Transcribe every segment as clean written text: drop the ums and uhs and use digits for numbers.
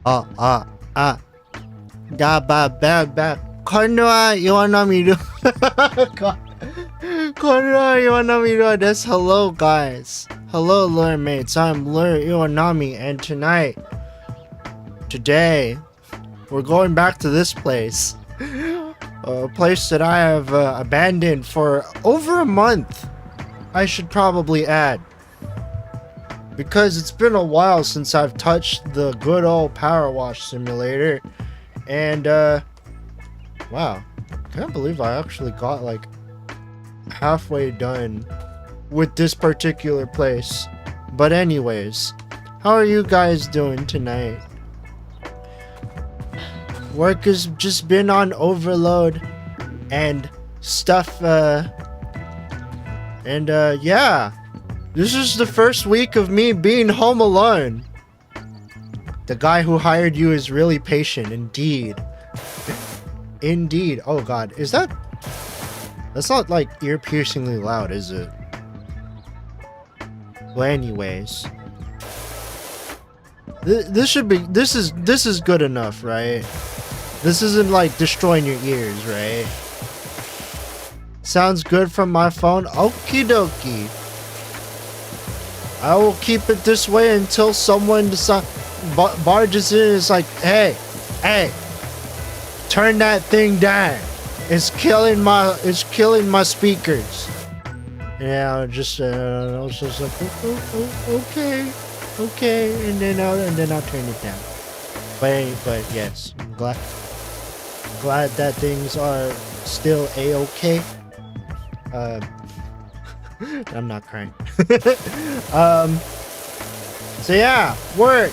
こんルアー岩波ルアーです。Hello guys. Hello lure mates. I'm Lure Iwanami and today we're going back to this place. A place that I have abandoned for over a month. I should probably add. Because it's been a while since I've touched the good old power wash simulator. And wow, I can't believe I actually got like halfway done with this particular place. But anyways, how are you guys doing tonight? Work has just been on overload and stuff, yeah, this is the first week of me being home alone. The guy who hired you is really patient, indeed. Indeed. Oh god, that's not like ear-piercingly loud, is it? Well, anyways, this is good enough, right? This isn't like destroying your ears, right? Sounds good from my phone. Okie dokie. I will keep it this way until someone barges in and is like, hey, turn that thing down. It's killing my speakers. Yeah, I was just like, okay, and then I'll turn it down. But yes, I'm glad that things are still a-okay. I'm not crying. So yeah, work.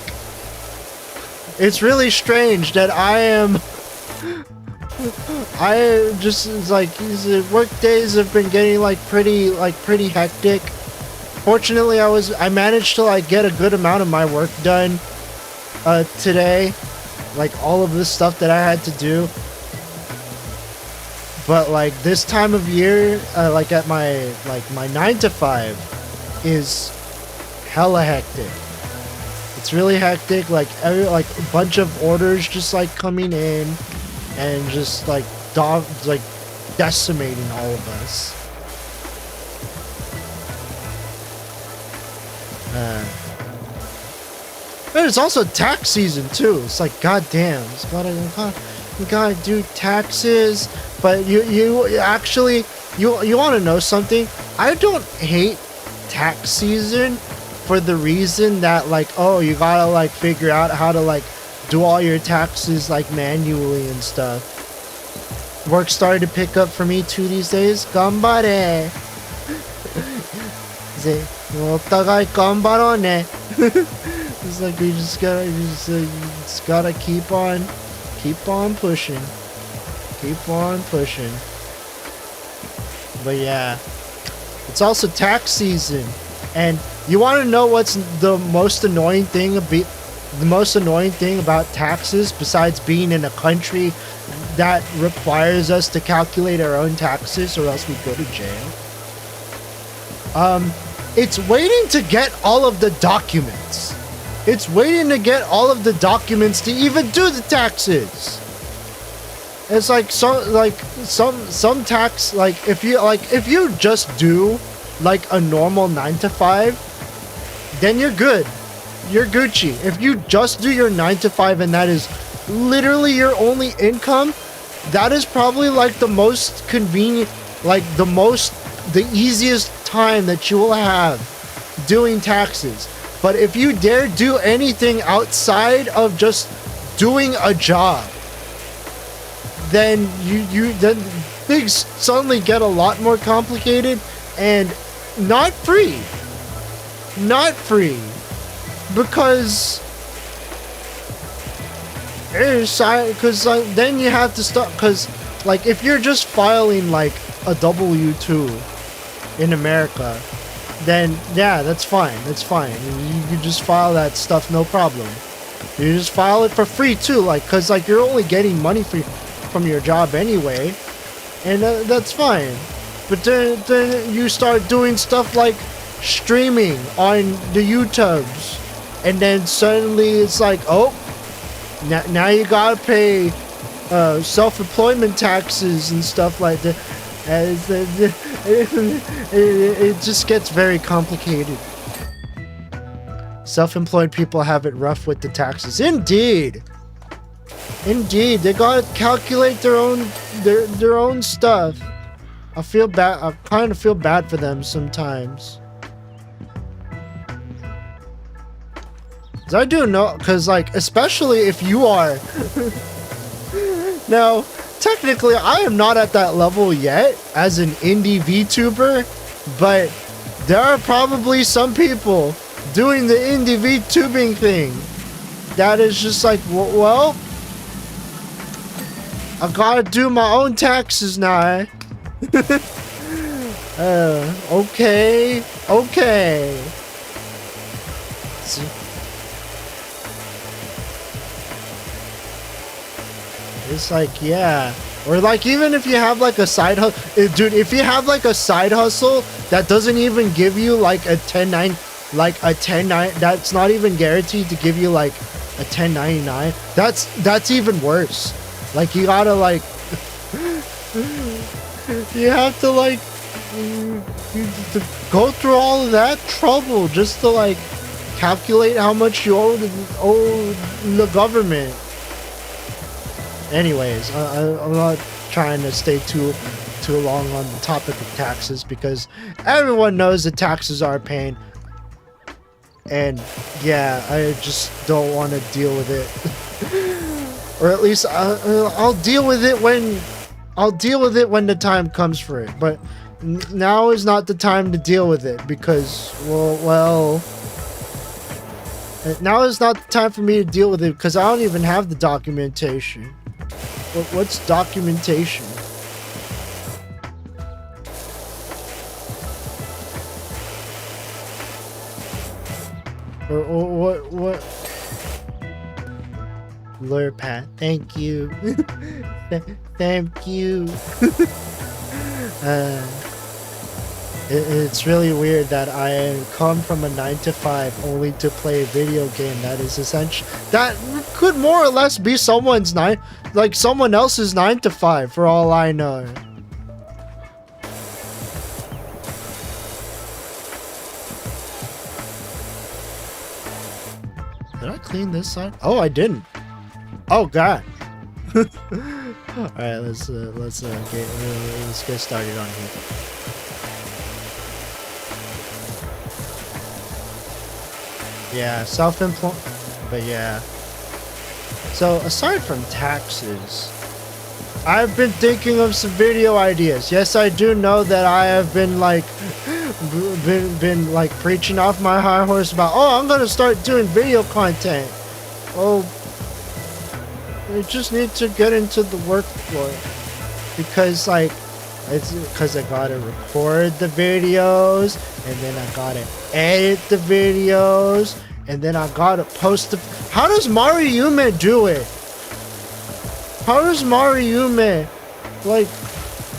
It's really strange that it's like work days have been getting pretty hectic. Fortunately, I managed to like get a good amount of my work done today, like all of this stuff that I had to do. But like this time of year, like at my 9 to 5 is hella hectic. It's really hectic. Like a bunch of orders just like coming in and just like decimating all of us. But it's also tax season too. It's like goddamn, we gotta do taxes. But you actually want to know something? I don't hate tax season for the reason that like, oh, you gotta like figure out how to like do all your taxes like manually and stuff. Work started to pick up for me too these days. Ganbare. It's like you just gotta keep on pushing. Keep on pushing. But yeah, it's also tax season, and you want to know what's the most annoying thing about taxes, besides being in a country that requires us to calculate our own taxes or else we go to jail? It's waiting to get all of the documents. It's waiting to get all of the documents to even do the taxes. It's like some tax, like if you just do like a normal 9 to 5, then you're good. You're Gucci. If you just do your 9 to 5 and that is literally your only income, that is probably like the most convenient, like the easiest time that you will have doing taxes. But if you dare do anything outside of just doing a job, then then things suddenly get a lot more complicated and not free. Because then you have to start, because like if you're just filing like a W-2 in America, then yeah, that's fine. You can just file that stuff, no problem. You just file it for free too, like, because like you're only getting money from your job anyway, and that's fine. But then you start doing stuff like streaming on the YouTubes, and then suddenly it's like, oh, now you gotta pay self-employment taxes and stuff like that. It just gets very complicated. Self-employed people have it rough with the taxes. Indeed, they gotta calculate their own stuff. I feel bad. I kind of feel bad for them sometimes. I do know, because like, especially if you are now, technically I am not at that level yet as an indie VTuber, but there are probably some people doing the indie VTubing thing that is just like, well, I gotta do my own taxes now. Okay. See? It's like, yeah. Or like, even if you have like a side hustle, dude, if you have like a side hustle that doesn't even give you like a 10.9, that's not even guaranteed to give you like a 10.99, that's even worse. Like, you gotta like, you have to like, to go through all of that trouble just to like calculate how much you owe the government. Anyways, I'm not trying to stay too long on the topic of taxes, because everyone knows that taxes are a pain, and yeah, I just don't want to deal with it. Or at least I'll deal with it when the time comes for it. But now is not the time to deal with it, because well, now is not the time for me to deal with it, because I don't even have the documentation. What's documentation? Or what? Lure Pat, thank you. Thank you. It's really weird that I come from a 9-to-5 only to play a video game that is essential. That could more or less be someone else's 9-to-5 for all I know. Did I clean this side? Oh, I didn't. Oh God. All right, let's get started on here. Yeah, self-employed, but yeah. So aside from taxes, I've been thinking of some video ideas. Yes, I do know that I have been like preaching off my high horse about, oh, I'm gonna start doing video content. Oh, I just need to get into the workflow, because like, because I gotta record the videos, and then I gotta edit the videos, and then I gotta post the. How does Mariume do it? How does Mariume like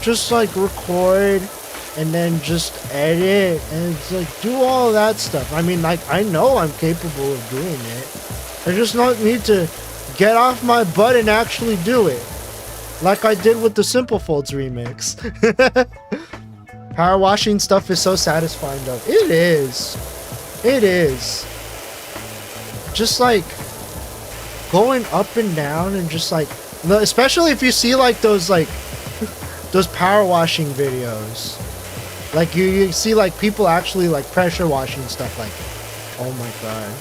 just like record and then just edit and it's like do all that stuff? I mean, like, I know I'm capable of doing it. I just not need to get off my butt and actually do it. Like I did with the Simple Folds remix. Power washing stuff is so satisfying though. It is. It is. Just like going up and down and just like, especially if you see like those power washing videos. Like you see like people actually like pressure washing stuff like it. Oh my God.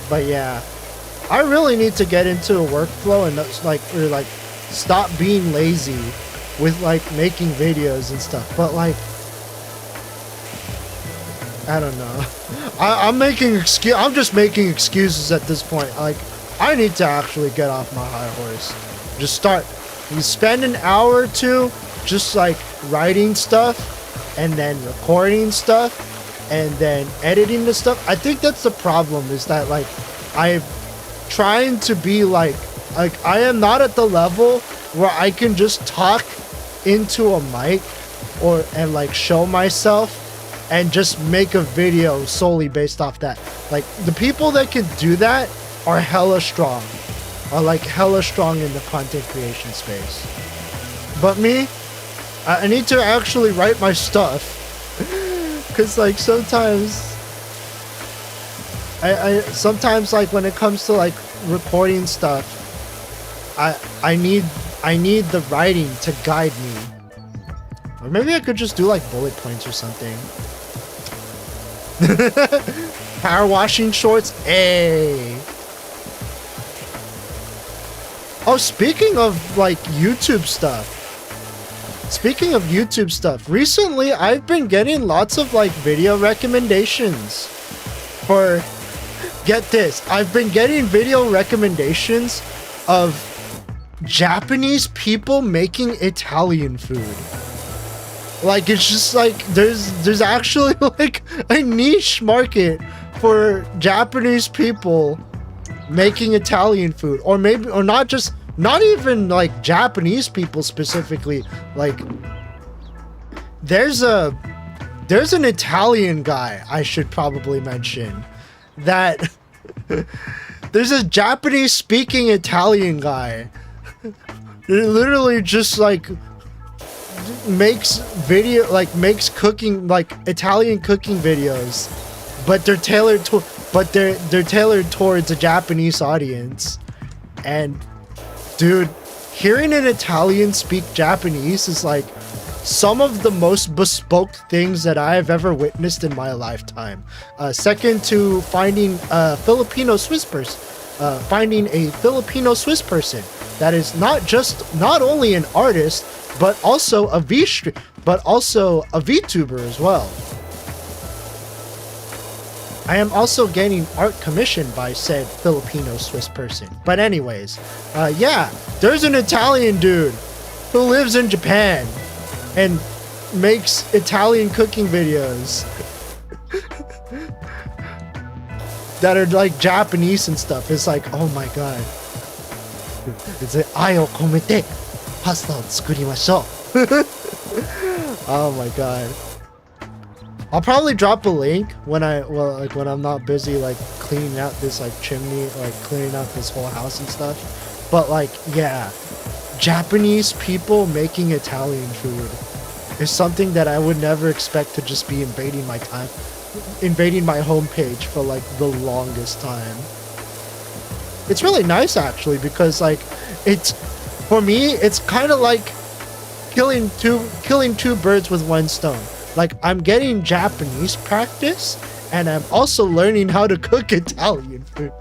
But yeah, I really need to get into a workflow and stop being lazy with like making videos and stuff. But like, I don't know. I'm just making excuses at this point. Like, I need to actually get off my high horse. Just start. You spend an hour or two just like writing stuff and then recording stuff and then editing the stuff. I think that's the problem, is that like I'm trying to be like I am not at the level where I can just talk into a mic and like show myself and just make a video solely based off that. Like, the people that can do that are hella strong, are like hella strong in the content creation space. But me, I need to actually write my stuff. Cause like sometimes I sometimes like when it comes to like recording stuff, I need the writing to guide me. Or maybe I could just do like bullet points or something. Power washing shorts, hey. Oh, speaking of like YouTube stuff. Recently I've been getting lots of like video recommendations for, get this, I've been getting video recommendations of Japanese people making Italian food. Like, it's just like there's actually like a niche market for Japanese people making Italian food, or maybe, or not even like Japanese people specifically. Like, there's an Italian guy I should probably mention that there's a Japanese speaking Italian guy. It literally just like makes cooking, like Italian cooking videos, but they're tailored towards a Japanese audience. And dude, hearing an Italian speak Japanese is like some of the most bespoke things that I've ever witnessed in my lifetime. Second to finding a Filipino Swiss person, that is not only an artist, but also a VTuber as well. I am also getting art commissioned by said Filipino Swiss person. But anyways, yeah, there's an Italian dude who lives in Japan and makes Italian cooking videos that are like Japanese and stuff. It's like, oh my god. It's like, ai o komete pasta o tsukurimashou. Oh my god. I'll probably drop a link when when I'm not busy like cleaning out this like chimney, like cleaning out this whole house and stuff. But like, yeah, Japanese people making Italian food is something that I would never expect to just be invading my homepage for like the longest time. It's really nice actually, because like for me it's kind of like killing two birds with one stone. Like, I'm getting Japanese practice and I'm also learning how to cook Italian food.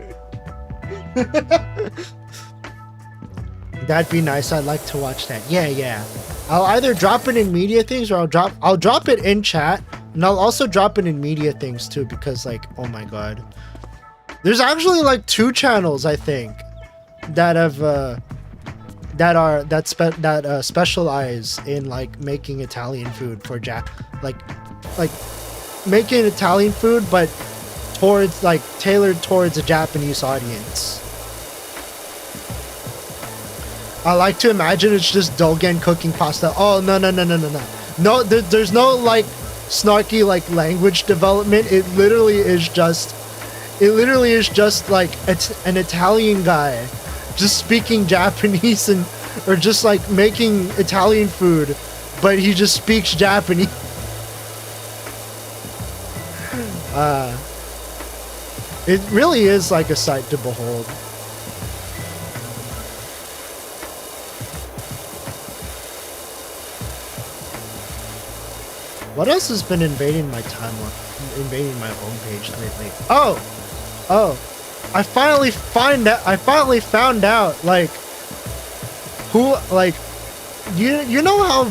That'd be nice. I'd like to watch that. Yeah. I'll either drop it in media things, or I'll drop it in chat, and I'll also drop it in media things too, because like, oh my god, there's actually like 2 channels I think that have specialize in like making Italian food for like making Italian food, but towards like tailored towards a Japanese audience. I like to imagine it's just Dogen cooking pasta. Oh no. No, there's no like snarky like language development. It literally is just like an Italian guy just speaking Japanese or just like making Italian food, but he just speaks Japanese. It really is like a sight to behold. What else has been invading my homepage lately? Oh, I finally found out like who, like, you know how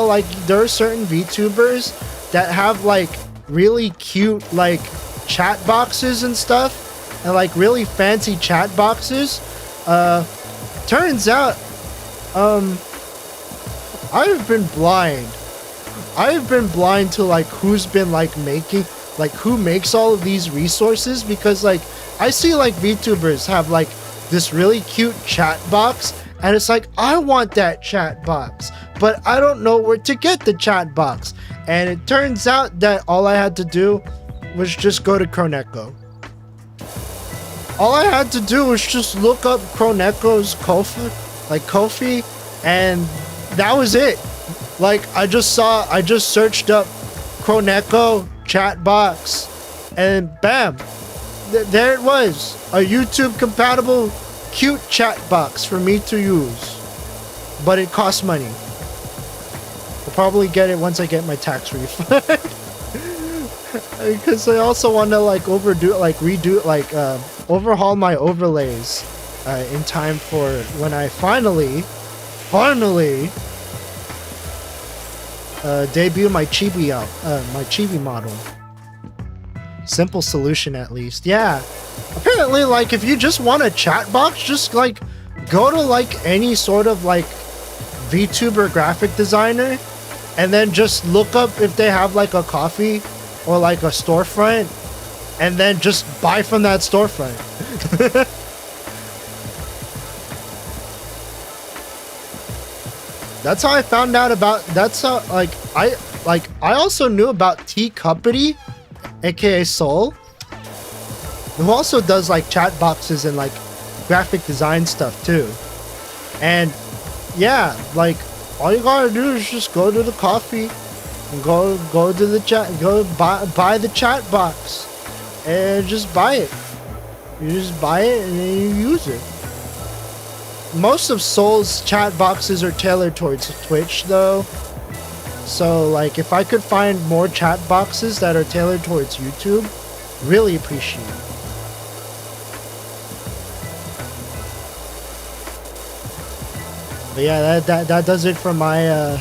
like there are certain VTubers that have like really cute like chat boxes and stuff, and like really fancy chat boxes. Turns out I've been blind to like who's been like making, like who makes all of these resources, because like I see like VTubers have like this really cute chat box, and it's like, I want that chat box, but I don't know where to get the chat box. And it turns out that all I had to do was just go to Croneko. all I had to do was just look up Kroneko's Kofi, and that was it. Like, I just searched up Kroneko chat box, and bam, there it was, a YouTube compatible cute chat box for me to use, but it costs money. I'll probably get it once I get my tax refund. Because I also want to like overhaul my overlays in time for when I finally debut my chibi model. Simple solution, at least. Yeah, apparently, like, if you just want a chat box, just like go to like any sort of like VTuber graphic designer and then just look up if they have like a coffee or like a storefront, and then just buy from that storefront. That's how I found out about, that's how, I also knew about T Company, aka Soul, who also does like chat boxes and like graphic design stuff too. And yeah, like, all you gotta do is just go to the coffee and go to the chat, go buy the chat box and just buy it. You just buy it and then you use it. Most of Soul's chat boxes are tailored towards Twitch though. So like, if I could find more chat boxes that are tailored towards YouTube, really appreciate it. But yeah, that does it for my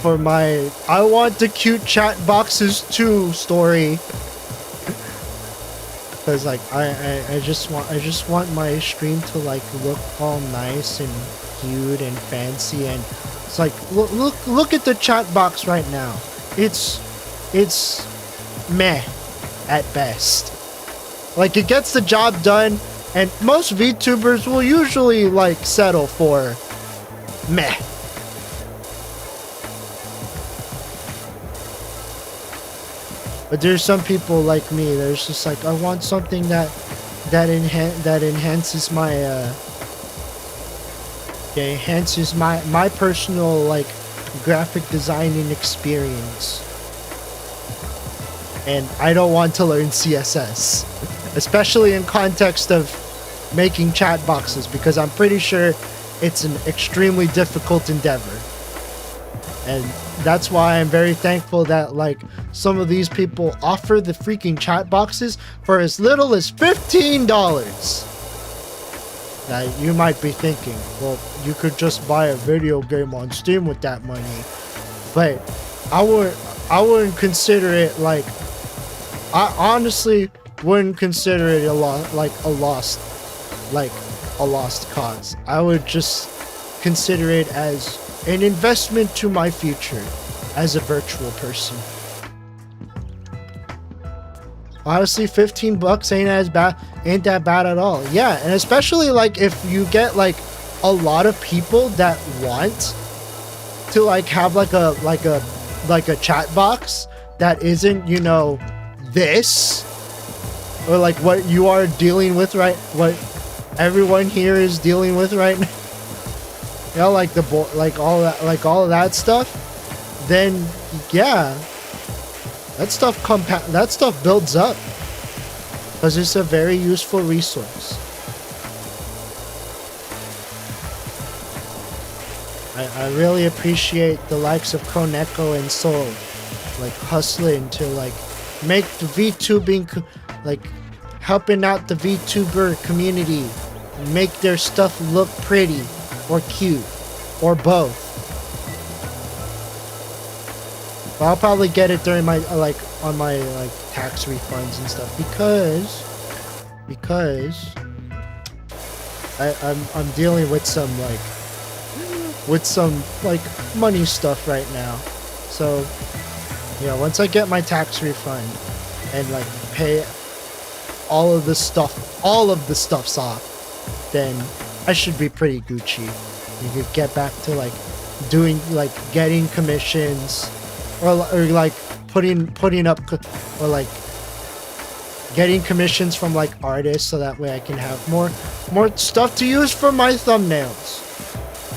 for my I want the cute chat boxes too story. Because like I just want my stream to like look all nice and cute and fancy, and it's like look at the chat box right now. It's meh at best. Like, it gets the job done, and most VTubers will usually like settle for meh. But there's some people like me. There's just like, I want something that enhances my personal like graphic designing experience. And I don't want to learn CSS, especially in context of making chat boxes, because I'm pretty sure it's an extremely difficult endeavor. And that's why I'm very thankful that like some of these people offer the freaking chat boxes for as little as $15. Now you might be thinking, well, you could just buy a video game on Steam with that money. But I wouldn't consider it like, I honestly wouldn't consider it a lost cause. I would just consider it as an investment to my future as a virtual person. Honestly, $15 ain't that bad at all. Yeah, and especially like if you get like a lot of people that want to like have like a chat box that isn't, you know, this, or like what you are dealing with, right? What everyone here is dealing with right now. You know, like all of that stuff. Then yeah, that stuff builds up, because it's a very useful resource. I really appreciate the likes of Kroneko and Soul like hustling to like make the VTubing, like helping out the VTuber community, make their stuff look pretty or cute or both. But I'll probably get it during my on my like tax refunds and stuff, because I'm dealing with some money stuff right now. So yeah, once I get my tax refund and like pay all of the stuffs off, then I should be pretty Gucci. You could get back to like doing like getting commissions, or like putting up, or like getting commissions from like artists so that way I can have more stuff to use for my thumbnails.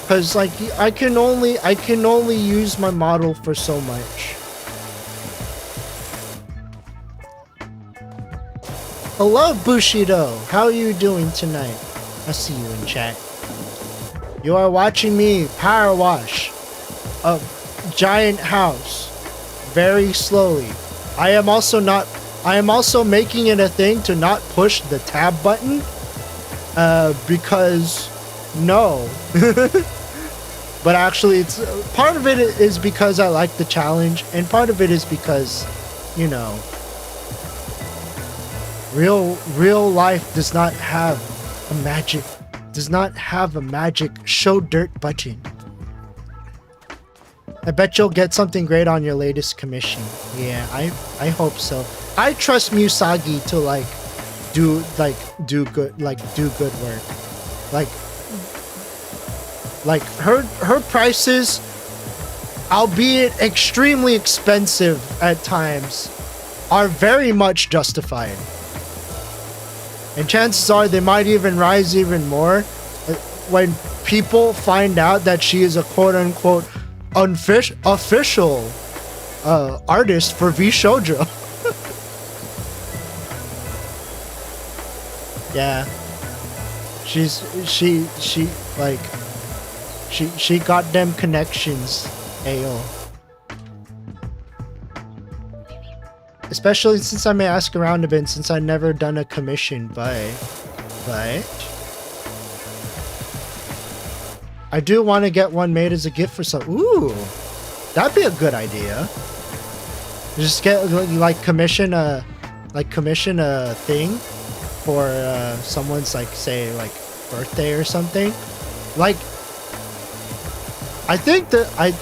Cause like I can only use my model for so much. Hello Bushido, how are you doing tonight? I see you in chat. You are watching me power wash a giant house very slowly. I am also making it a thing to not push the tab button because no. But actually it's part of it is because I like the challenge, and part of it is because, you know, real life does not have a magic show dirt button. I bet you'll get something great on your latest commission. Yeah, I hope so. I trust Musagi to do good work. Like her prices, albeit extremely expensive at times, are very much justified. And chances are they might even rise even more when people find out that she is a quote-unquote official artist for VShoujo. Yeah, she got them connections, ayo. Especially since I may ask around a bit, since I've never done a commission, but I do want to get one made as a gift for some. Ooh, that'd be a good idea. Just get commission a thing for someone's say birthday or something. Like, I think that I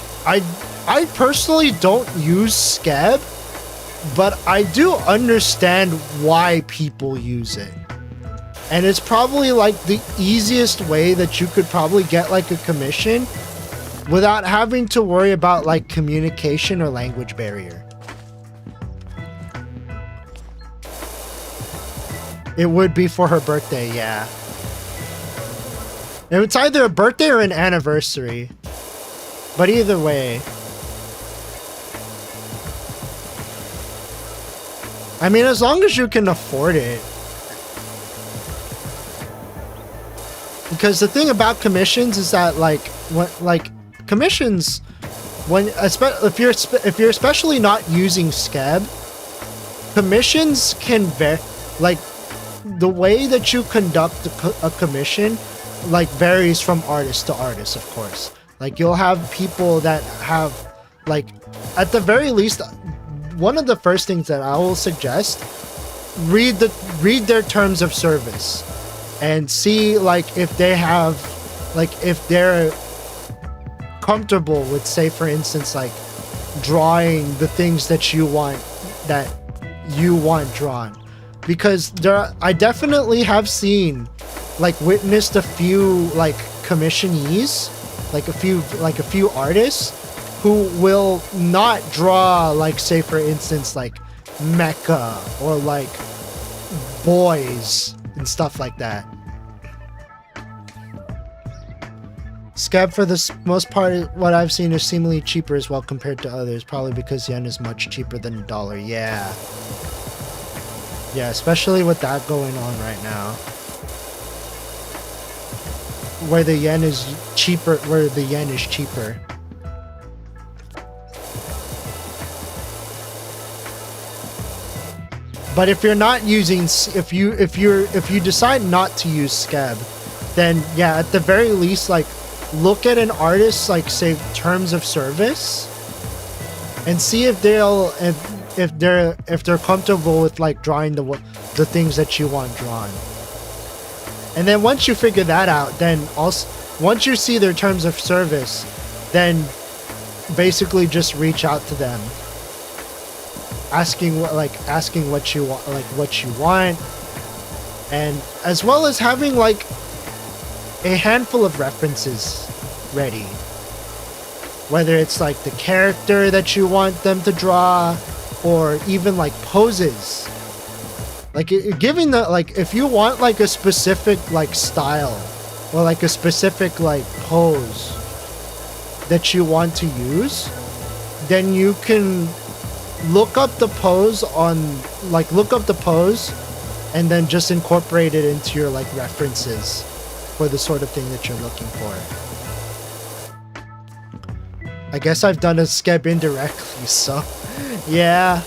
personally don't use Scab, but I do understand why people use it. And it's probably the easiest way that you could probably get a commission without having to worry about communication or language barrier. It would be for her birthday, yeah. It's either a birthday or an anniversary. But either way, I mean, as long as you can afford it. Because the thing about commissions is that commissions, if you're especially not using Scab, commissions can the way that you conduct a commission varies from artist to artist, of course. You'll have people that have at the very least, one of the first things that I will suggest, read their terms of service and see if they have if they're comfortable with, say for instance, drawing the things that you want drawn. Because I definitely have seen witnessed a few commissionees, a few artists who will not draw say for instance mecha or boys and stuff like that. Scab for the most part, what I've seen, is seemingly cheaper as well compared to others, probably because yen is much cheaper than $1. Yeah, especially with that going on right now, where the yen is cheaper. But if you're not using, if you decide not to use Scab, then yeah, at the very least, look at an artist's say terms of service and see if they're comfortable with drawing the things that you want drawn. And then once you figure that out, then also once you see their terms of service, then basically just reach out to them, asking what you want, and as well as having a handful of references ready, whether it's the character that you want them to draw, or even poses Like giving the, like, if you want like a specific like style or like a specific like pose that you want to use, then you can look up the pose and then just incorporate it into your like references for the sort of thing that you're looking for. I guess I've done a skeb indirectly, so yeah.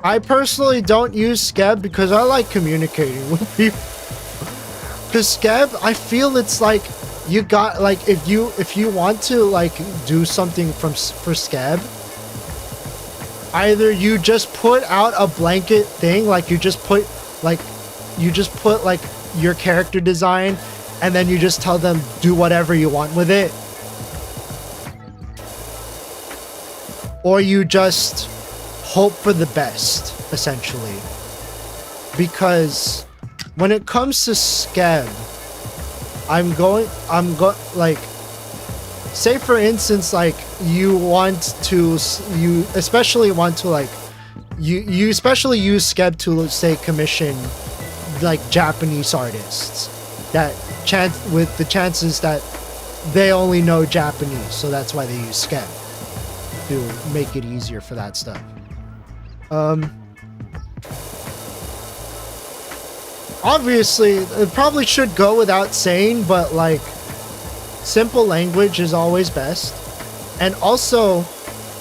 I personally don't use skeb because I like communicating with people. Because skeb, I feel it's like you got, like, if you want to like do something for skeb, either you just put out a blanket thing, like you just put like your character design, and then you just tell them do whatever you want with it, or you just hope for the best, essentially. Because when it comes to skeb, like, say for instance, like you especially use skeb to, say, commission like Japanese artists with the chances that they only know Japanese, so that's why they use skeb to make it easier for that stuff. Obviously, it probably should go without saying, but like, simple language is always best. And also,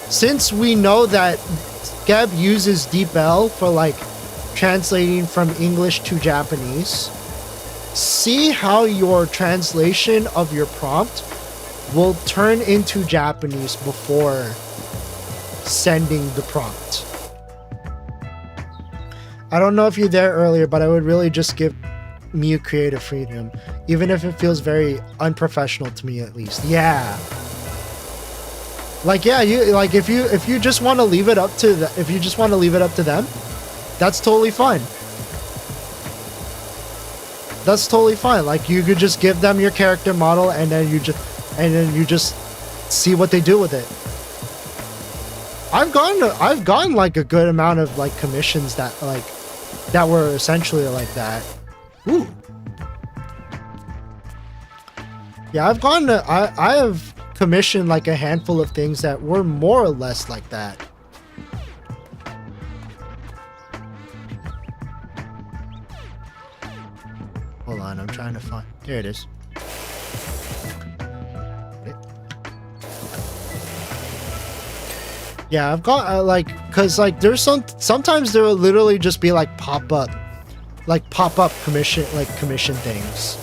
since we know that skeb uses DeepL for like translating from English to Japanese, see how your translation of your prompt will turn into Japanese before sending the prompt. I don't know if you're there earlier, but I would really just give me creative freedom, even if it feels very unprofessional to me, at least. Yeah. Like, yeah, if you just want to leave it up to them, that's totally fine. That's totally fine. Like, you could just give them your character model, and then you just see what they do with it. I've gotten like a good amount of like commissions that were essentially like that. Ooh. Yeah, I have commissioned like a handful of things that were more or less like that. Hold on, I'm trying to find. There it is. Yeah, I've got cause like there's sometimes there will literally just be like pop-up commission things,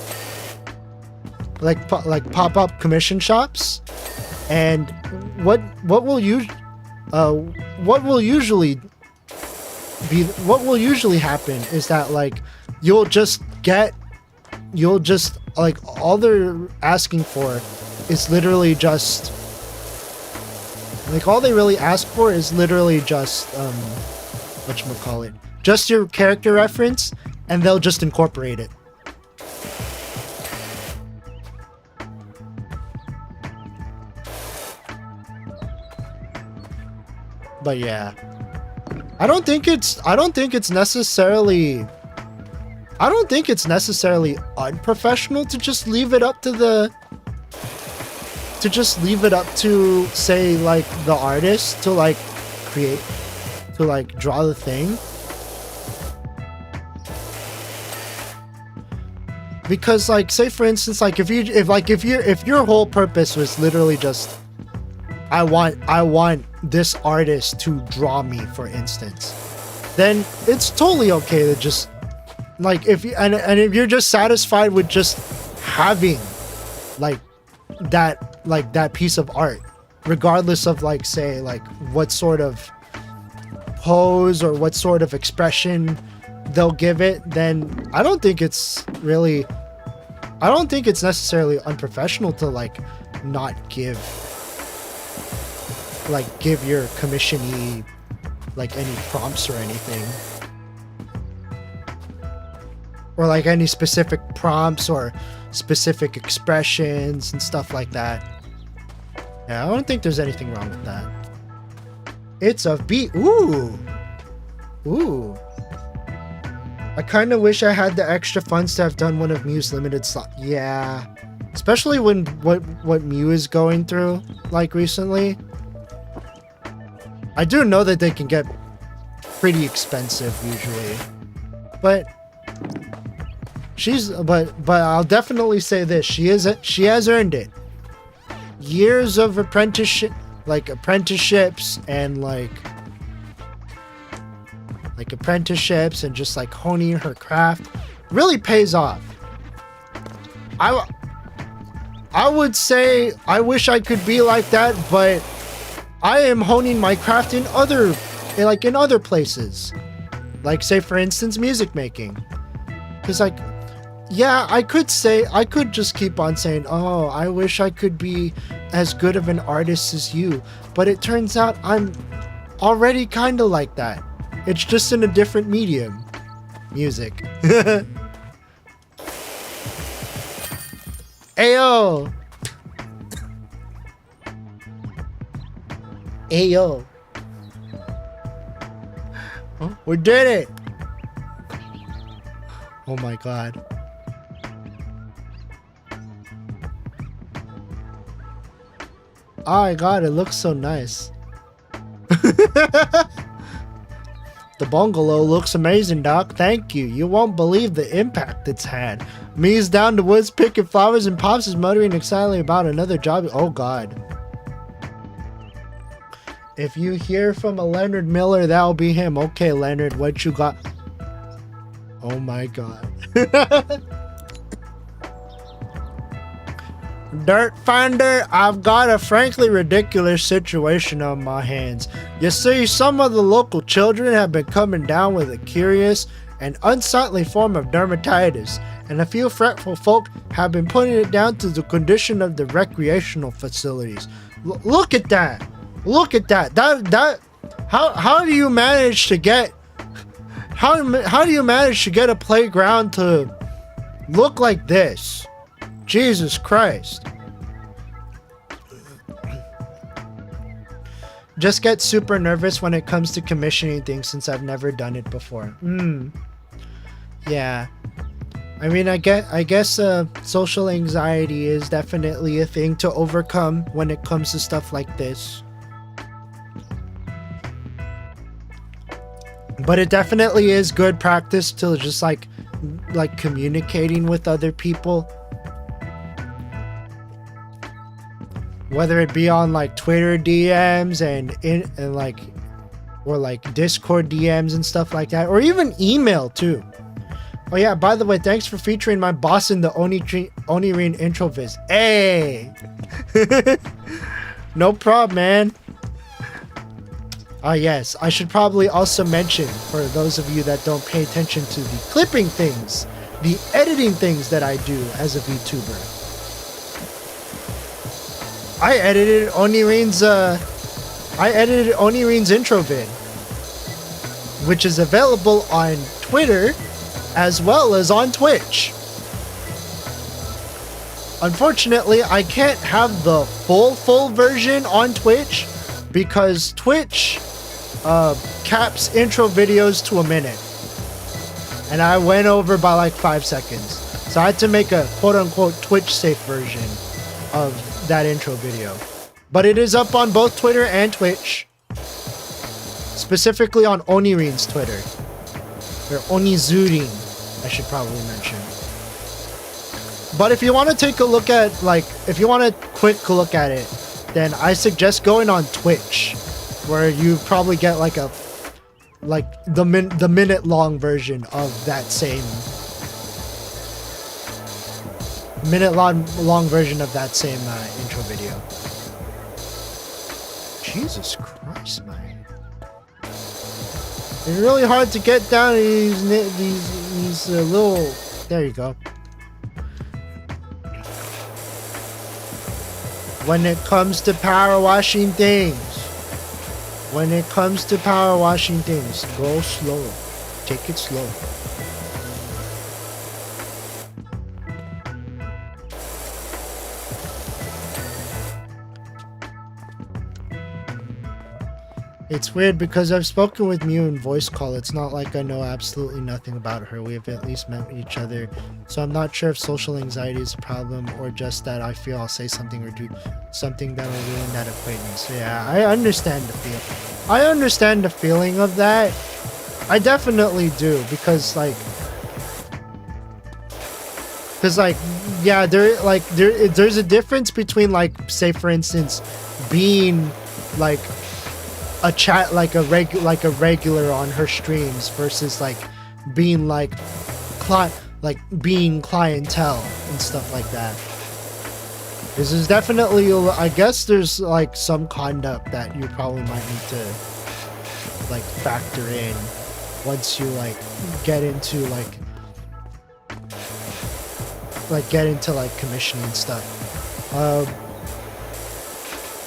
like pop-up commission shops, and what will usually happen is that like you'll just like all they're asking for is literally just. Like, all they really ask for is literally just, whatchamacallit, just your character reference, and they'll just incorporate it. But yeah. I don't think it's necessarily unprofessional to just leave it up to say like the artist to like draw the thing, because like, say for instance, like if your whole purpose was literally just I want this artist to draw me, for instance, then it's totally okay to just like, if you're just satisfied with just having that piece of art, regardless of like, say, like what sort of pose or what sort of expression they'll give it, then I don't think it's necessarily unprofessional to like not give your commissionee like any prompts or anything, or like any specific prompts or specific expressions and stuff like that. Yeah, I don't think there's anything wrong with that. It's a beat. Ooh, Ooh. I kind of wish I had the extra funds to have done one of Mew's limited slot. Yeah. Especially when what Mew is going through, like, recently. I do know that they can get pretty expensive usually. But I'll definitely say this. She has earned it. Years of apprenticeships and apprenticeships and just like honing her craft really pays off. I would say I wish I could be like that, but I am honing my craft in other places. Like, say for instance, music making. Cause like, yeah, I could just keep on saying, oh, I wish I could be as good of an artist as you. But it turns out I'm already kind of like that. It's just in a different medium. Music. Ayo! Ayo! Oh, we did it! Oh my god. Oh my god, it looks so nice. The bungalow looks amazing, Doc. Thank you. You won't believe the impact it's had. Me's down the woods picking flowers and Pops is muttering excitedly about another job. Oh god. If you hear from a Leonard Miller, that'll be him. Okay, Leonard, what you got? Oh my god. Dirt Finder, I've got a frankly ridiculous situation on my hands. You see, some of the local children have been coming down with a curious and unsightly form of dermatitis, and a few fretful folk have been putting it down to the condition of the recreational facilities. Look at that! Look at that! How do you manage to get... How do you manage to get a playground to look like this? Jesus Christ. Just get super nervous when it comes to commissioning things since I've never done it before. Yeah. I mean, I guess social anxiety is definitely a thing to overcome when it comes to stuff like this. But it definitely is good practice to just like communicating with other people. Whether it be on like Twitter DMs and or like Discord DMs and stuff like that, or even email too. Oh yeah, by the way, thanks for featuring my boss in the Onirin intro viz. Hey! No problem, man. Yes, I should probably also mention, for those of you that don't pay attention to the clipping things, the editing things that I do as a VTuber. I edited Onirin's intro vid, which is available on Twitter as well as on Twitch. Unfortunately, I can't have the full version on Twitch because Twitch caps intro videos to a minute. And I went over by like 5 seconds. So I had to make a quote-unquote Twitch safe version of that intro video. But it is up on both Twitter and Twitch. Specifically on Onirin's Twitter. Or Onizurin, I should probably mention. But if you want to take a look at, if you want a quick look at it, then I suggest going on Twitch, where you probably get the minute long version of that same long version of that same intro video. Jesus Christ, man! It's really hard to get down these little. There you go. When it comes to power washing things, go slow. Take it slow. It's weird because I've spoken with Mew in voice call. It's not like I know absolutely nothing about her. We have at least met each other. So I'm not sure if social anxiety is a problem or just that I feel I'll say something or do something that will ruin that acquaintance. Yeah, I understand the feel. I understand the feeling of that. I definitely do because like yeah, there's a difference between like, say for instance, being like a chat like a regular on her streams versus like being like being clientele and stuff like that. This is definitely, I guess there's like some conduct that you probably might need to like factor in once you like get into like commissioning stuff.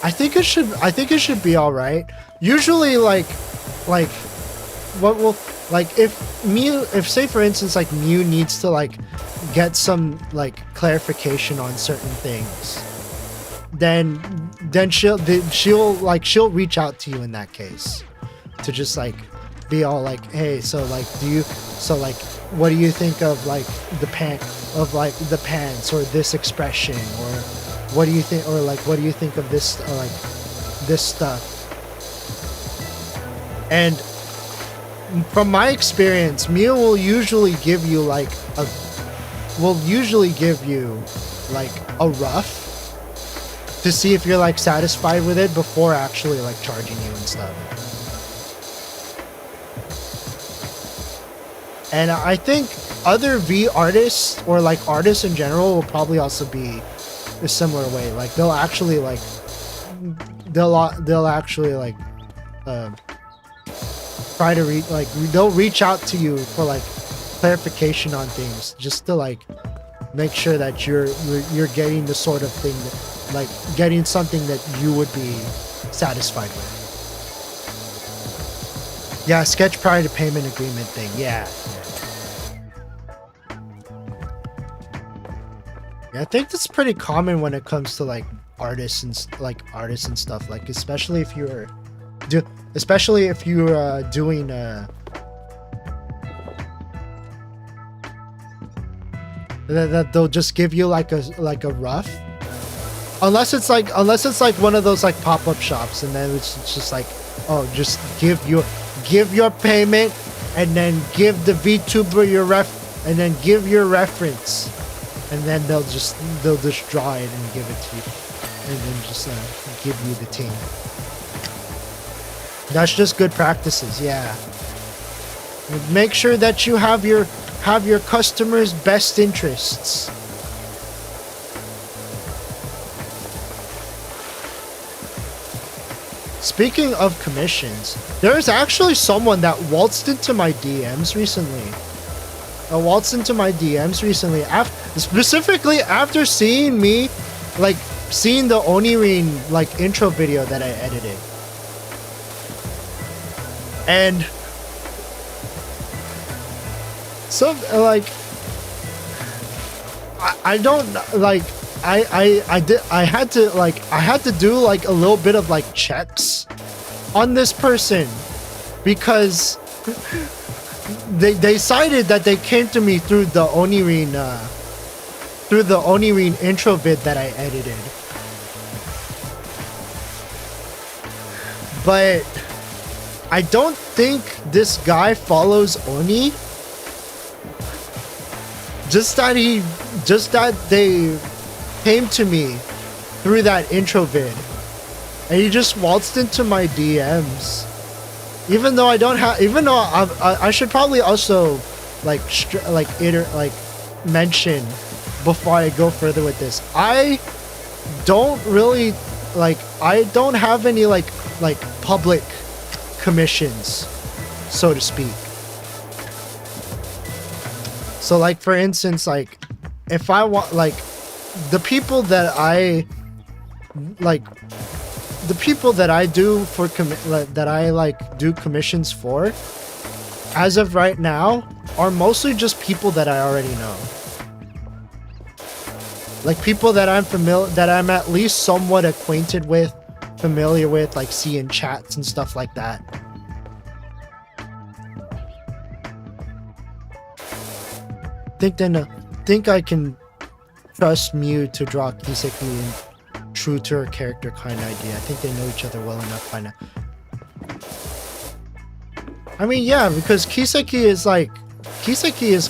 I think it should be all right. Usually what will like if say for instance like Mew needs to like get some like clarification on certain things, then she'll reach out to you in that case to just like be all like, hey, so like what do you think of like the pants or this expression, or what do you think, or like what do you think of this this stuff? And from my experience, Mew will usually give you like a rough to see if you're like satisfied with it before actually like charging you and stuff. And I think other V artists or like artists in general will probably also be a similar way. Like they'll actually try to they'll reach out to you for like clarification on things, just to like make sure that you're getting the sort of thing that, like getting something that you would be satisfied with. Yeah, sketch prior to payment agreement thing. Yeah. Yeah, I think that's pretty common when it comes to like artists and stuff, like especially if you're doing that they'll just give you like a rough, unless it's like one of those like pop-up shops, and then it's just like, oh, just give your payment and then give the VTuber your and then give your reference, and then they'll just draw it and give it to you, and then just give you the team. That's just good practices, yeah. Make sure that you have your customers' best interests. Speaking of commissions, there's actually someone that waltzed into my DMs recently. Specifically after seeing me, like, seeing the Onirin, like, intro video that I edited. And so, like, I had to do like a little bit of like checks on this person, because they decided that they came to me through the Onirin intro vid that I edited. But I don't think this guy follows Oni. Just that they came to me through that intro vid, and he just waltzed into my DMs. Even though I should probably also mention before I go further with this. I don't have any like public commissions, so to speak. So like, for instance, like if I want, like, the people that I do for do commissions for, as of right now, are mostly just people that I already know. Like people that I'm at least somewhat acquainted with, familiar with, like see in chats and stuff like that. Think I can trust Mew to draw Kiseki in true to her character kind of idea. I think they know each other well enough by now. I mean, yeah, because Kiseki is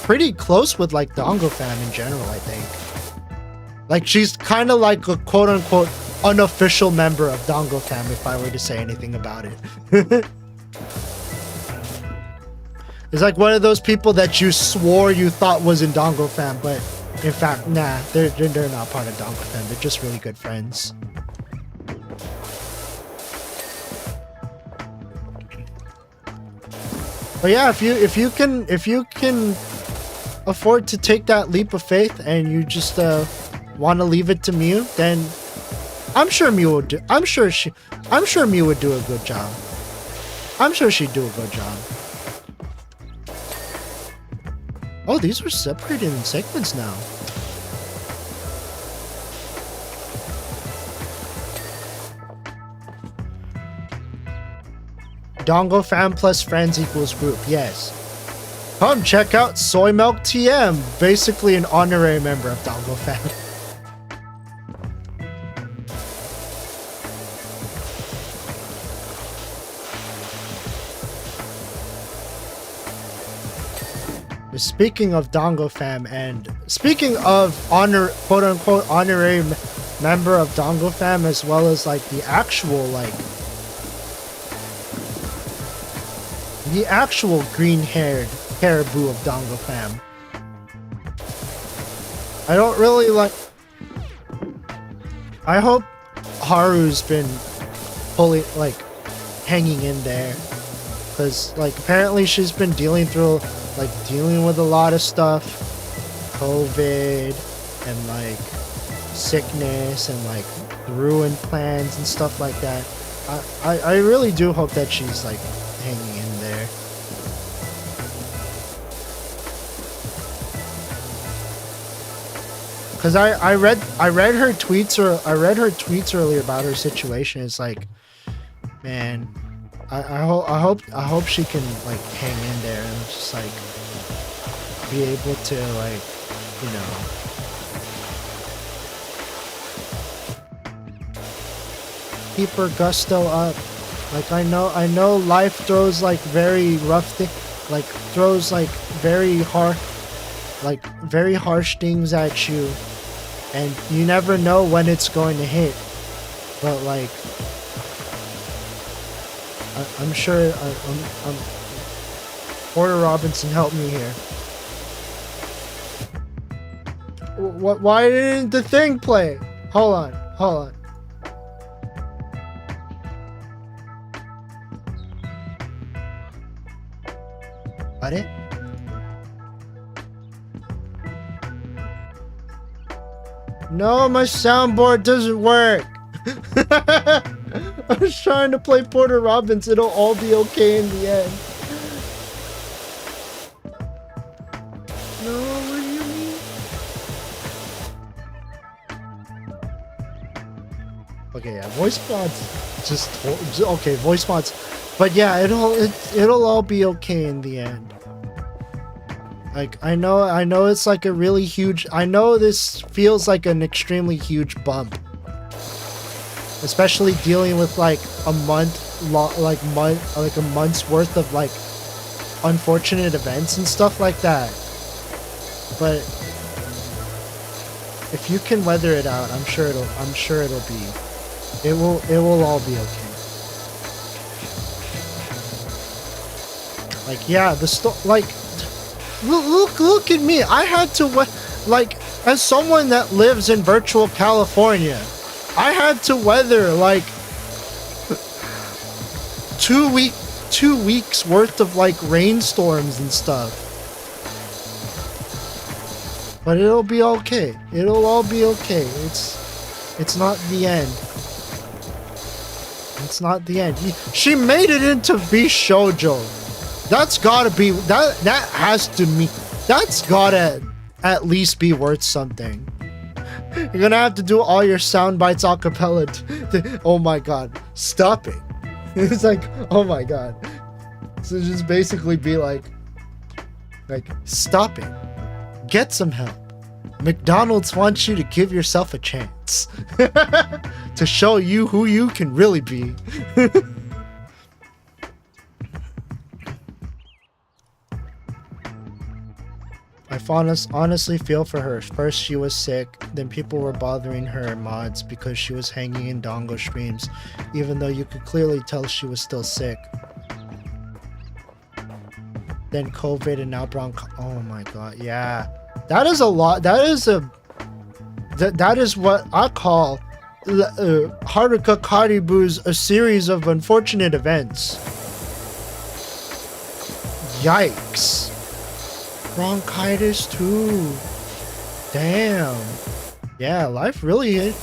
pretty close with like Dango fam in general, I think. Like she's kind of like a quote unquote unofficial member of Dango fam if I were to say anything about it. It's like one of those people that you swore you thought was in Dango fam, but in fact, nah, they're not part of Dango fam. They're just really good friends. But yeah, if you can afford to take that leap of faith and you just want to leave it to Mew, then I'm sure Mew would do. I'm sure Mew would do a good job. I'm sure she'd do a good job. Oh, these were separated in segments now. Dango fam plus friends equals group. Yes. Come check out Soy Milk TM, basically an honorary member of Dango fam. Speaking of Dango fam and speaking of quote unquote honorary member of Dango fam, as well as like the actual green-haired caribou of Dango fam. I don't really like. I hope Haru's been fully like hanging in there, because like apparently she's been dealing with a lot of stuff, COVID and like sickness and like ruined plans and stuff like that. I really do hope that she's like hanging in there. Cause I read her tweets earlier about her situation. It's like, man, I hope she can like hang in there and just like be able to like, you know, keep her gusto up. Like I know life throws like very rough throws like very harsh things at you, and you never know when it's going to hit. But like I'm sure Porter Robinson help me here. Why didn't the thing play? Hold on. Got it? No, my soundboard doesn't work. I was trying to play Porter Robbins. It'll all be okay in the end. No, what do you mean? Okay, yeah, voice mods okay, voice mods. But yeah, it'll all be okay in the end. Like I know it's like a really huge. I know this feels like an extremely huge bump. Especially dealing with like a month's worth of like unfortunate events and stuff like that. But if you can weather it out, I'm sure it'll all be okay. Like yeah, look at me. I had to like, as someone that lives in virtual California, I had to weather like 2 weeks worth of like rainstorms and stuff. But it'll be okay. It'll all be okay. It's not the end. It's not the end. She made it into Bishoujo. That's gotta be that's gotta at least be worth something. You're gonna have to do all your sound bites a cappella. Oh my god, stop it. It's like, oh my god. So just basically be like, stop it. Get some help. McDonald's wants you to give yourself a chance. To show you who you can really be. I honestly feel for her. First she was sick, then people were bothering her mods because she was hanging in Dongo streams, even though you could clearly tell she was still sick. Then COVID and now oh my god, yeah. That is a lot. That is what I call Haruka Karibu's a series of unfortunate events. Yikes. Bronchitis too. Damn. Yeah, life really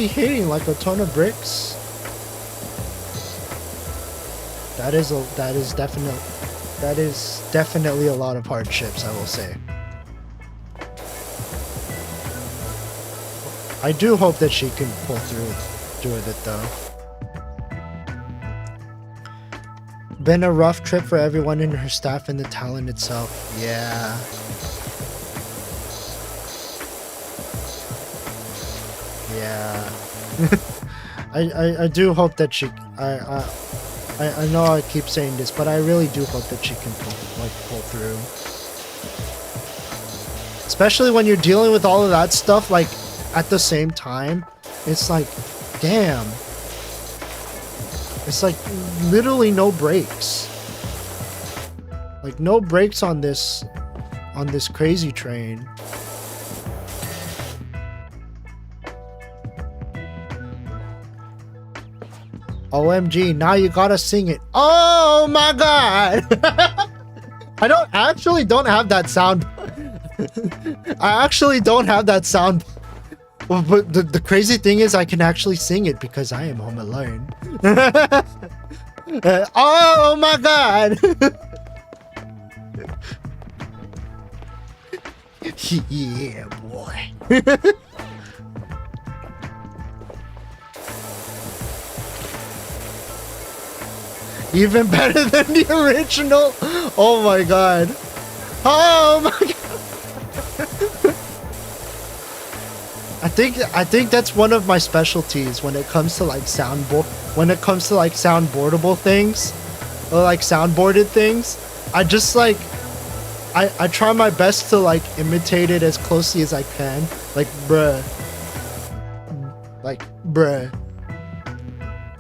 hitting like a ton of bricks. That is definitely a lot of hardships, I will say. I do hope that she can pull through with it though. Been a rough trip for everyone in her staff and the talent itself. Yeah. Yeah. I do hope that she I know I keep saying this, but I really do hope that she can pull through. Especially when you're dealing with all of that stuff like at the same time. It's like, damn. It's like literally no breaks. Like no breaks on this crazy train. OMG, now you gotta sing it. Oh my god! I don't have that sound. I actually don't have that sound. But the crazy thing is I can actually sing it because I am home alone. Oh my god! Yeah, boy. Even better than the original. Oh my god. Oh my god. I think that's one of my specialties when it comes to like soundboardable things or like soundboarded things. I just like I try my best to like imitate it as closely as I can. Like bruh. Like bruh.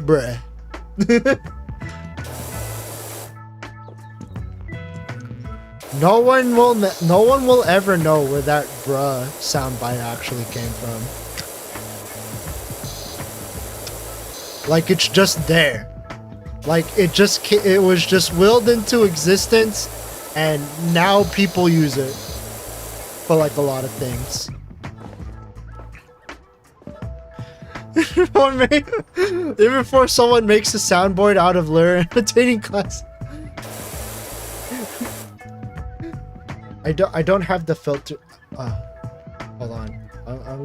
Bruh. No one will ever know where that bruh soundbite actually came from. Like it's just there. Like it was just willed into existence and now people use it for like a lot of things. Even before someone makes a soundboard out of Lure imitating class. I don't have the filter. Hold on. I'm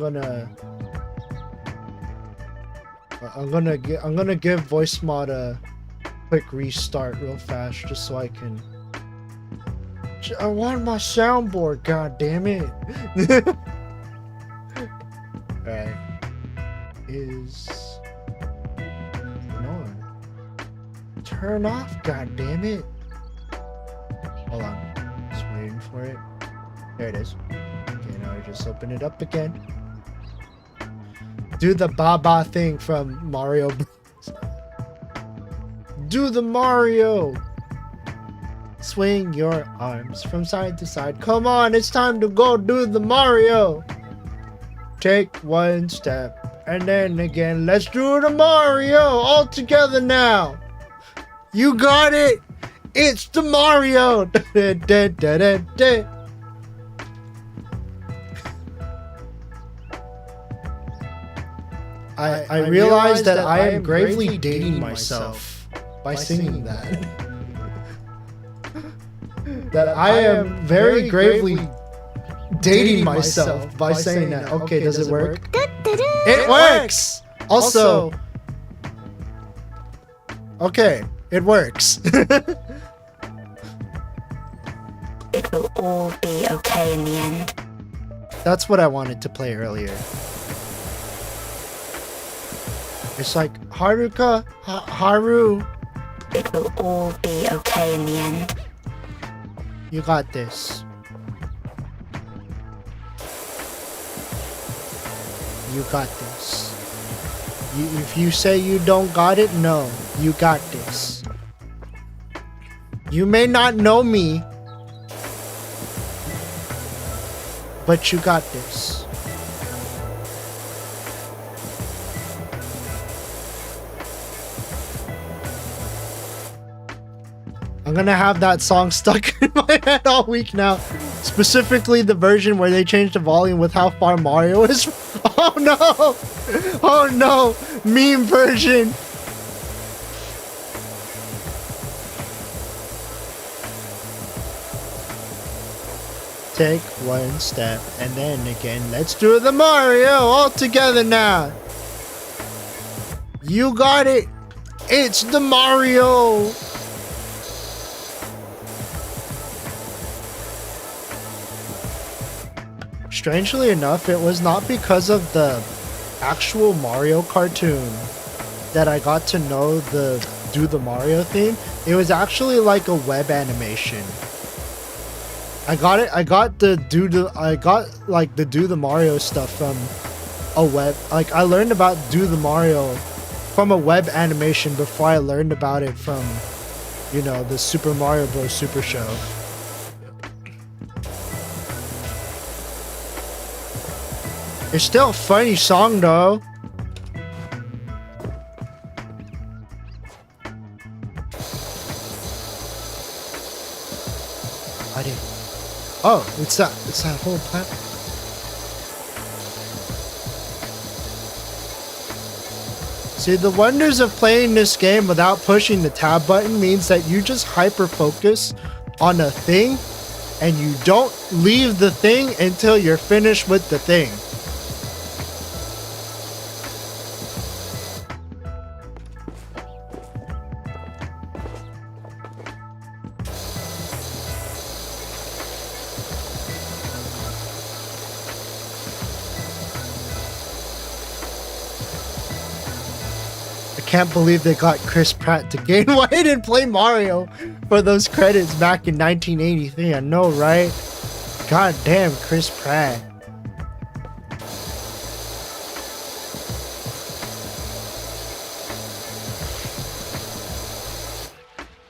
gonna give voice mod a quick restart real fast just so I can. I want my soundboard. God damn it. Alright. Is no. Turn off. God damn it. Hold on. Waiting for it. There it is. Okay, now I just open it up again. Do the Baba thing from Mario Bros. Do the Mario! Swing your arms from side to side. Come on, it's time to go do the Mario! Take one step and then again. Let's do the Mario all together now! You got it! It's the Mario! I realized that I am gravely dating myself by singing that. That I am very gravely dating myself by saying that. Okay, does it work? It works! Also, okay, it works. It will all be okay in the end. That's what I wanted to play earlier. It's like, Haruka, Haru. It will all be okay in the end. You got this. You got this. If you say you don't got it, no, you got this. You may not know me, but you got this. I'm gonna have that song stuck in my head all week now. Specifically the version where they changed the volume with how far Mario is. Oh no! Oh no! Meme version! Take one step and then again. Let's do the Mario all together now. You got it. It's the Mario. Strangely enough, it was not because of the actual Mario cartoon that I got to know the Do the Mario theme. It was actually like a web animation. I got the Do the Mario stuff from a web, like I learned about Do the Mario from a web animation before I learned about it from, you know, the Super Mario Bros. Super Show. It's still a funny song though. I did. Oh, it's that whole platform. See, the wonders of playing this game without pushing the tab button means that you just hyper focus on a thing and you don't leave the thing until you're finished with the thing. I can't believe they got Chris Pratt to gain weight and play Mario for those credits back in 1983. I know, right? God damn, Chris Pratt.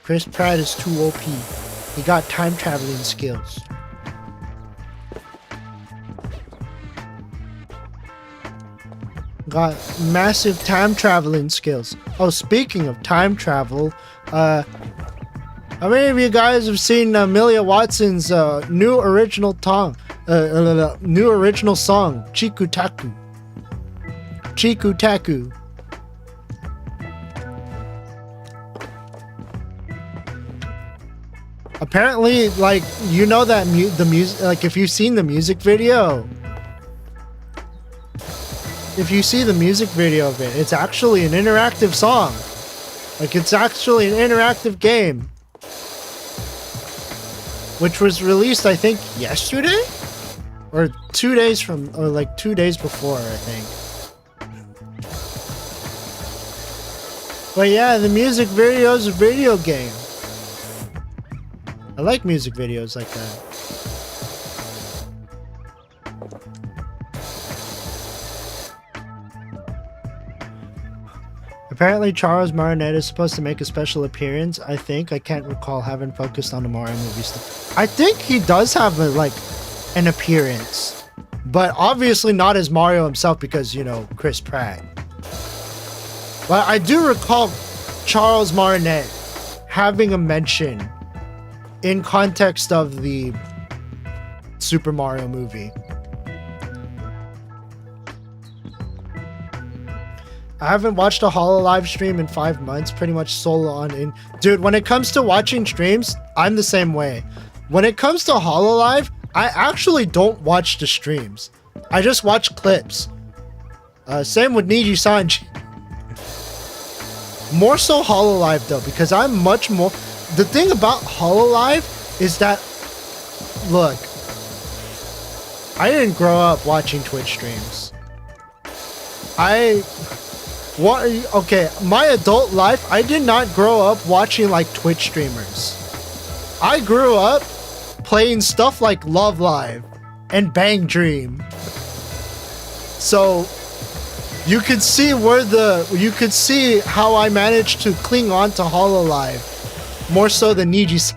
Chris Pratt is too OP. He got time traveling skills. Got massive time traveling skills. Oh, speaking of time travel, how many of you guys have seen Amelia Watson's new original song, Chiku Taku? Chiku Taku. Apparently, like, you know that the music, like, if you've seen the music video. If you see the music video of it, it's actually an interactive song. Like, it's actually an interactive game. Which was released, I think, yesterday? Or 2 days from, or like 2 days before, I think. But yeah, the music video is a video game. I like music videos like that. Apparently, Charles Martinet is supposed to make a special appearance, I think. I can't recall, having focused on the Mario movie stuff. I think he does have, an appearance. But obviously not as Mario himself because, you know, Chris Pratt. But I do recall Charles Martinet having a mention in context of the Super Mario movie. I haven't watched a HoloLive stream in 5 months, pretty much solo on in. Dude, when it comes to watching streams, I'm the same way. When it comes to HoloLive, I actually don't watch the streams. I just watch clips. Same with Niji Sanji. More so Hololive though, because I'm much more... The thing about Hololive is that... Look. I didn't grow up watching Twitch streams. Okay, my adult life, I did not grow up watching like Twitch streamers. I grew up playing stuff like Love Live and Bang Dream. So you could see how I managed to cling on to Hololive more so than Niji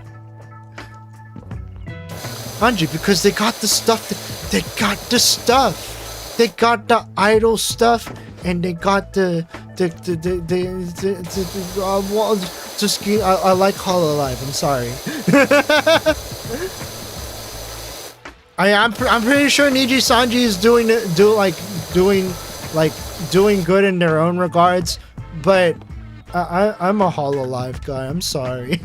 Sanji, because they got the stuff. They got the stuff. They got the idol stuff, and they got I like Hololive. I'm sorry. I'm pretty sure Niji Sanji is doing good in their own regards, but I'm a Hololive guy. I'm sorry.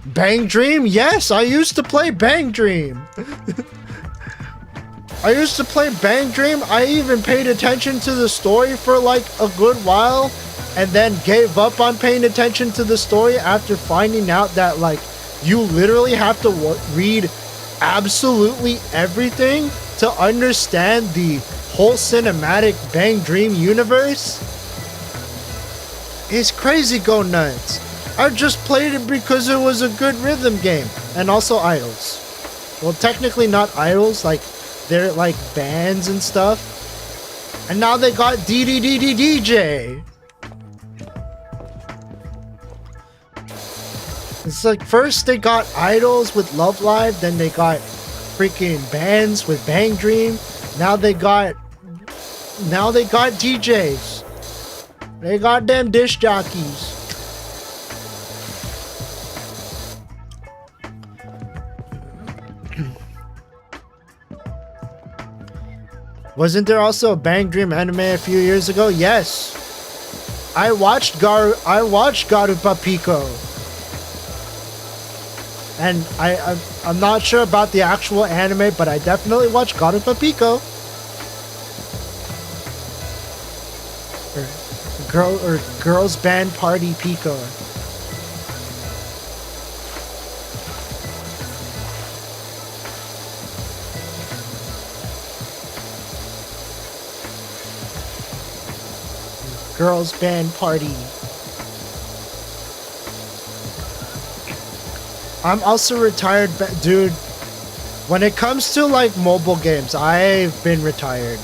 Bang Dream? Yes, I used to play Bang Dream. I used to play Bang Dream. I even paid attention to the story for like a good while, and then gave up on paying attention to the story after finding out that like you literally have to read absolutely everything to understand the whole cinematic Bang Dream universe. It's crazy go nuts. I just played it because it was a good rhythm game, and also idols. Well, technically not idols, like they're like bands and stuff. And now they got DJ. It's like first they got idols with Love Live, then they got freaking bands with Bang Dream. Now they got DJs. They got them disc jockeys. Wasn't there also a Bang Dream anime a few years ago? Yes. I watched Garupa Pico. And I'm not sure about the actual anime, but I definitely watched Garupa Pico. Or Girls Band Party Pico. Girls Band Party. I'm also retired, dude. When it comes to like mobile games, I've been retired.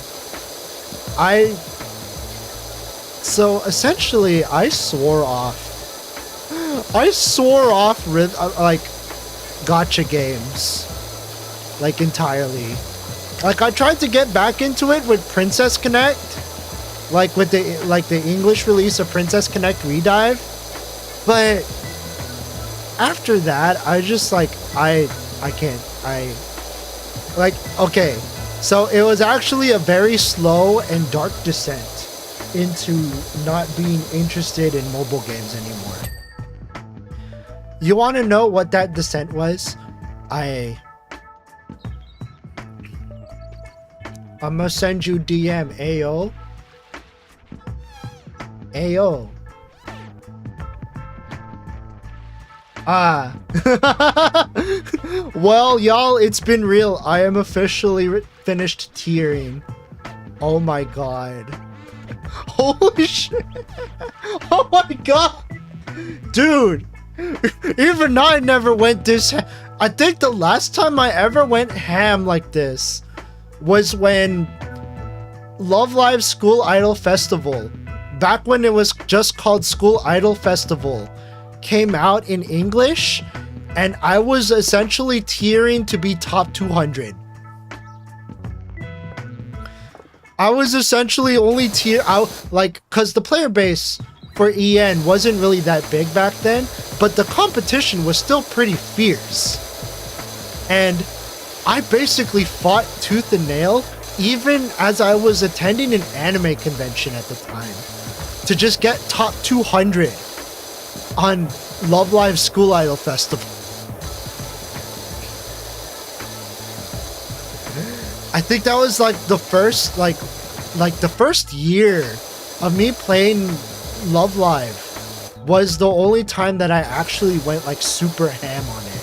So essentially, I swore off like gacha games, like entirely. Like I tried to get back into it with Princess Connect, like with the English release of Princess Connect Redive, but after that, I just like I can't. Okay, so it was actually a very slow and dark descent into not being interested in mobile games anymore. You want to know what that descent was? I'm gonna send you DM. Ayo. Well, y'all, it's been real. I am officially finished tearing. Oh my god. Holy shit. Oh my god. Dude. Even I never went this I think the last time I ever went ham like this was when Love Live School Idol Festival, back when it was just called School Idol Festival, came out in English, and I was essentially tearing to be top 200. I was essentially only cause the player base for EN wasn't really that big back then, but the competition was still pretty fierce. And I basically fought tooth and nail, even as I was attending an anime convention at the time, to just get top 200 on Love Live School Idol Festival. I think that was like the first the first year of me playing Love Live was the only time that I actually went like super ham on it.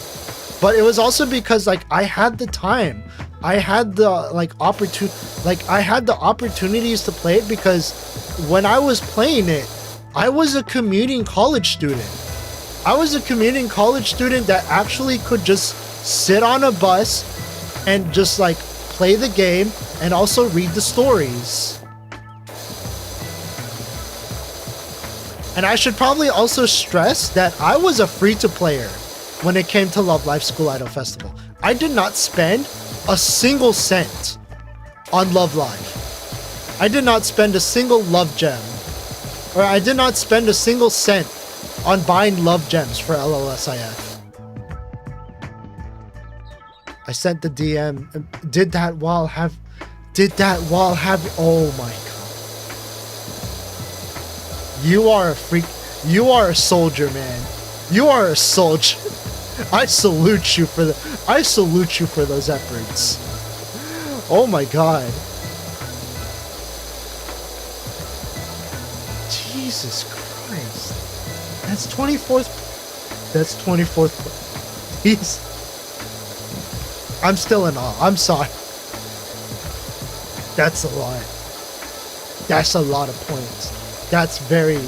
But it was also because like I had the time. I had the I had the opportunities to play it because when I was playing it, I was a commuting college student. I was a commuting college student that actually could just sit on a bus and just like play the game and also read the stories. And I should probably also stress that I was a free-to-player when it came to Love Live School Idol Festival. I did not spend a single cent on Love Live. I did not spend a single love gem. Or I did not spend a single cent on buying love gems for LLSIF. I sent the DM. Did that while oh my god. You are a freak. You are a soldier, man. You are a soldier. I salute you for those efforts. Oh my god. Jesus Christ. That's 24th. That's 24th. He's. I'm still in awe. I'm sorry. That's a lot. That's a lot of points. That's very,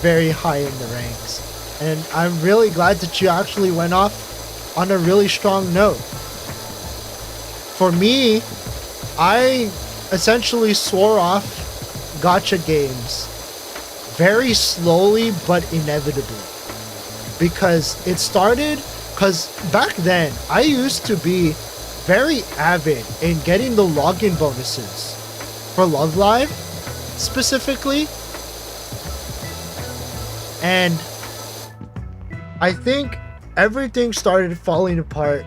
very high in the ranks. And I'm really glad that you actually went off on a really strong note. For me, I essentially swore off gacha games very slowly but inevitably. Because it started, because back then, I used to be very avid in getting the login bonuses for Love Live, specifically. And I think everything started falling apart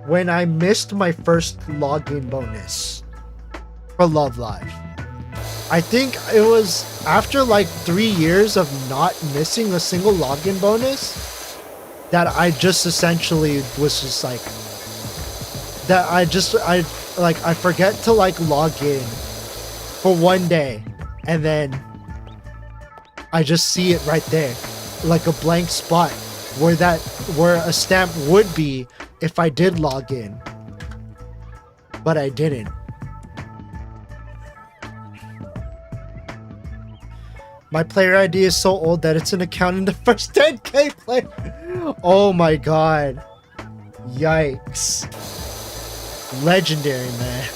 when I missed my first login bonus for Love Live. I think it was after like 3 years of not missing a single login bonus that I just essentially was just like, that I forget to like log in for one day and then I just see it right there, like a blank spot where a stamp would be if I did log in, but I didn't. My player ID is so old that it's an account in the first 10k player. Oh my god. Yikes. Legendary, man.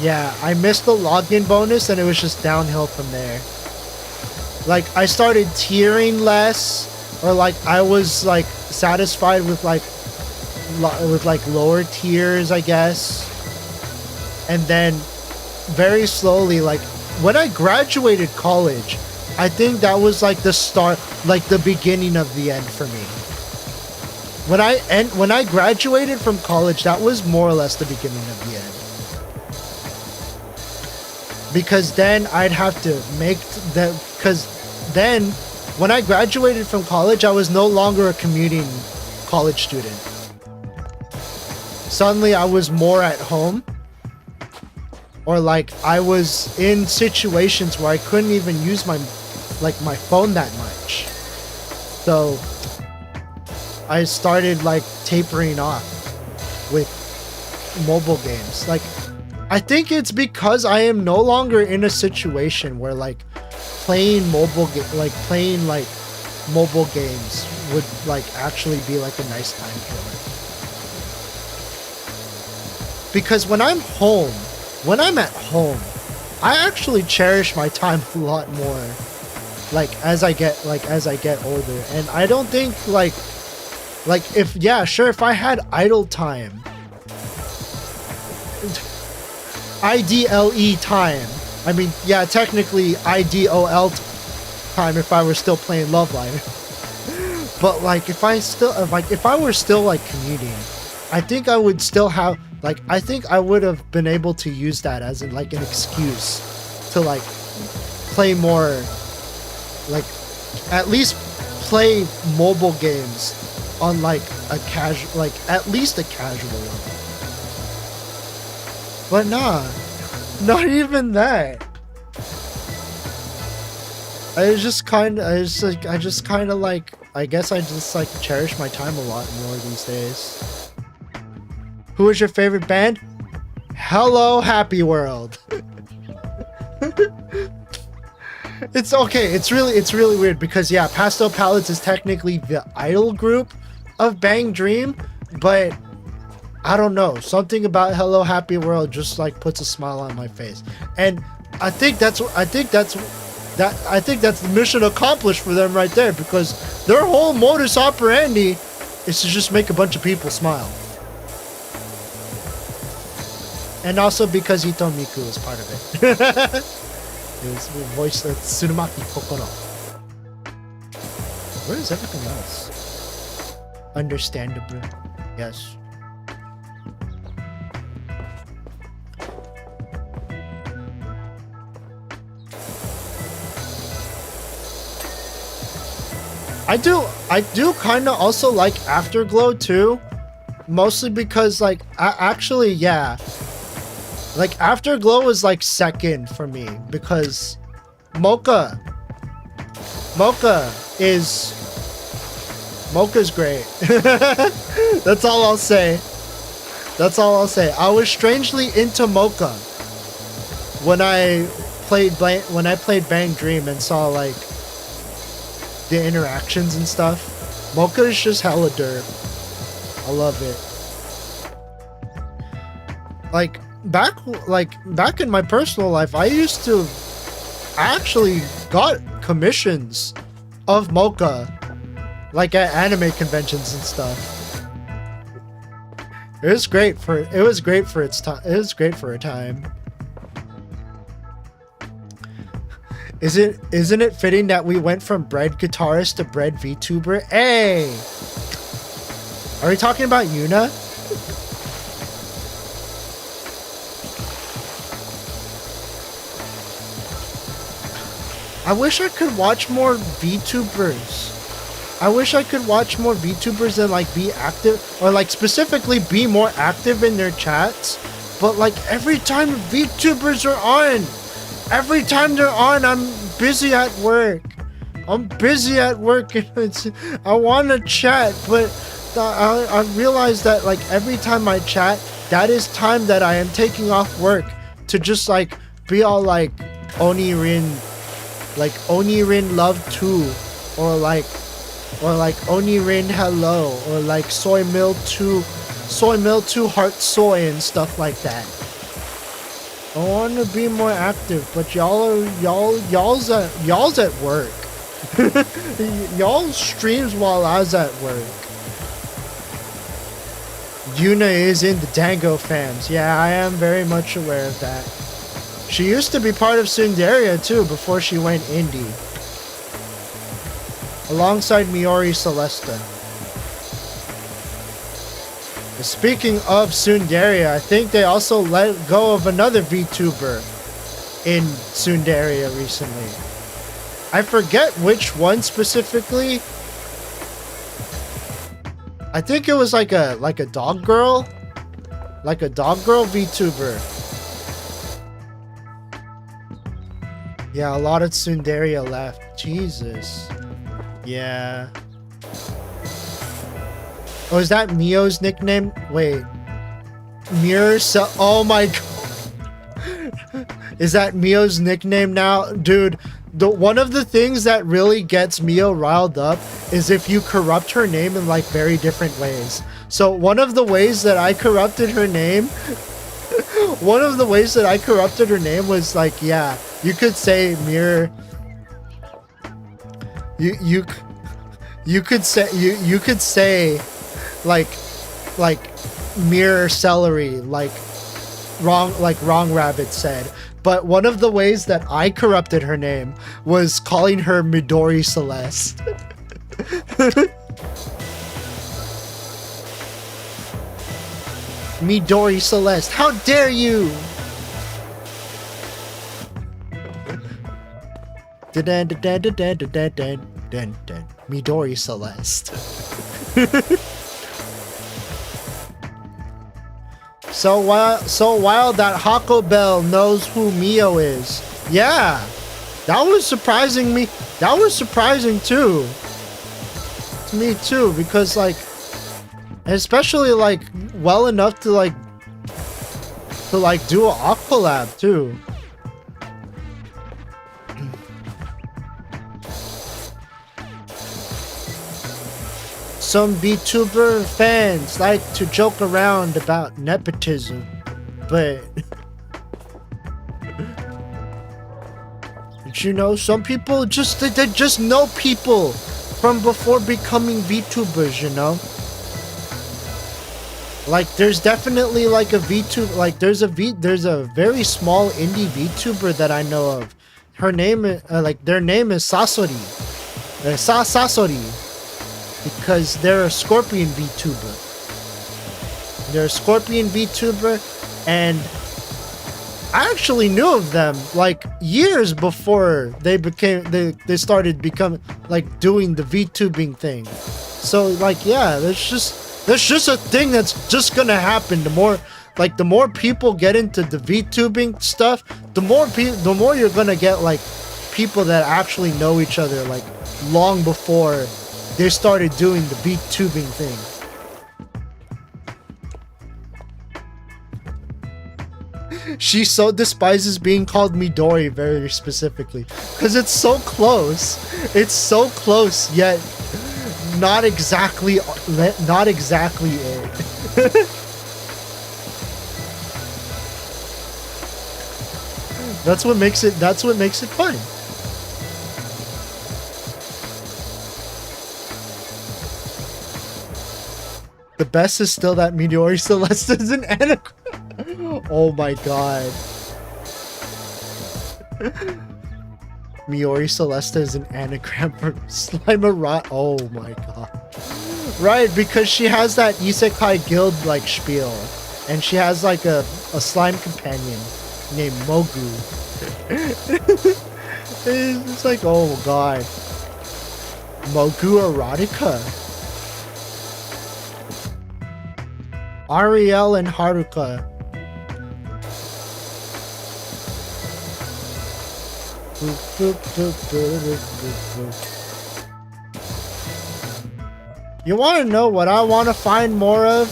Yeah, I missed the login bonus and it was just downhill from there. Like, I started tiering less, or like I was like satisfied with like lower tiers, I guess. And then very slowly, like when I graduated college, I think that was like the start, like the beginning of the end for me. When I graduated from college, that was more or less the beginning of the end. Because then I'd have to make that, because then when I graduated from college, I was no longer a commuting college student. Suddenly I was more at home, or like I was in situations where I couldn't even use my phone that much. So I started like tapering off with mobile games. Like, I think it's because I am no longer in a situation where like playing mobile games would like actually be like a nice time killer. Because when I'm at home, I actually cherish my time a lot more. Like as I get older, and I don't think if I had idle time, IDLE time. I mean, yeah, technically IDOL time if I were still playing Love Live. But like if I were still like commuting, I think I would still have I think I would have been able to use that as an excuse to like play more, like at least play mobile games on like a casual, like at least a casual level. But nah, not even that. I just kind of like, I guess I just like cherish my time a lot more these days. Who is your favorite band? Hello Happy World. It's okay. It's really weird because yeah, Pastel Palettes is technically the idol group of Bang Dream, but I don't know, something about Hello Happy World just like puts a smile on my face, and I think that's the mission accomplished for them right there, because their whole modus operandi is to just make a bunch of people smile. And also because Ito Miku is part of it. His voice, Tsurumaki Kokoro. Where is everything else? Understandable. Yes. I do kind of also like Afterglow too, mostly because like actually yeah, like Afterglow is like second for me because Mocha's great. That's all I'll say. That's all I'll say. I was strangely into Mocha when I played Bang Dream and saw like the interactions and stuff. Mocha is just hella derp. I love it. Like back in my personal life, I actually got commissions of Mocha, like at anime conventions and stuff. It was great for its time. It was great for a time. Isn't it fitting that we went from bread guitarist to bread VTuber? Hey! Are we talking about Yuna? I wish I could watch more VTubers. I wish I could watch more VTubers and like be active, or like specifically be more active in their chats. But like every time VTubers are on, every time they're on, I'm busy at work. I'm busy at work and I want to chat, but I realize that like every time I chat, that is time that I am taking off work to just like be all like Onirin love too, or like Onirin hello, or like soy milk 2 heart soy and stuff like that. I want to be more active, but y'all's at work. Y'all streams while I was at work. Yuna is in the Dango fams. Yeah, I am very much aware of that. She used to be part of Sundaria too before she went indie, alongside Miori Celesta. Speaking of Sundaria, I think they also let go of another VTuber in Sundaria recently. I forget which one specifically. I think it was like a dog girl, VTuber. Yeah, a lot of Sundaria left. Jesus. Yeah. Oh, is that Mio's nickname? Wait. Oh my god. Is that Mio's nickname now? Dude, one of the things that really gets Mio riled up is if you corrupt her name in like very different ways. So one of the ways that I corrupted her name was like, yeah, you could say Mir. You could say like mirror celery, like wrong rabbit said. But one of the ways that I corrupted her name was calling her Midori Celeste. Midori Celeste, how dare you! Midori Celeste. So while that Hako Bell knows who Mio is. Yeah. That was surprising me. That was surprising too. To me too, because like, especially like well enough to like do an off collab too. Some VTuber fans like to joke around about nepotism, but you know, some people just they just know people from before becoming VTubers, you know. Like there's definitely like a VTuber, like there's a very small indie VTuber that I know of. Her name is their name is Sasori. Sasori. Because they're a Scorpion VTuber. They're a Scorpion VTuber, and I actually knew of them like years before they started becoming like doing the VTubing thing. So like yeah, that's just a thing that's just gonna happen. The more people get into the VTubing stuff, the more you're gonna get like people that actually know each other like long before they started doing the VTubing thing. She so despises being called Midori very specifically. Because it's so close. It's so close, yet not exactly it. That's what makes it fun. The best is still that Midori Celeste is an anagram. Oh my god. Midori Celeste is an anagram for Slimerot. Oh my god. Right, because she has that Isekai Guild like spiel. And she has like a slime companion named Mogu. It's like, oh god. Mogu erotica. Ariel and Haruka. You want to know what I want to find more of?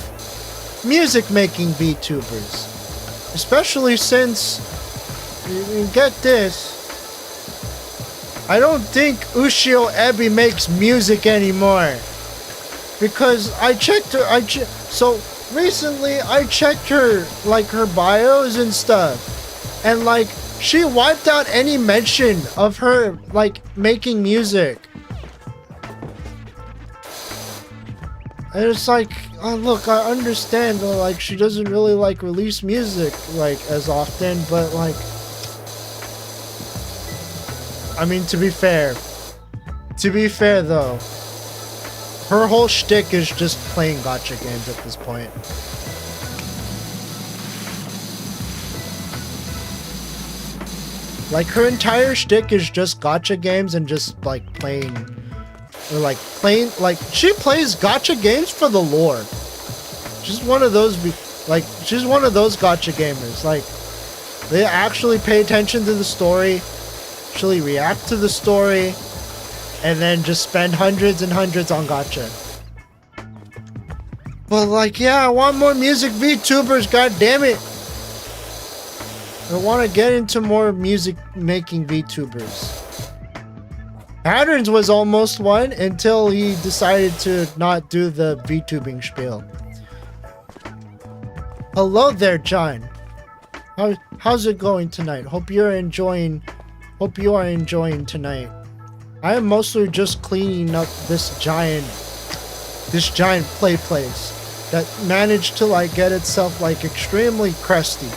Music making VTubers. Especially since, you get this, I don't think Ushio Ebi makes music anymore. Because I checked her, so recently I checked her, like her bios and stuff. And like, she wiped out any mention of her, like, making music. And it's like, oh, look, I understand that, like, she doesn't really, like, release music, like, as often, but, like, I mean, to be fair, though, her whole shtick is just playing gacha games at this point. Like, her entire shtick is just gacha games and just, like, playing, like, she plays gacha games for the lore. She's one of those, she's one of those gacha gamers. Like, they actually pay attention to the story, actually react to the story, and then just spend hundreds and hundreds on gacha. But, like, yeah, I want more music VTubers, god damn it! I want to get into more music making VTubers. Patterns was almost one until he decided to not do the VTubing spiel. Hello there, John. How's it going tonight? Hope you are enjoying tonight. I am mostly just cleaning up this giant play place that managed to like get itself like extremely crusty.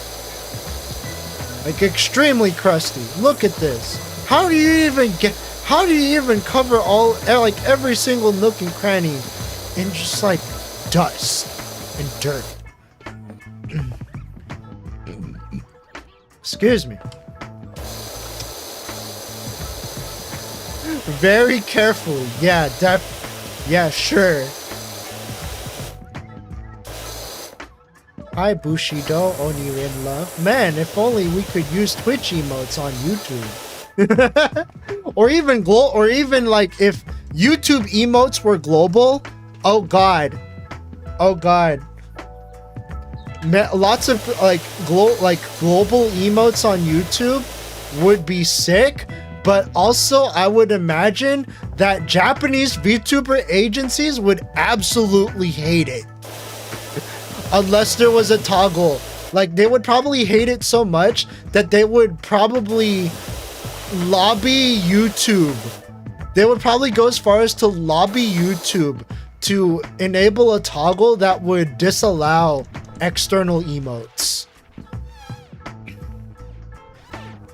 Like extremely crusty. Look at this. How do you even cover all, like every single nook and cranny in just like dust and dirt? Excuse me. Very carefully. Yeah, yeah, sure. Hi Bushido, Onirinla. Man, if only we could use Twitch emotes on YouTube. or even like if YouTube emotes were global. Oh god. Oh god. Lots of like global emotes on YouTube would be sick, but also I would imagine that Japanese VTuber agencies would absolutely hate it. Unless there was a toggle. Like they would probably hate it so much that they would probably lobby YouTube. They would probably go as far as to lobby YouTube to enable a toggle that would disallow external emotes.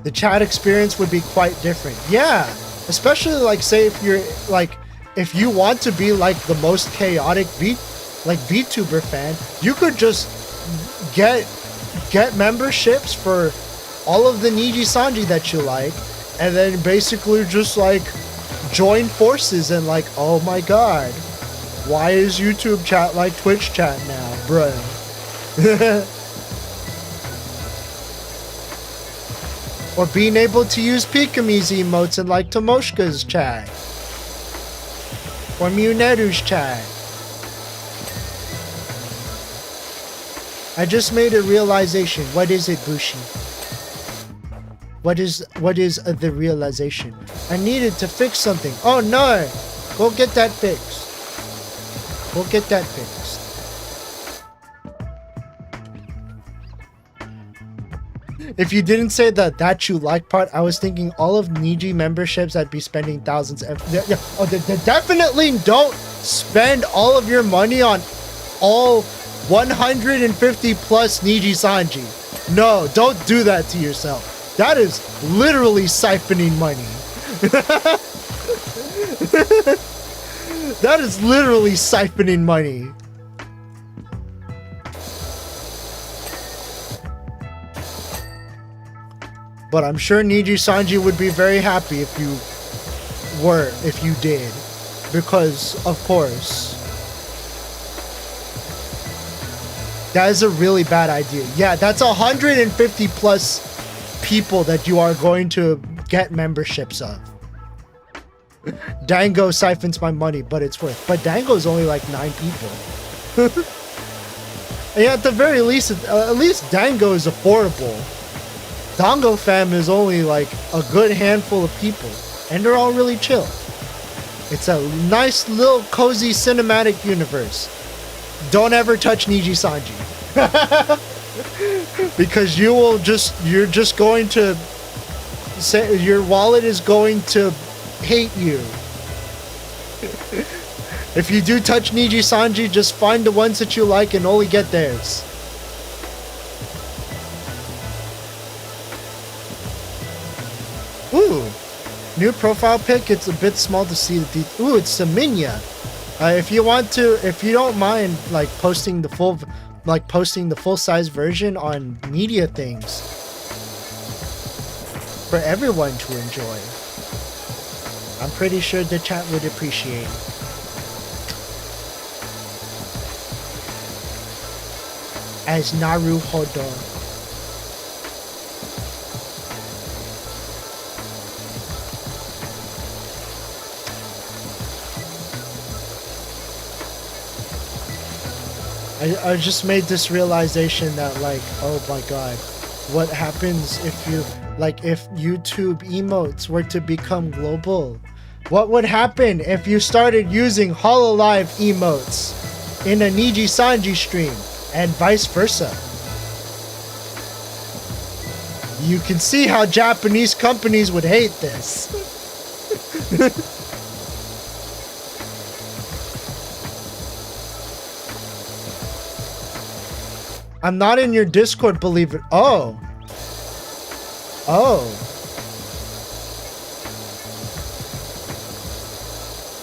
The chat experience would be quite different. Yeah, especially like say if you're like if you want to be like the most chaotic VTuber fan, you could just get memberships for all of the Niji Sanji that you like, and then basically just like join forces and like, oh my god, why is YouTube chat like Twitch chat now, bruh? Or being able to use Pikami's emotes in like Tomoshka's chat. Or Muneru's chat. I just made a realization. What is it, Bushi? What is the realization? I needed to fix something. Oh no! Go get that fixed. Go get that fixed. If you didn't say that you like part, I was thinking all of Niji memberships I'd be spending thousands of... they definitely don't spend all of your money on all 150 plus Niji Sanji. No, don't do that to yourself. That is literally siphoning money. That is literally siphoning money. But I'm sure Niji Sanji would be very happy if you did. Because, of course. That is a really bad idea. Yeah, that's 150 plus people that you are going to get memberships of. Dango siphons my money, but it's worth. But Dango's only like 9 people. And at the very least, at least Dango is affordable. Dango fam is only like a good handful of people, and they're all really chill. It's a nice little cozy cinematic universe. Don't ever touch Niji Sanji. Because you're just going to say your wallet is going to hate you. If you do touch Niji Sanji, just find the ones that you like and only get theirs. Ooh, new profile pic. It's a bit small to see the details. Ooh, it's Saminya. If you don't mind, like posting the full size version on media things for everyone to enjoy. I'm pretty sure the chat would appreciate it. As Naruhodo. I just made this realization that like, oh my god, what happens if YouTube emotes were to become global? What would happen if you started using Hololive emotes in a Niji Sanji stream and vice versa? You can see how Japanese companies would hate this. I'm not in your Discord, believe it. Oh. Oh.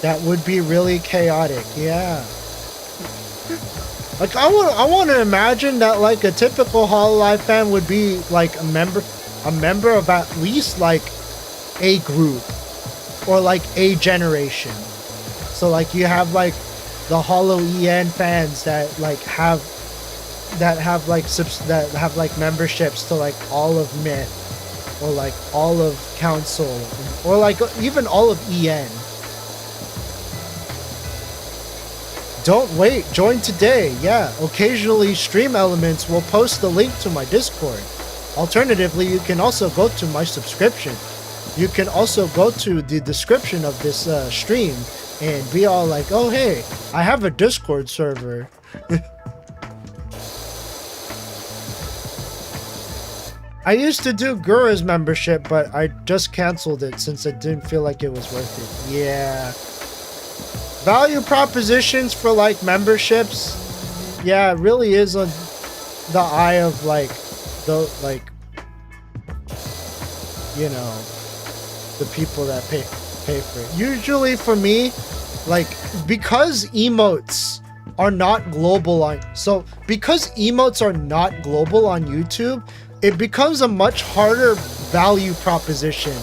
That would be really chaotic, yeah. Like I want to imagine that like a typical Hololive fan would be like a member of at least like a group or like a generation. So like you have like the Holo EN fans that like have that have like memberships to like all of Myth or like all of Council or like even all of EN. Don't wait, join today. Yeah, occasionally Stream Elements will post the link to my Discord. Alternatively, you can also go to my subscription. You can also go to the description of this stream and be all like, oh hey, I have a Discord server. I used to do Gura's membership, but I just canceled it since I didn't feel like it was worth it. Yeah. Value propositions for like memberships. Yeah, it really is on the eye of like you know, the people that pay for it. Usually for me, like, because emotes are not global on YouTube, it becomes a much harder value proposition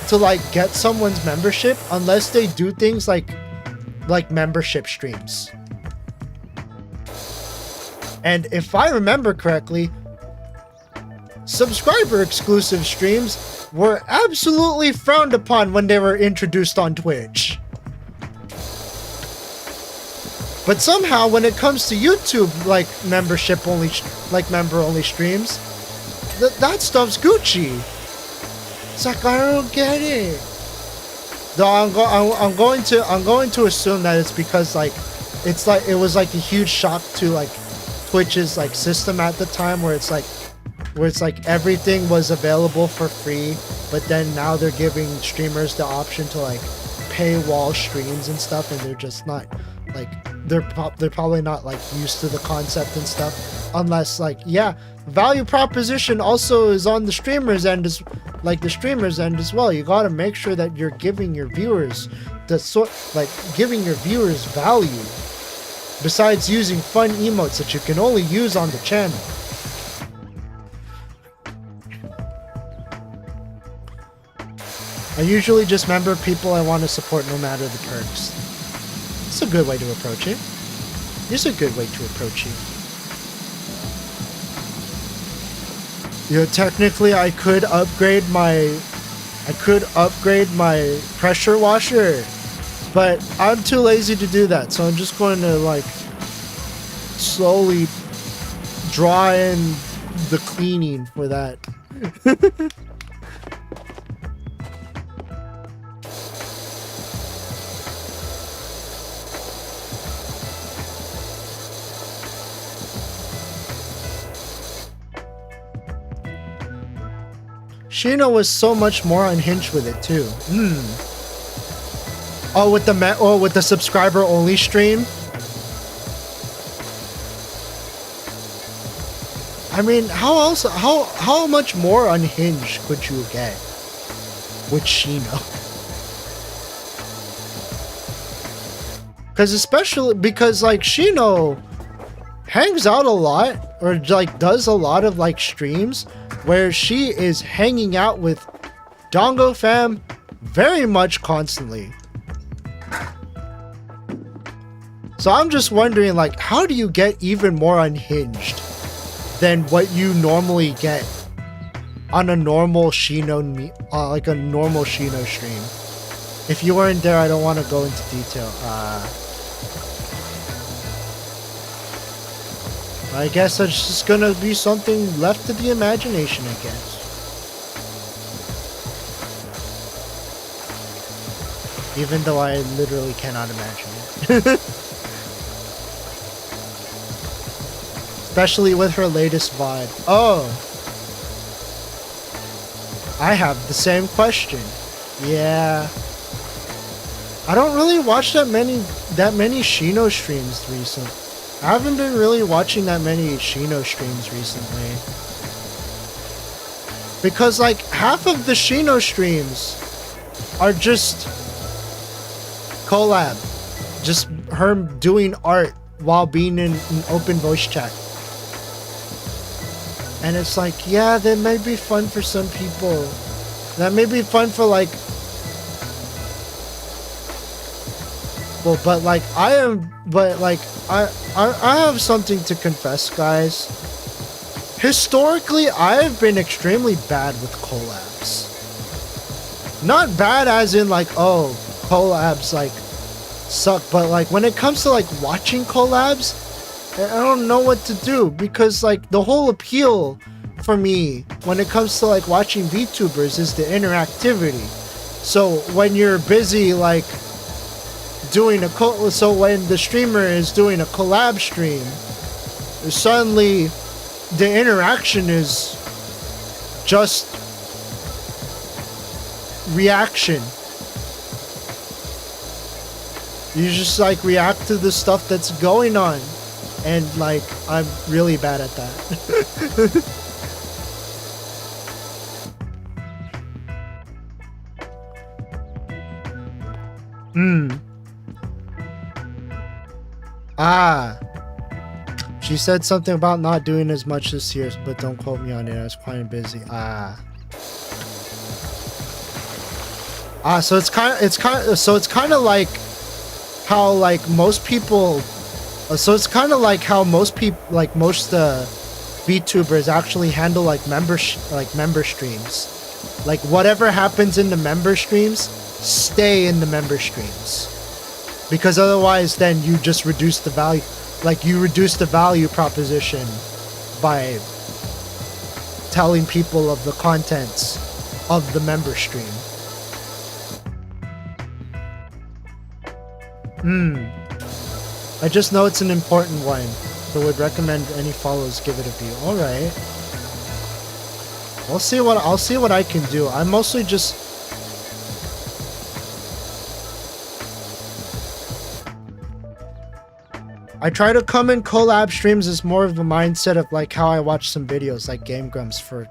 to like get someone's membership unless they do things like membership streams. And if I remember correctly, subscriber exclusive streams were absolutely frowned upon when they were introduced on Twitch. But somehow when it comes to YouTube, like member only streams, that stuff's Gucci. It's like, I don't get it. Though I'm going to assume that it's because like it was like a huge shock to like Twitch's like system at the time where it's like everything was available for free, but then now they're giving streamers the option to like paywall streams and stuff, and they're just not like they're probably not like used to the concept and stuff, unless like, yeah, value proposition also is on the streamers end as well. You got to make sure that you're giving your viewers giving your viewers value besides using fun emotes that you can only use on the channel. I usually just member people I want to support no matter the perks. It's a good way to approach it. It's a good way to approach it. You know, technically I could upgrade my pressure washer, but I'm too lazy to do that, so I'm just going to like slowly draw in the cleaning for that. Shino was so much more unhinged with it too. Oh, with the subscriber only stream. I mean, how much more unhinged could you get with Shino? Because like Shino hangs out a lot, or like does a lot of like streams where she is hanging out with Dongo fam very much constantly. So I'm just wondering, like, how do you get even more unhinged than what you normally get on a normal Shino like a normal Shino stream? If you weren't there, I don't want to go into detail. I guess that's just gonna be something left to the imagination, I guess. Even though I literally cannot imagine it. Especially with her latest VOD. Oh! I have the same question. Yeah. I don't really watch that many Shino streams recently. I haven't been really watching that many Shino streams recently. Because like half of the Shino streams are just collab. Just her doing art while being in an open voice chat. And it's like, yeah, that may be fun for some people. That may be fun for like people, but like I have something to confess, guys. Historically, I have been extremely bad with collabs. Not bad as in like, oh, collabs like suck, but like when it comes to like watching collabs, I don't know what to do, because like the whole appeal for me when it comes to like watching VTubers is the interactivity. So when you're busy like doing so when the streamer is doing a collab stream, suddenly the interaction is just reaction. You just like react to the stuff that's going on, and like I'm really bad at that. She said something about not doing as much this year, but don't quote me on it. I was quite busy. So it's kind of like how like most people. So it's kind of like how most people, like most VTubers, actually handle like member streams. Like whatever happens in the member streams, stay in the member streams, because otherwise, then you just reduce the value. Like you reduce the value proposition by telling people of the contents of the member stream. I just know it's an important one, so would recommend any follows give it a view. All right. I'll see what I can do. I'm mostly just. I try to come in collab streams as more of a mindset of like how I watch some videos, like Game Grumps for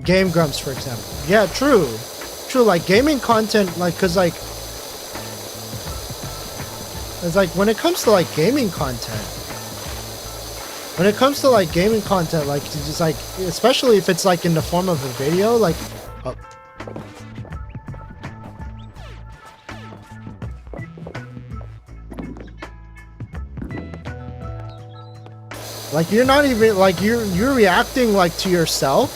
example. Yeah, true. Like gaming content, like, cause like, it's like when it comes to like gaming content, like it's just like, especially if it's like in the form of a video, like, oh. Like you're not even like you're reacting like to yourself,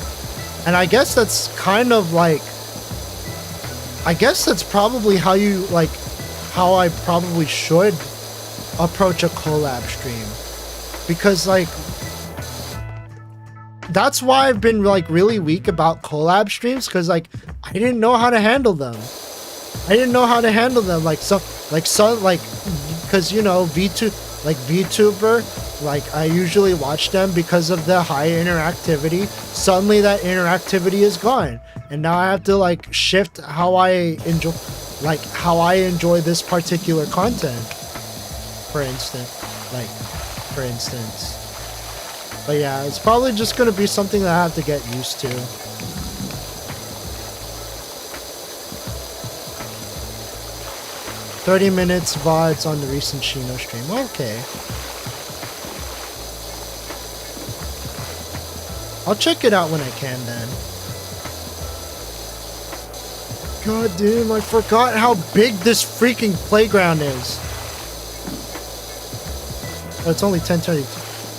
and I guess that's kind of like, I guess that's probably how you like, how I probably should approach a collab stream, because like that's why I've been like really weak about collab streams, because like I didn't know how to handle them. Like because you know VTuber. Like, I usually watch them because of the high interactivity. Suddenly that interactivity is gone. And now I have to, like, shift how I enjoy this particular content. For instance. But yeah, it's probably just going to be something that I have to get used to. "30 minutes VODs on the recent Shino stream." Okay. I'll check it out when I can then. God damn, I forgot how big this freaking playground is. Oh, it's only 10:30.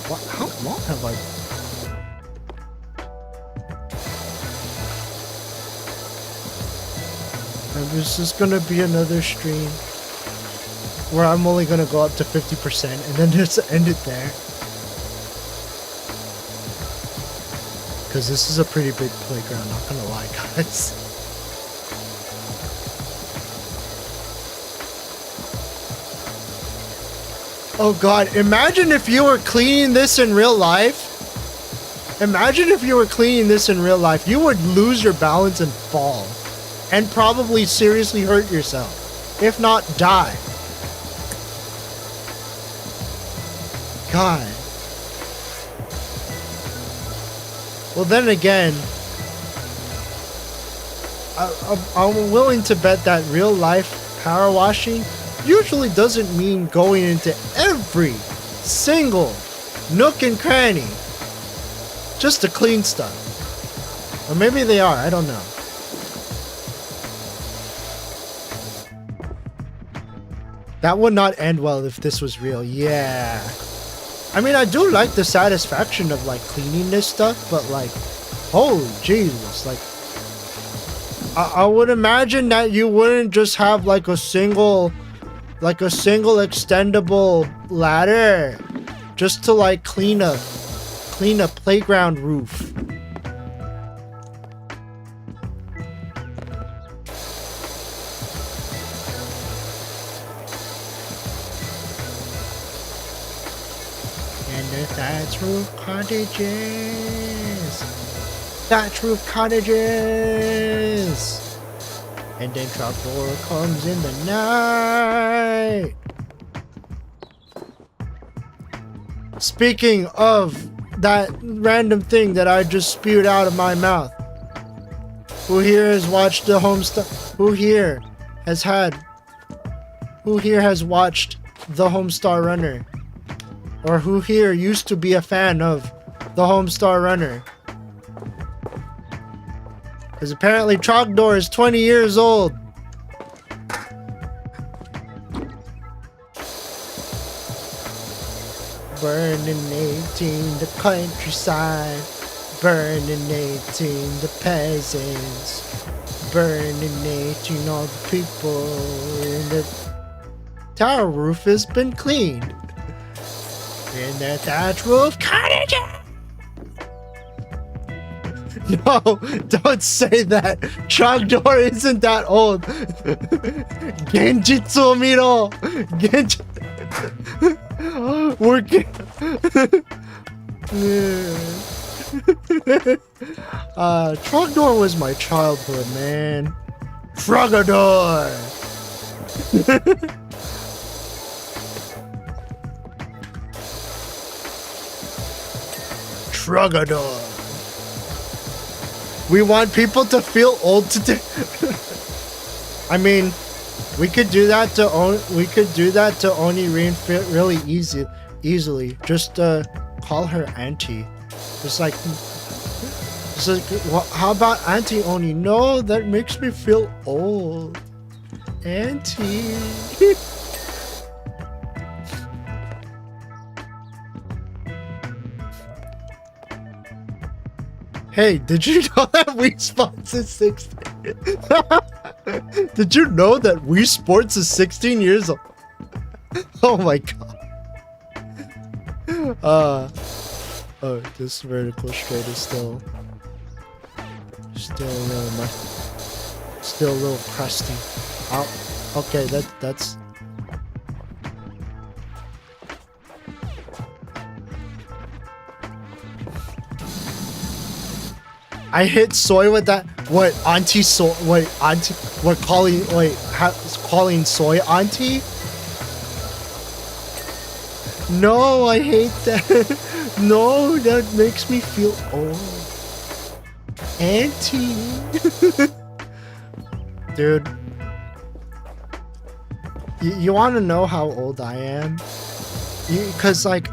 What? How long have I... And this is gonna be another stream where I'm only gonna go up to 50% and then just end it there. Because this is a pretty big playground, not gonna lie, guys. Oh god, imagine if you were cleaning this in real life. You would lose your balance and fall. And probably seriously hurt yourself. If not, die. God. Well, then again, I'm willing to bet that real life power washing usually doesn't mean going into every single nook and cranny just to clean stuff. Or maybe they are, I don't know. That would not end well if this was real. Yeah. I mean, I do like the satisfaction of like cleaning this stuff, but like, holy Jesus, like, I would imagine that you wouldn't just have like a single extendable ladder just to like clean a playground roof. And the thatch roof cottages. Thatch roof cottages. And then trapdoor comes in the night. Speaking of that random thing that I just spewed out of my mouth, who here has watched the Homestar? Who here has watched the Homestar Runner? Or who here used to be a fan of the Homestar Runner? Because apparently Trogdor is 20 years old. Burning 18 the countryside. Burning 18 the peasants. Burning 18 all the people. And the tower roof has been cleaned. In the thatch roof cottages. No, don't say that. Trogdor isn't that old. Genjitsu miro. Working. Trogdor was my childhood, man. Trogador. Trogador. We want people to feel old today. I mean, we could do that to Oni Rin really easily. Just call her Auntie. It's like, how about Auntie Oni? No, that makes me feel old. Auntie. Hey, did you know that Wii Sports is 16? Did you know that Wii Sports is 16 years old? Oh my god. Oh, this vertical straight is still a little crusty. Oh, okay, that's. I hit soy with that. What, Auntie Soy? Wait, Auntie? What, calling? Wait, calling soy Auntie? No, I hate that. No, that makes me feel old. Auntie. Dude. You want to know how old I am? Because, like,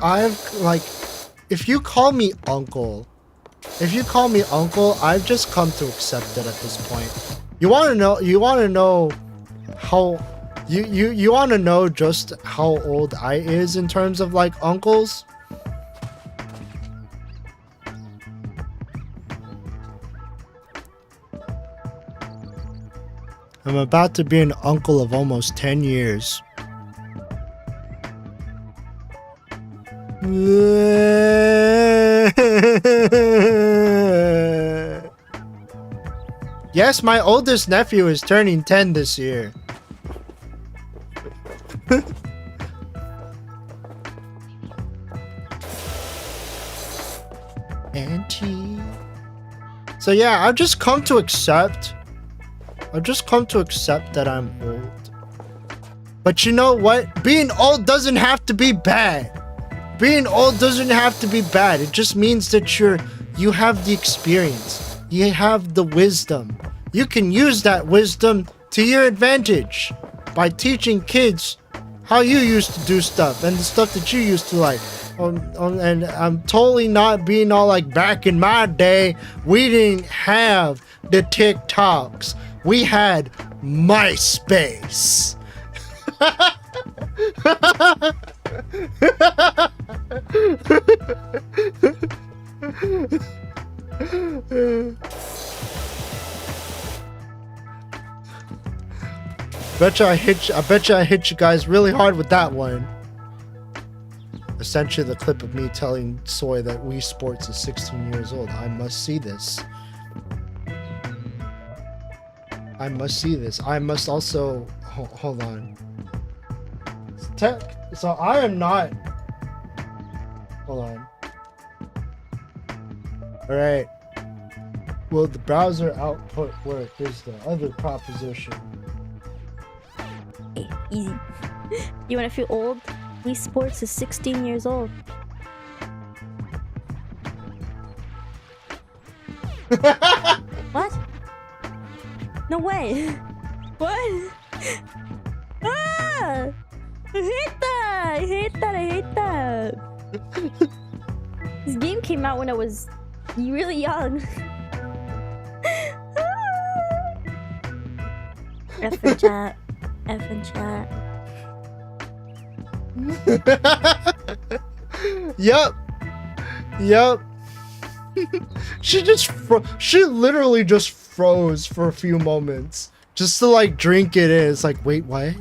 if you call me uncle, I've just come to accept it at this point. You want to know how you want to know just how old I is in terms of like uncles? I'm about to be an uncle of almost 10 years. Yes, my oldest nephew is turning 10 this year. Auntie. So yeah, I've just come to accept that I'm old. But you know what? Being old doesn't have to be bad. Being old doesn't have to be bad. It just means that you have the experience. You have the wisdom. You can use that wisdom to your advantage by teaching kids how you used to do stuff and the stuff that you used to like. And I'm totally not being all like, back in my day, we didn't have the TikToks. We had MySpace. I bet you I hit you guys really hard with that one. Essentially the clip of me telling Soy that Wii Sports is 16 years old. I must see this. I must see this. I must also... Hold on. So I am not... Hold on. Alright. Will the browser output work? Is the other proposition. Hey, easy. You wanna feel old? Wii Sports is 16 years old. What? No way. What? Ah! I hate that! I hate that! I hate that! This game came out when I was really young. F in chat. F in chat. Yup. Yup. She literally just froze for a few moments just to like drink it in. It's like, wait, what?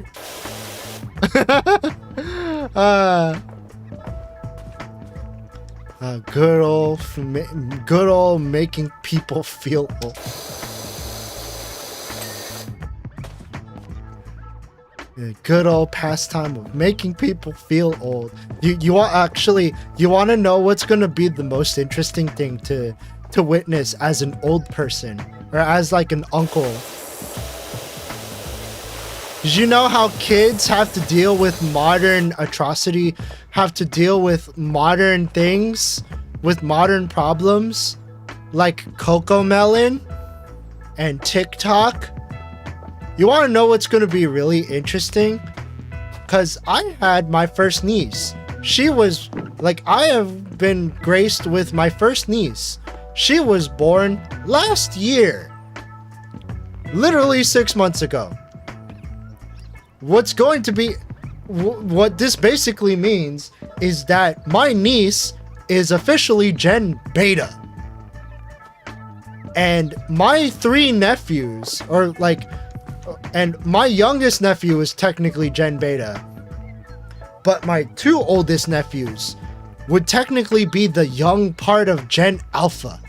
Good old making people feel old. Yeah, good old pastime of making people feel old. You want to know what's gonna be the most interesting thing to witness as an old person or as like an uncle? Did you know how kids have to deal with modern atrocity, have to deal with modern things, with modern problems like Cocomelon and TikTok? You want to know what's going to be really interesting? Because I had my first niece. She was like, I have been graced with my first niece. She was born last year. Literally 6 months ago. What's going to be... What this basically means is that my niece is officially Gen Beta. And my 3 nephews, or like... And my youngest nephew is technically Gen Beta. But my 2 oldest nephews would technically be the young part of Gen Alpha.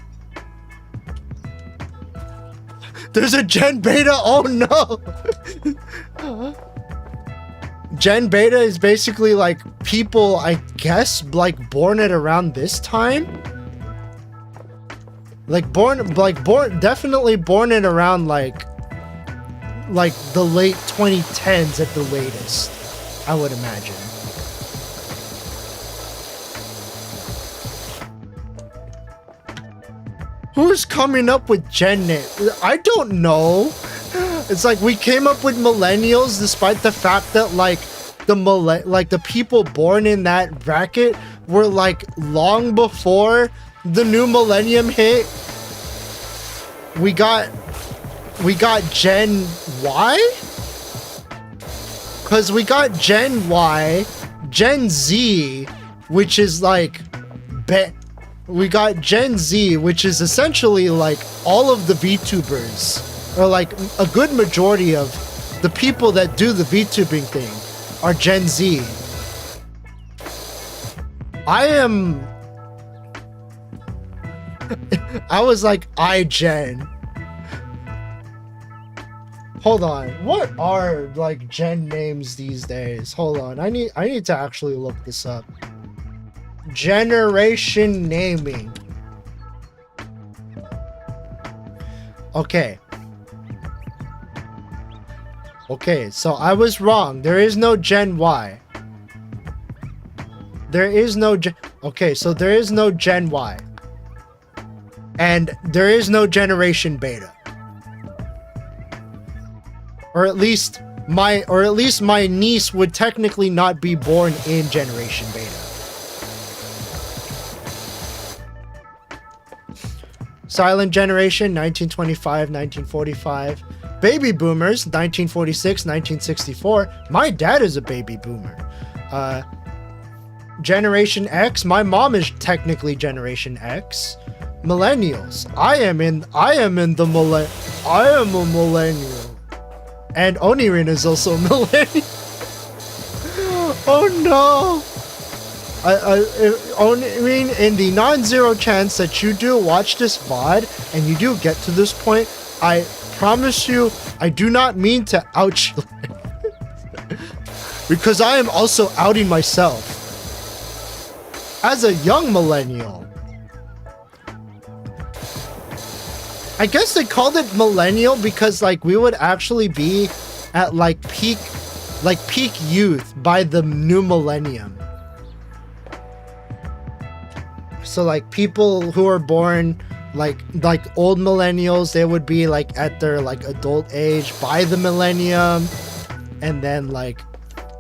There's a Gen Beta? Oh no! Gen Beta is basically like people, I guess, like born at around this time? Definitely born at around like the late 2010s at the latest, I would imagine. Who's coming up with Gen name? I don't know. It's like we came up with millennials despite the fact that like the people born in that bracket were like long before the new millennium hit. We got Gen Y? Because we got Gen Y, Gen Z, which is like... We got Gen Z, which is essentially like all of the VTubers, or like a good majority of the people that do the VTubing thing are Gen Z. I was like, iGen. Hold on, what are like Gen names these days? Hold on, I need to actually look this up. Generation naming. Okay, so I was wrong. There is no Gen Y. There is no so there is no Gen Y. And there is no Generation Beta. Or at least my niece would technically not be born in Generation Beta. Silent Generation, 1925, 1945. baby boomers, 1946, 1964. My dad is a baby boomer. Generation X, my mom is technically Generation X. Millennials, I am a millennial. And Onirin is also a millennial. Oh no. Onirin, in the non-zero chance that you do watch this VOD and you do get to this point, I promise you, I do not mean to out you. Because I am also outing myself. As a young millennial. I guess they called it millennial because like we would actually be at like peak youth by the new millennium. So like people who are born like old millennials, they would be like at their like adult age by the millennium, and then like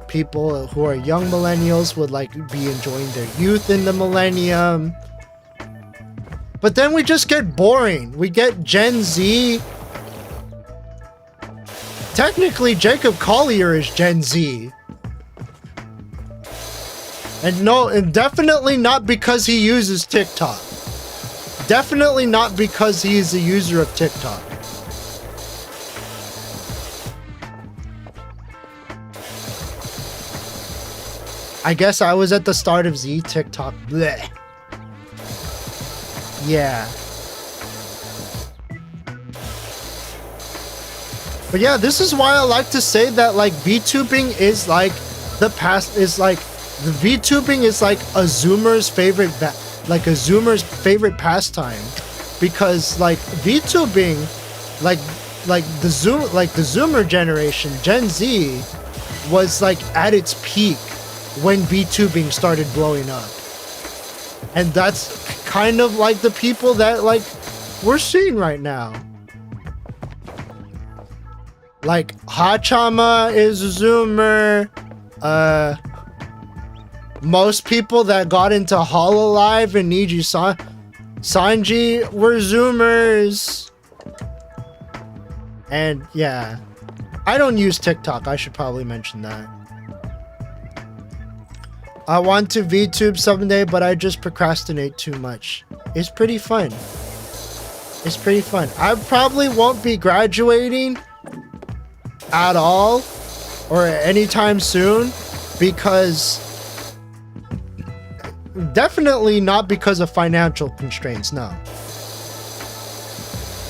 people who are young millennials would like be enjoying their youth in the millennium. But then we just get boring. We get Gen Z. Technically, Jacob Collier is Gen Z. And definitely not because he uses TikTok. Definitely not because he is a user of TikTok. I guess I was at the start of Z TikTok. Bleh. Yeah. But yeah, this is why I like to say that like VTubing is like the past is like the VTubing is like a Zoomer's favorite pastime, because like VTubing, like the Zoomer generation, Gen Z, was like at its peak when VTubing started blowing up, and that's kind of like the people that like we're seeing right now. Like Hachama is a Zoomer. Most people that got into Hololive and Niji Sanji were Zoomers. And yeah, I don't use TikTok. I should probably mention that. I want to VTube someday, but I just procrastinate too much. It's pretty fun. It's pretty fun. I probably won't be graduating at all or anytime soon, because definitely not because of financial constraints, no.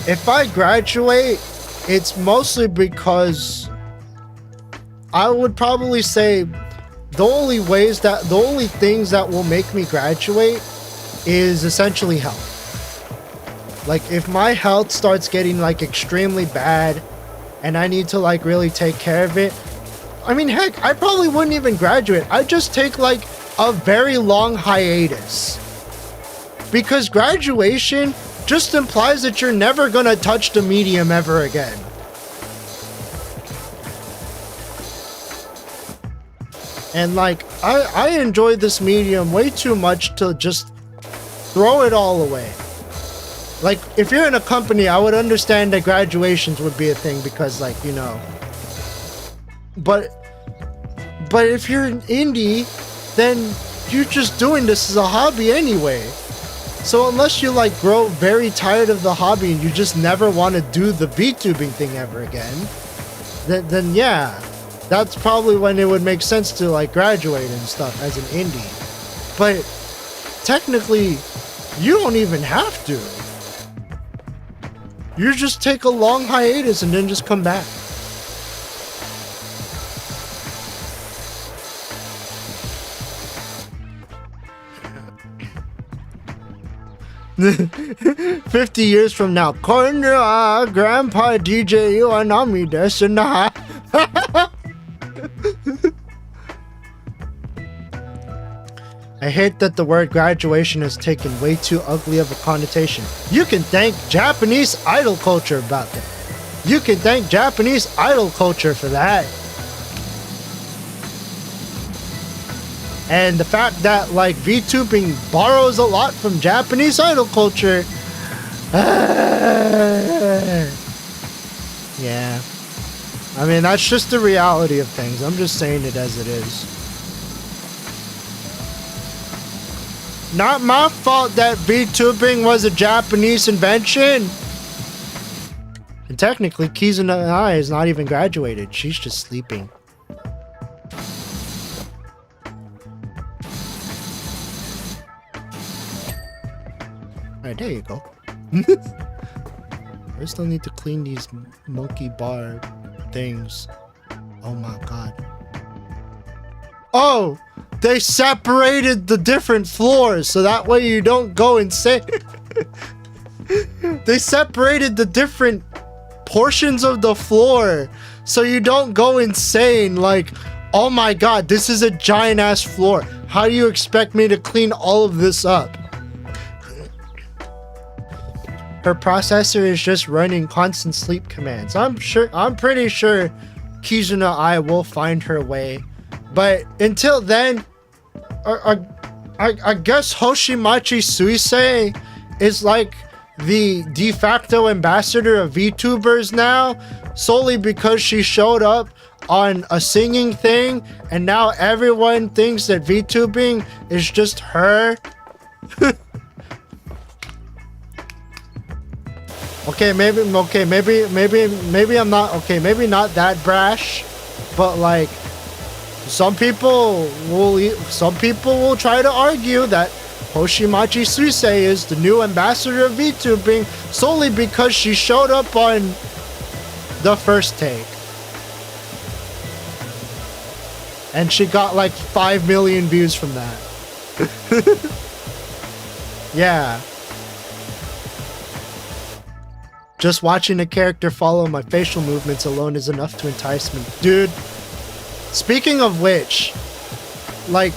If I graduate, it's mostly because I would probably say the only things that will make me graduate is essentially health. Like if my health starts getting like extremely bad and I need to like really take care of it, I mean, heck, I probably wouldn't even graduate. I'd just take like a very long hiatus, because graduation just implies that you're never gonna touch the medium ever again. And like I enjoy this medium way too much to just throw it all away. Like if you're in a company, I would understand that graduations would be a thing because like, you know, but if you're an indie, then you're just doing this as a hobby anyway. So unless you like grow very tired of the hobby and you just never want to do the VTubing thing ever again, then yeah, that's probably when it would make sense to like graduate and stuff as an indie. But technically, you don't even have to. You just take a long hiatus and then just come back. "50 years from now, Grandpa DJ Iwanami desu na." I hate that the word graduation has taken way too ugly of a connotation. You can thank Japanese idol culture about that. You can thank Japanese idol culture for that. And the fact that like VTubing borrows a lot from Japanese idol culture. Yeah. I mean, that's just the reality of things. I'm just saying it as it is. Not my fault that VTubing was a Japanese invention. And technically, Kizuna is not even graduated. She's just sleeping. Alright, there you go. I still need to clean these monkey bar things. Oh my god. Oh! They separated the different floors so that way you don't go insane. They separated the different portions of the floor so you don't go insane like, oh my god, this is a giant ass floor. How do you expect me to clean all of this up? Her processor is just running constant sleep commands. I'm pretty sure Kizuna Ai will find her way. But until then, I guess Hoshimachi Suisei is like the de facto ambassador of VTubers now, solely because she showed up on a singing thing, and now everyone thinks that VTubing is just her. maybe I'm not maybe not that brash, but like some people will try to argue that Hoshimachi Suisei is the new ambassador of VTubing solely because she showed up on the first take. And she got like 5 million views from that. Yeah. Just watching a character follow my facial movements alone is enough to entice me. Dude, speaking of which, like,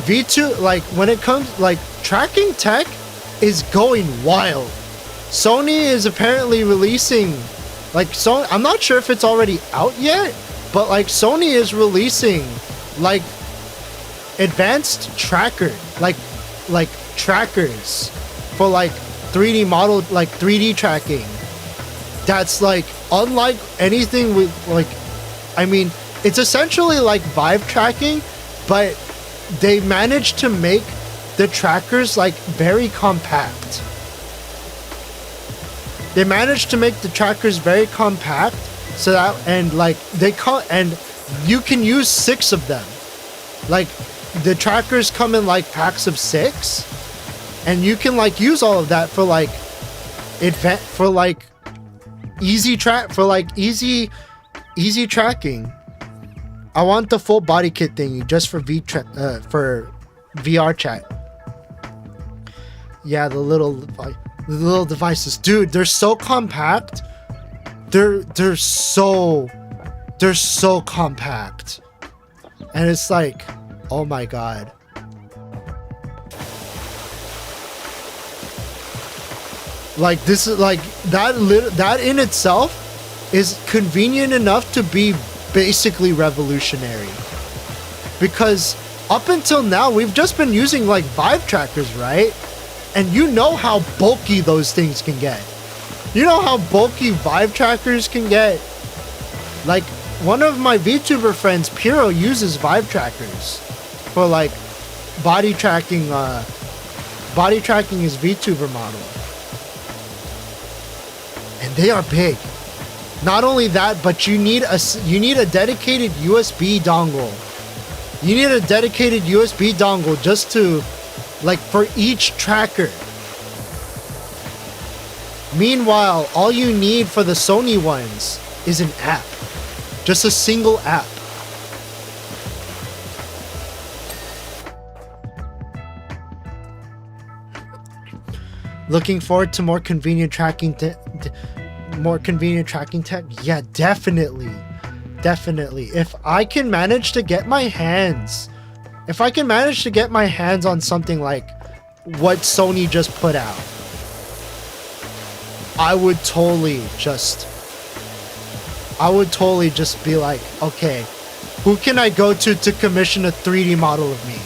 V2, like, when it comes, like, tracking tech is going wild. Sony is apparently releasing, like, I'm not sure if it's already out yet, but, like, Sony is releasing, like, advanced tracker, like trackers for, like, 3D model, like 3D tracking. That's like unlike anything with, like, I mean, it's essentially like Vive tracking, but they managed to make the trackers like very compact. They managed to make the trackers very compact so that, and like and you can use 6 of them. Like the trackers come in like packs of 6. And you can like use all of that for like easy tracking. I want the full body kit thingy just for VR chat. Yeah, the little devices, dude. They're so compact. They're so compact, and it's like, oh my god. Like this is like that in itself is convenient enough to be basically revolutionary, because up until now we've just been using like Vive trackers, right? And you know how bulky those things can get. You know how bulky Vive trackers can get. Like one of my VTuber friends, Piro, uses Vive trackers for like body tracking his VTuber model. And they are big. Not only that, but you need a dedicated USB dongle. You need a dedicated USB dongle just to, like, for each tracker. Meanwhile, all you need for the Sony ones is an app. Just a single app. Looking forward to more convenient tracking tech. Yeah, definitely. If I can manage to get my hands on something like what Sony just put out, I would totally just be like, okay, who can I go to commission a 3D model of me?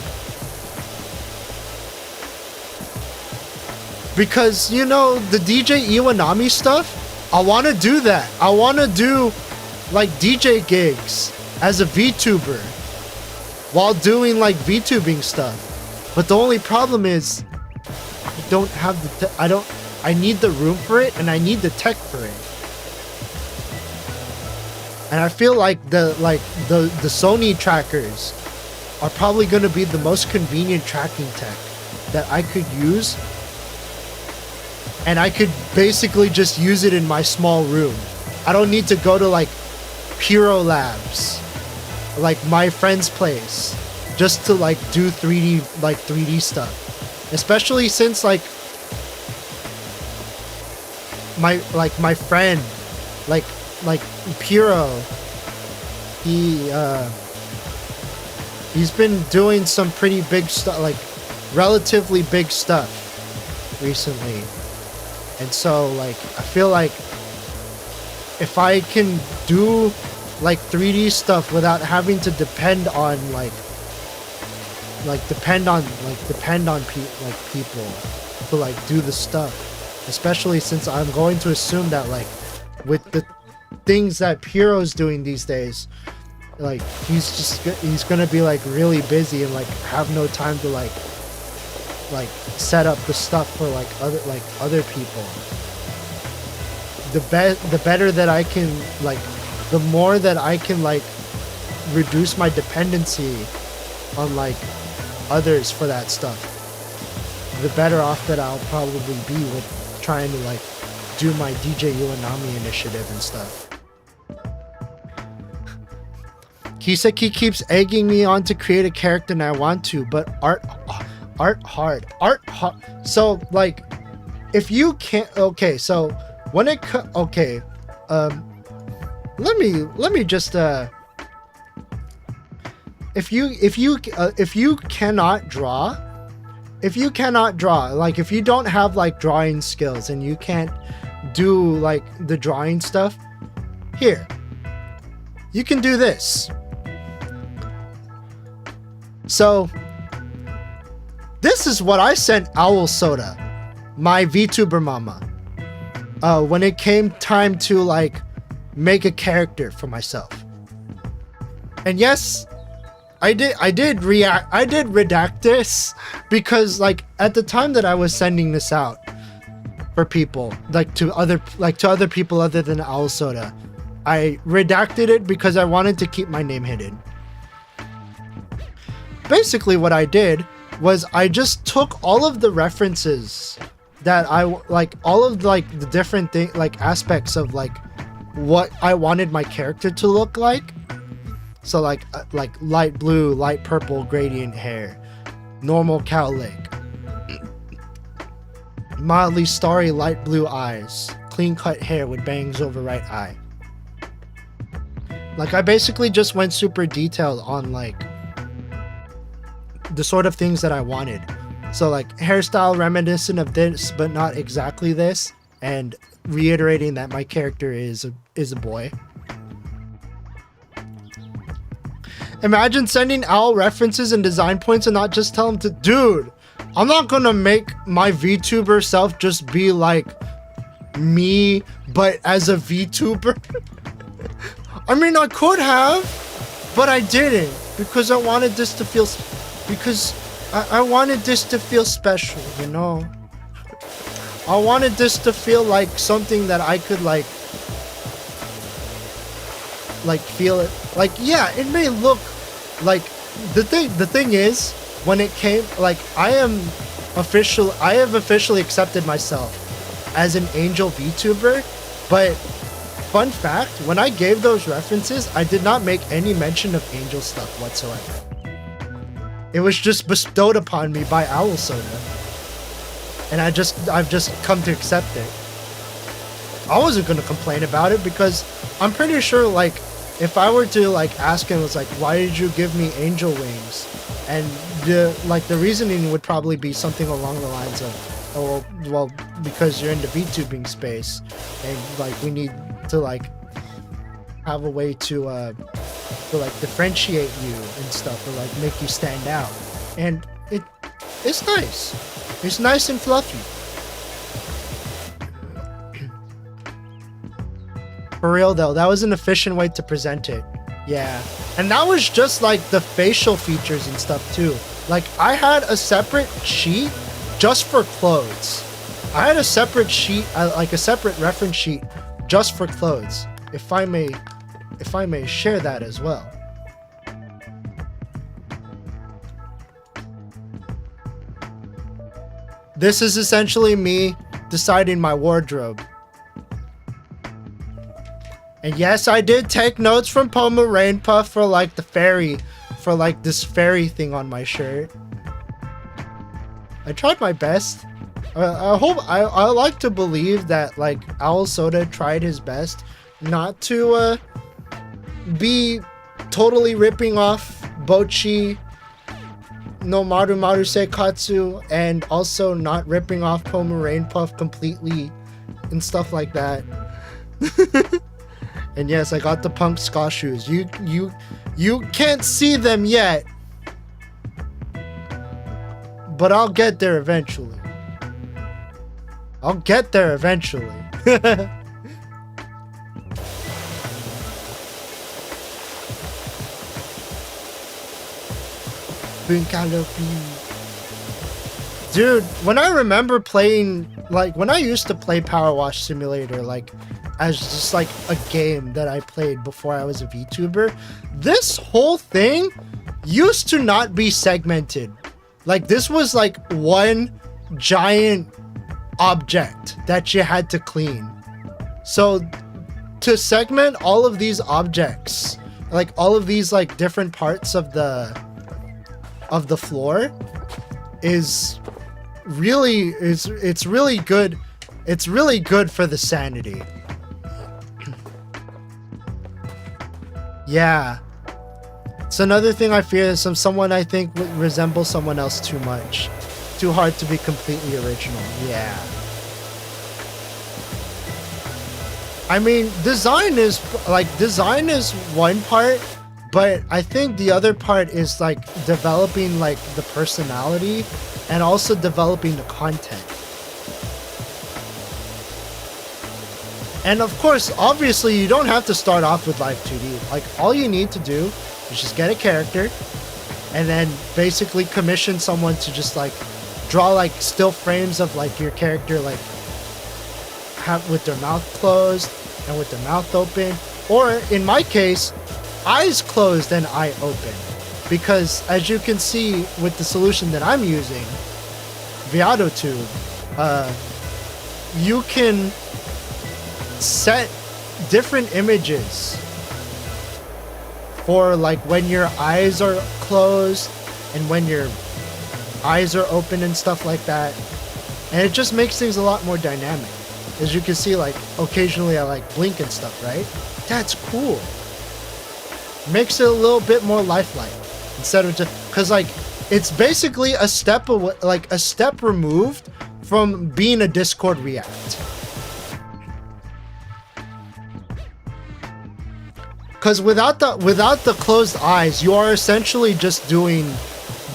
Because, you know, the DJ Iwanami stuff, I want to do that. I want to do like DJ gigs as a VTuber while doing like VTubing stuff. But the only problem is I don't have the I need the room for it, and I need the tech for it. And I feel like the Sony trackers are probably going to be the most convenient tracking tech that I could use. And I could basically just use it in my small room. I don't need to go to like Puro Labs, like my friend's place, just to like do 3D stuff. Especially since like my friend, like Puro, he's been doing some pretty big stuff, like relatively big stuff recently. And so like I feel like if I can do like 3D stuff without having to depend on people to like do the stuff, especially since I'm going to assume that like with the things that Puro's doing these days, like he's gonna be like really busy and like have no time to like set up the stuff for like other people. The better that I can like, the more that I can like reduce my dependency on like others for that stuff, the better off that I'll probably be with trying to like do my DJ Iwanami initiative and stuff. Kiseki keeps egging me on to create a character and I want to, but art hard. So like, if you can't, okay, so when it okay, let me just if you cannot draw, like if you don't have like drawing skills and you can't do like the drawing stuff, here you can do this. So this is what I sent Owl Soda, my VTuber mama, when it came time to like make a character for myself. And yes, I did redact this because like at the time that I was sending this out for people, like to other people other than Owl Soda, I redacted it because I wanted to keep my name hidden. Basically what I did was I just took all of the references that I like, all of like the different thing, like aspects of like what I wanted my character to look like. So like light blue, light purple gradient hair, normal cow leg, mildly starry light blue eyes, clean cut hair with bangs over right eye. Like I basically just went super detailed on like the sort of things that I wanted. So like hairstyle reminiscent of this but not exactly this, and reiterating that my character is a boy. Imagine sending Owl references and design points and not just tell him to, dude, I'm not gonna make my VTuber self just be like me but as a VTuber. I mean, I could have, but I didn't because I wanted this to feel I wanted this to feel special, you know? I wanted this to feel like something that I could like feel it. Like, yeah, it may look like the thing is, when it came, like I have officially accepted myself as an angel VTuber, but fun fact, when I gave those references, I did not make any mention of angel stuff whatsoever. It was just bestowed upon me by Owl Soda. And I've just come to accept it. I wasn't gonna complain about it because I'm pretty sure like if I were to like ask him, was like, why did you give me angel wings? And the reasoning would probably be something along the lines of, oh well, because you're in the VTubing space and like we need to like have a way to like differentiate you and stuff, or like make you stand out. And it's nice. It's nice and fluffy. For real though, that was an efficient way to present it. Yeah. And that was just like the facial features and stuff too. Like I had a separate sheet just for clothes. I had a separate sheet, like a separate reference sheet just for clothes. If I may share that as well. This is essentially me deciding my wardrobe. And yes, I did take notes from Pomeranian Puff for like the fairy, for like this fairy thing on my shirt. I tried my best. I like to believe that like Owl Soda tried his best not to be totally ripping off Bochi no Maru Maru Seikatsu and also not ripping off Pomeranian Puff completely and stuff like that. And yes, I got the punk ska shoes. You can't see them yet, but I'll get there eventually. I'll get there eventually. Dude, when I remember playing, like when I used to play Power Wash Simulator, like as just like a game that I played before I was a VTuber, this whole thing used to not be segmented. Like this was like one giant object that you had to clean. So to segment all of these objects, like all of these like different parts of the floor is really it's really good. It's really good for the sanity. Yeah. It's another thing I fear is someone I think would resemble someone else too much. Too hard to be completely original. Yeah. I mean, design is one part, but I think the other part is like developing like the personality and also developing the content. And of course, obviously, you don't have to start off with Live 2D. Like, all you need to do is just get a character and then basically commission someone to just like draw like still frames of like your character, like with their mouth closed and with their mouth open. Or in my case, eyes closed and eye open. Because as you can see with the solution that I'm using, Vtuber, you can set different images for like when your eyes are closed and when your eyes are open and stuff like that, and it just makes things a lot more dynamic. As you can see, like occasionally I like blink and stuff, right? That's cool. Makes it a little bit more lifelike instead of just because like it's basically a step away, like a step removed from being a Discord React. Because without the closed eyes, you are essentially just doing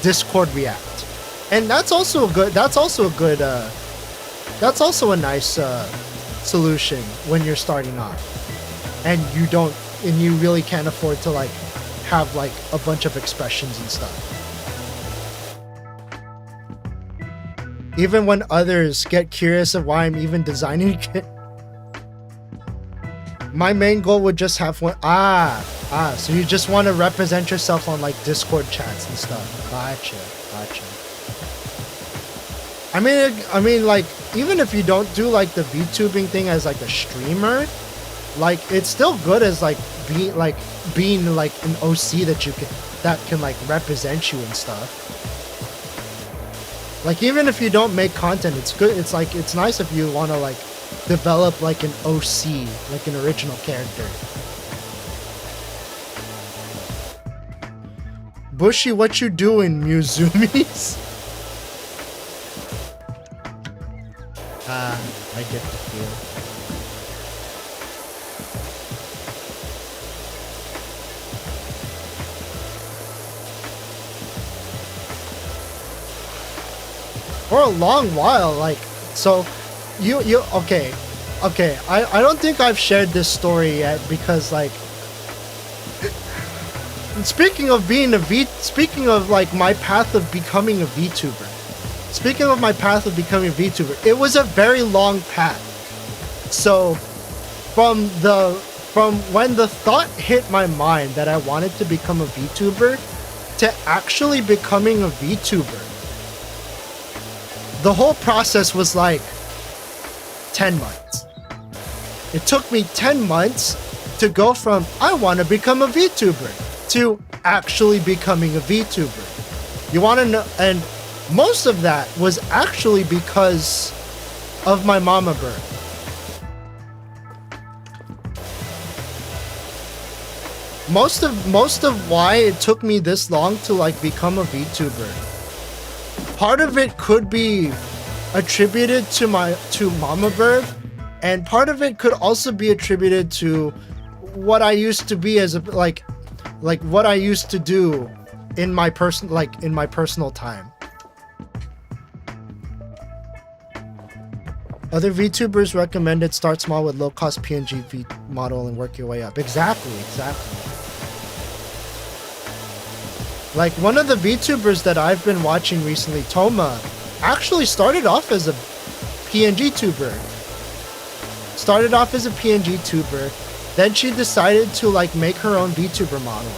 Discord React, and that's also a nice solution when you're starting off, and you really can't afford to like have like a bunch of expressions and stuff. Even when others get curious of why I'm even designing it. My main goal would just have one. So you just want to represent yourself on like Discord chats and stuff. Gotcha. I mean, like even if you don't do like the VTubing thing as like a streamer, like it's still good as like being like an OC that can like represent you and stuff. Like even if you don't make content, it's good. It's like it's nice if you want to like develop like an OC, like an original character. Bushy, what you doing, Muzumis? I get the feel. For a long while, like, so you okay, okay, I don't think I've shared this story yet because like speaking of like my path of becoming a VTuber. Speaking of my path of becoming a VTuber, it was a very long path. So from when the thought hit my mind that I wanted to become a VTuber to actually becoming a VTuber, the whole process was like 10 months. It took me 10 months to go from I want to become a VTuber to actually becoming a VTuber. You want to know, and most of that was actually because of my mama birth. Most of why it took me this long to like become a VTuber, part of it could be attributed to mama birth, and part of it could also be attributed to what I used to be as a like what I used to do in my personal time. Other VTubers recommended start small with low-cost PNG model and work your way up. Exactly. Like one of the VTubers that I've been watching recently, Toma, actually started off as a PNG tuber. Then she decided to like make her own VTuber model.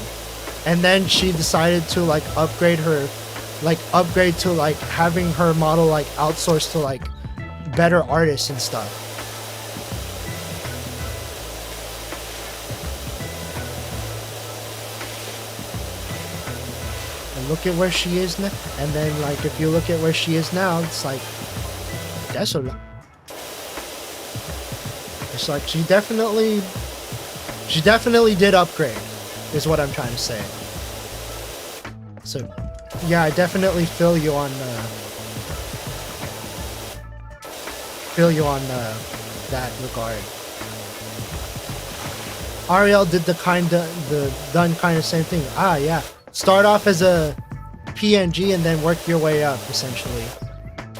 And then she decided to like upgrade to like having her model like outsourced to like better artists and stuff. And look at where she is now. And then like if you look at where she is now, it's like desolate. It's like she definitely did upgrade, is what I'm trying to say. So yeah, I definitely feel you on that regard. Ariel did the kind of same thing. Yeah, start off as a PNG and then work your way up, essentially.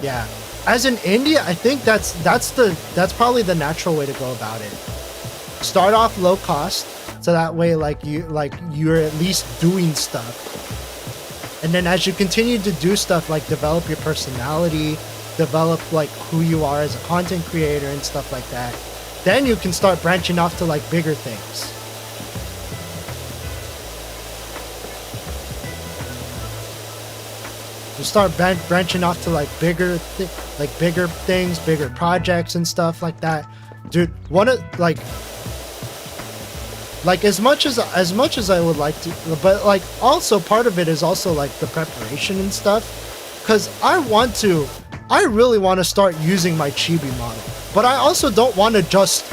Yeah, as an indie, I think that's probably the natural way to go about it. Start off low cost, so that way you're at least doing stuff, and then as you continue to do stuff, like develop your personality, develop like who you are as a content creator and stuff like that, then you can start branching off to like bigger things. You start branching off to like bigger things, bigger projects and stuff like that. Dude, as much as I would like to, but like also part of it is also like the preparation and stuff, because I really want to start using my chibi model, but I also don't want to just,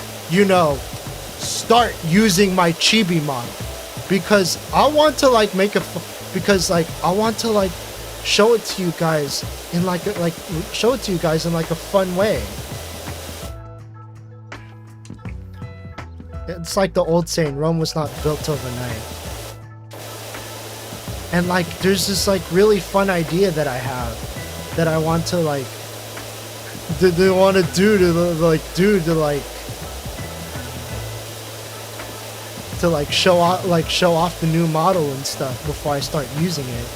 start using my chibi model, because I want to like I want to like show it to you guys in like a fun way. It's like the old saying, Rome was not built overnight. And like there's this like really fun idea that I have that I want to like show off the new model and stuff before I start using it.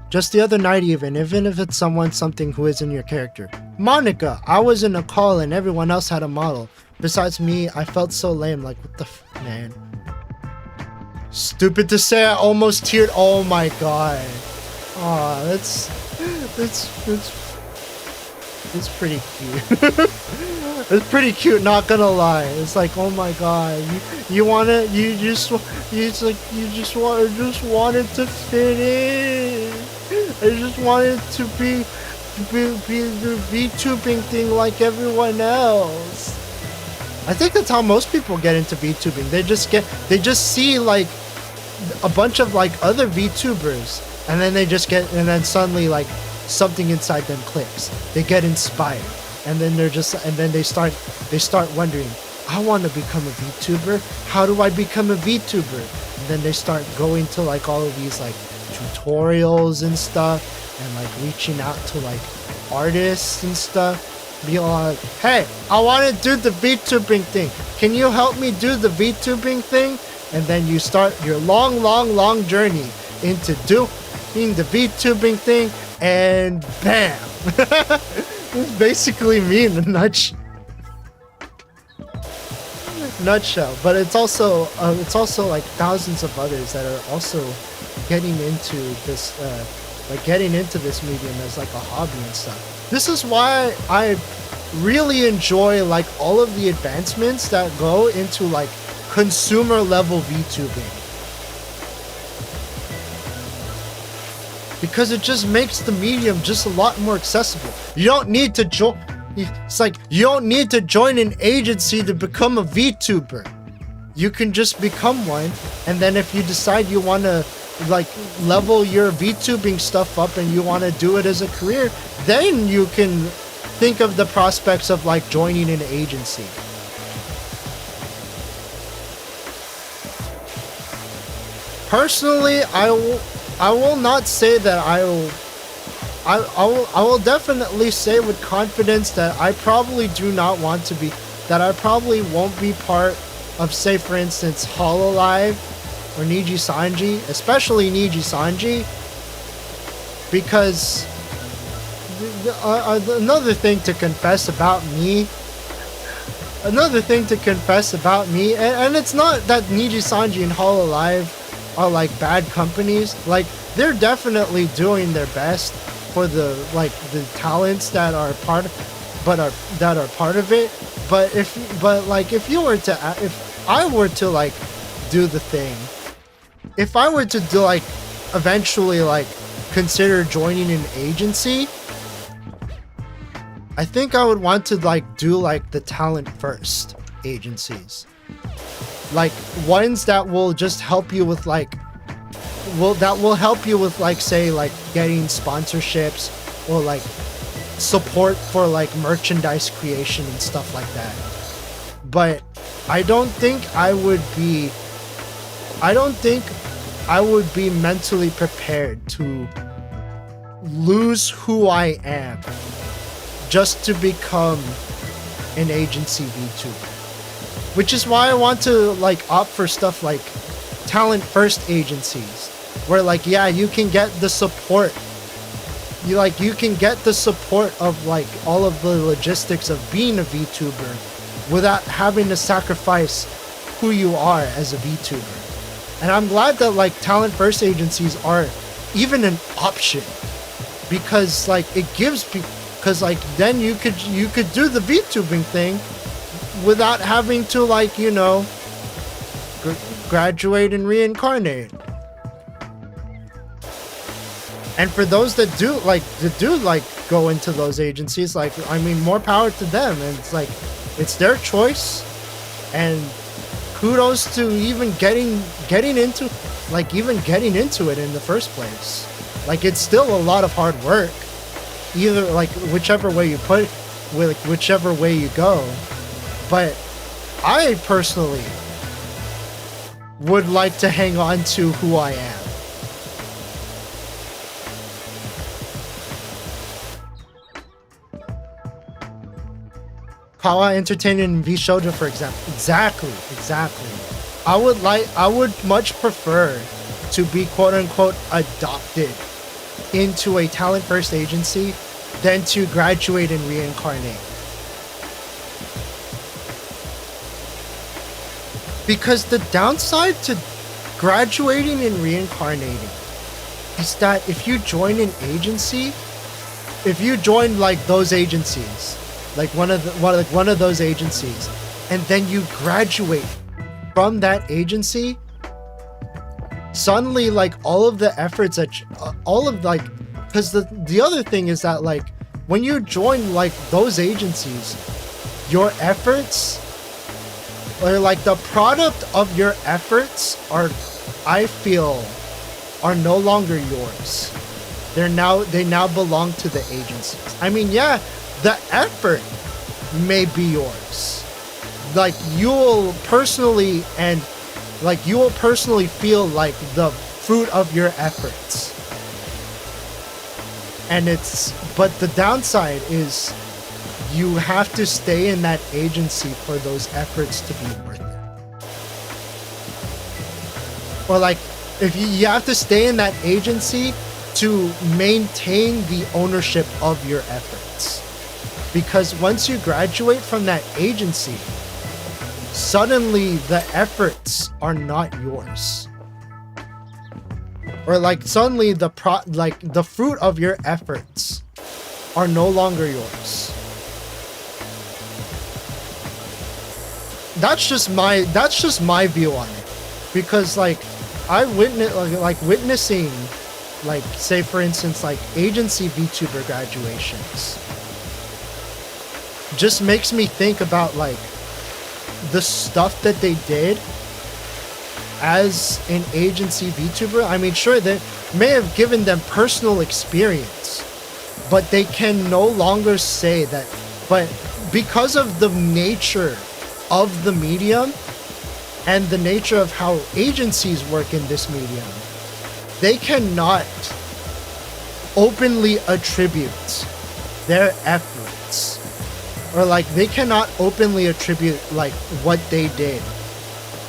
Just the other night, even if it's something who isn't your character. Monica, I was in a call and everyone else had a model. Besides me, I felt so lame, like what the man. Stupid to say, I almost teared. Oh my god. Aw, that's pretty cute. It's pretty cute, not gonna lie. It's like, oh my god, you wanted to fit in. I just wanted to be the VTubing thing like everyone else. I think that's how most people get into VTubing. They just see like a bunch of like other VTubers, and then then suddenly like something inside them clicks. They get inspired, and then they start wondering, I want to become a VTuber. How do I become a VTuber? And then they start going to like all of these like tutorials and stuff, and like reaching out to like artists and stuff, be like, hey, I want to do the VTubing thing. Can you help me do the VTubing thing? And then you start your long journey into doing the VTubing thing, and bam. It's basically me in a nutshell. But it's also like thousands of others that are also getting into this medium as like a hobby and stuff. This is why I really enjoy like all of the advancements that go into like consumer level VTubing, because it just makes the medium just a lot more accessible. You don't need to join. It's like you don't need to join an agency to become a VTuber. You can just become one, and then if you decide you want to like level your VTubing stuff up and you want to do it as a career, then you can think of the prospects of like joining an agency. Personally, I will not say that I will definitely say with confidence that I probably do not want to be, that I probably won't be part of, say for instance, Hololive or Niji Sanji, especially Niji Sanji, because another thing to confess about me, and it's not that Niji Sanji and Hololive are like bad companies. Like, they're definitely doing their best for the talents that are part of it. But if I were to like do the thing, if I were to do like eventually like consider joining an agency, I think I would want to like do like the talent first agencies, like ones that will just help you with like say like getting sponsorships or like support for like merchandise creation and stuff like that. But I don't think I would be mentally prepared to lose who I am just to become an agency VTuber. Which is why I want to like opt for stuff like talent first agencies, where like, yeah, you can get the support. You can get the support of like all of the logistics of being a VTuber without having to sacrifice who you are as a VTuber. And I'm glad that like talent first agencies are even an option, because like it gives people, because like then you could do the VTubing thing without having to like, you know, graduate and reincarnate. And for those that do go into those agencies, like, I mean, more power to them. And it's like, it's their choice, and kudos to even getting into it in the first place. Like, it's still a lot of hard work, either like whichever way you put it, with whichever way you go. But I personally would like to hang on to who I am. Kawa Entertainment and V Shoujo, for example. Exactly. I would much prefer to be quote unquote adopted into a talent first agency than to graduate and reincarnate. Because the downside to graduating and reincarnating is that if you join an agency, if you join like those agencies, like one of those agencies, and then you graduate from that agency, suddenly like all of the efforts that because the other thing is that like when you join like those agencies, your efforts, or like the product of your efforts are, I feel, are no longer yours. They now belong to the agencies. I mean, yeah, the effort may be yours. Like you'll personally feel like the fruit of your efforts. And but the downside is you have to stay in that agency for those efforts to be worth it. Or like, if you have to stay in that agency to maintain the ownership of your efforts. Because once you graduate from that agency, suddenly the efforts are not yours. Or like suddenly the fruit of your efforts are no longer yours. That's just my view on it. Because like I witnessing, like, say for instance, like agency VTuber graduations just makes me think about like the stuff that they did as an agency VTuber. I mean, sure, that may have given them personal experience, but they can no longer say that. But because of the nature of the medium and the nature of how agencies work in this medium, they cannot openly attribute their efforts, or like they cannot openly attribute like what they did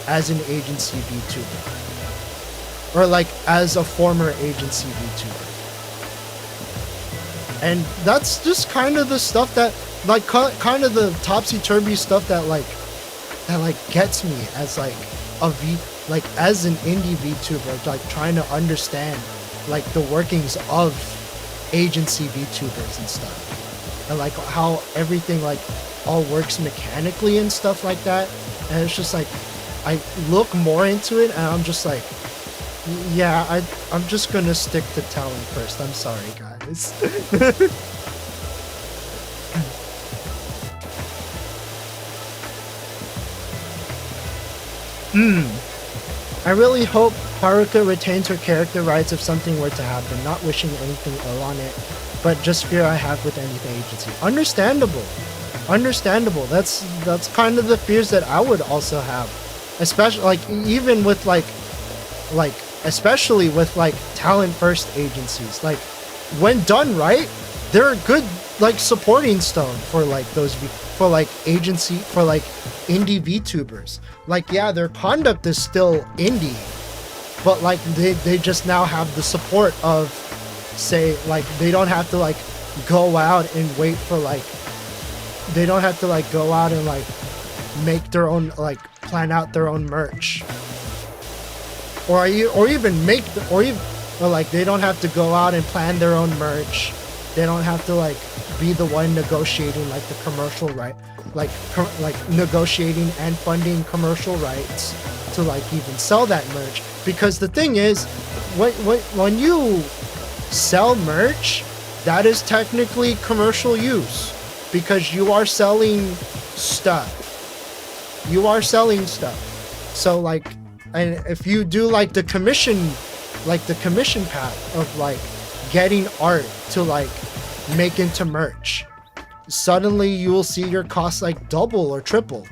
as an agency VTuber, or like as a former agency VTuber. And that's just kind of the stuff that like kind of the topsy-turvy stuff that gets me as like as an indie VTuber, like trying to understand like the workings of agency VTubers and stuff, and like how everything like all works mechanically and stuff like that. And it's just like I look more into it and I'm just like, yeah, I'm just gonna stick to talent first. I'm sorry, guys. I really hope Haruka retains her character rights if something were to happen. Not wishing anything ill on it, but just fear I have with any agency. Understandable. Understandable. That's kind of the fears that I would also have. Especially like even with especially with like talent first agencies. Like when done right, they're a good like supporting stone for like those agency for like indie VTubers. Like yeah, their conduct is still indie, but like they just now have the support of, say, like they don't have to like go out and wait for like they don't have to like go out and like make their own like plan out their own merch, or even make or like they don't have to go out and plan their own merch. They don't have to like be the one negotiating like the commercial right, like negotiating and funding commercial rights to like even sell that merch. Because the thing is, when you sell merch, that is technically commercial use, because you are selling stuff. You are selling stuff. So like, and if you do like the commission path of like getting art to like make into merch, suddenly you will see your costs like double or triple.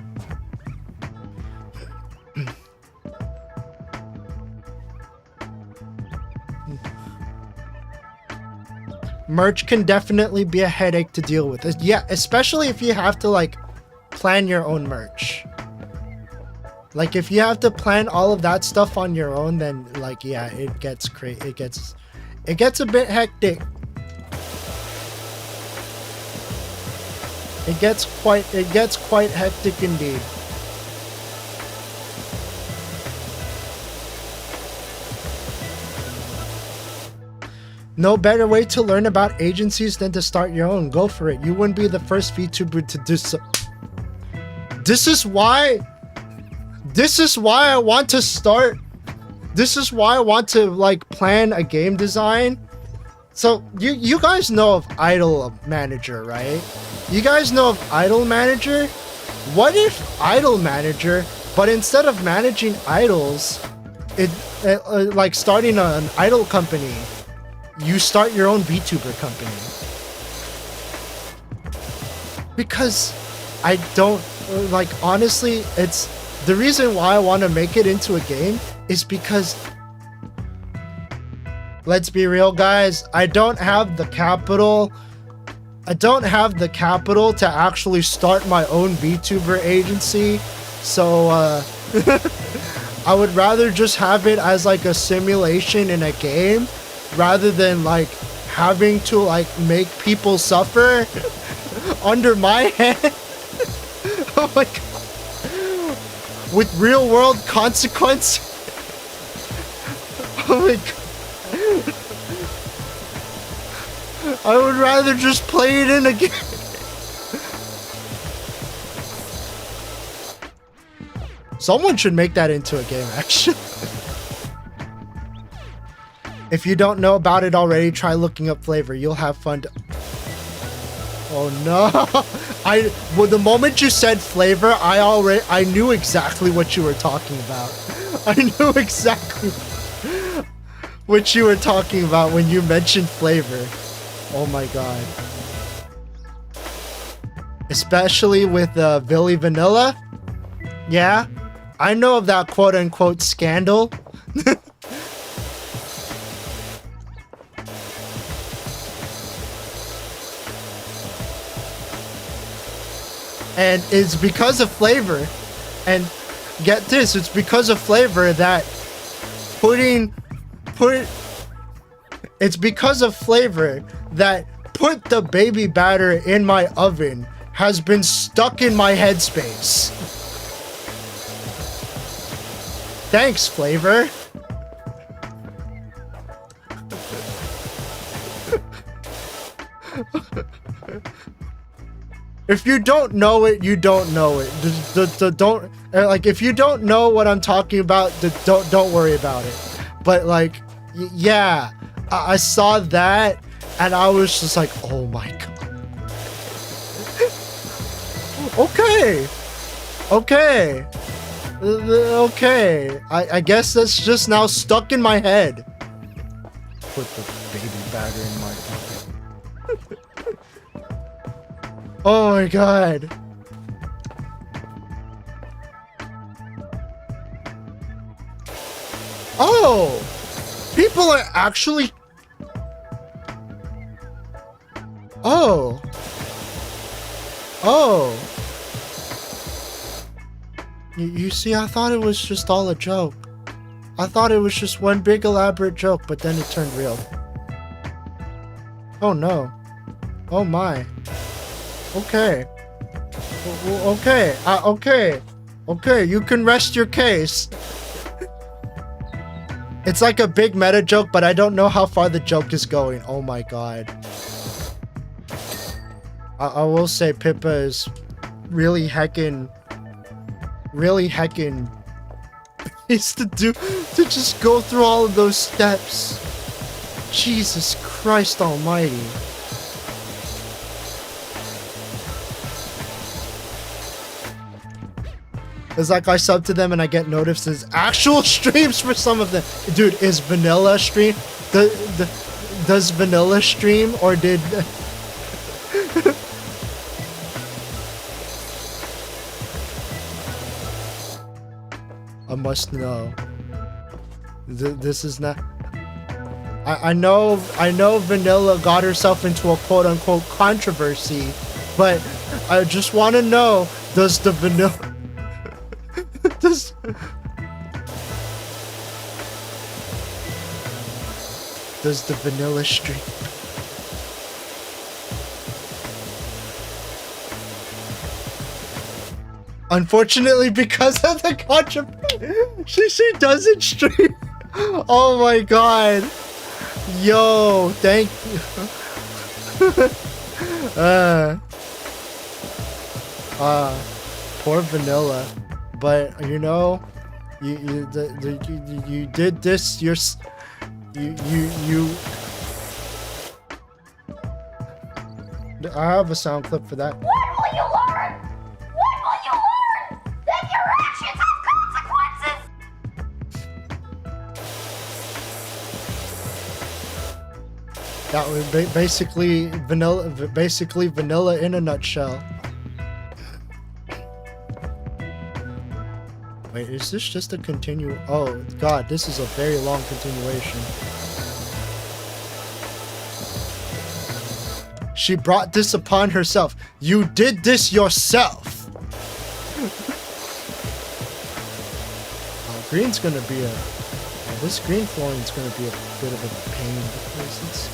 Merch can definitely be a headache to deal with. Yeah, especially if you have to like plan your own merch. Like if you have to plan all of that stuff on your own, then like yeah, it gets crazy. It gets a bit hectic. It gets quite hectic indeed. No better way to learn about agencies than to start your own. Go for it. You wouldn't be the first VTuber to do so. This is why I want to start. This is why I want to like plan a game design. So you guys know of Idol Manager, right? You guys know of Idol Manager? What if Idol Manager, but instead of managing idols, it like starting an idol company, you start your own VTuber company? Because I don't like, honestly, it's the reason why I want to make it into a game is because let's be real, guys. I don't have the capital. I don't have the capital to actually start my own VTuber agency. So, I would rather just have it as like a simulation in a game rather than like having to like make people suffer under my hand. Oh my god. With real world consequence. Oh my god. I would rather just play it in a game. Someone should make that into a game, actually. If you don't know about it already, try looking up Flavor. You'll have fun. Oh no! Well, the moment you said Flavor, I knew exactly what you were talking about. I knew exactly what you were talking about when you mentioned Flavor. Oh my god! Especially with Billy Vanilla. Yeah, I know of that quote-unquote scandal. And it's because of Flavor, and get this, it's because of Flavor that it's because of Flavor that put the baby batter in my oven has been stuck in my headspace. Thanks, Flavor. If you don't know it, you don't know it. Don't like if you don't know what I'm talking about, don't worry about it. But like, yeah, I saw that and I was just like, oh my god. Okay. Okay. I guess that's just now stuck in my head. Put the baby batter in my oven. Oh my god. Oh! People are actually... Oh. Oh. You see, I thought it was just all a joke. I thought it was just one big elaborate joke, but then it turned real. Oh no. Oh my. Okay. Okay. Okay, you can rest your case. It's like a big meta joke, but I don't know how far the joke is going. Oh my god. I will say Pippa is really heckin' is to just go through all of those steps. Jesus Christ almighty. It's like I sub to them and I get notices actual streams for some of them. Dude, is Vanilla stream? Does Vanilla stream or did... I must know. This is not... I know Vanilla got herself into a quote-unquote controversy, but I just want to know, does the Vanilla... Does the Vanilla stream? Unfortunately, because of the controversy, she doesn't stream. Oh my god. Yo, thank you. Poor Vanilla. But you know, you did this. You. I have a sound clip for that. What will you learn? What will you learn? That your actions have consequences. That was basically vanilla in a nutshell. Wait, is this just a continue? Oh god, this is a very long continuation. She brought this upon herself. You did this yourself. Green's gonna be a... this green flooring is gonna be a bit of a pain because it's...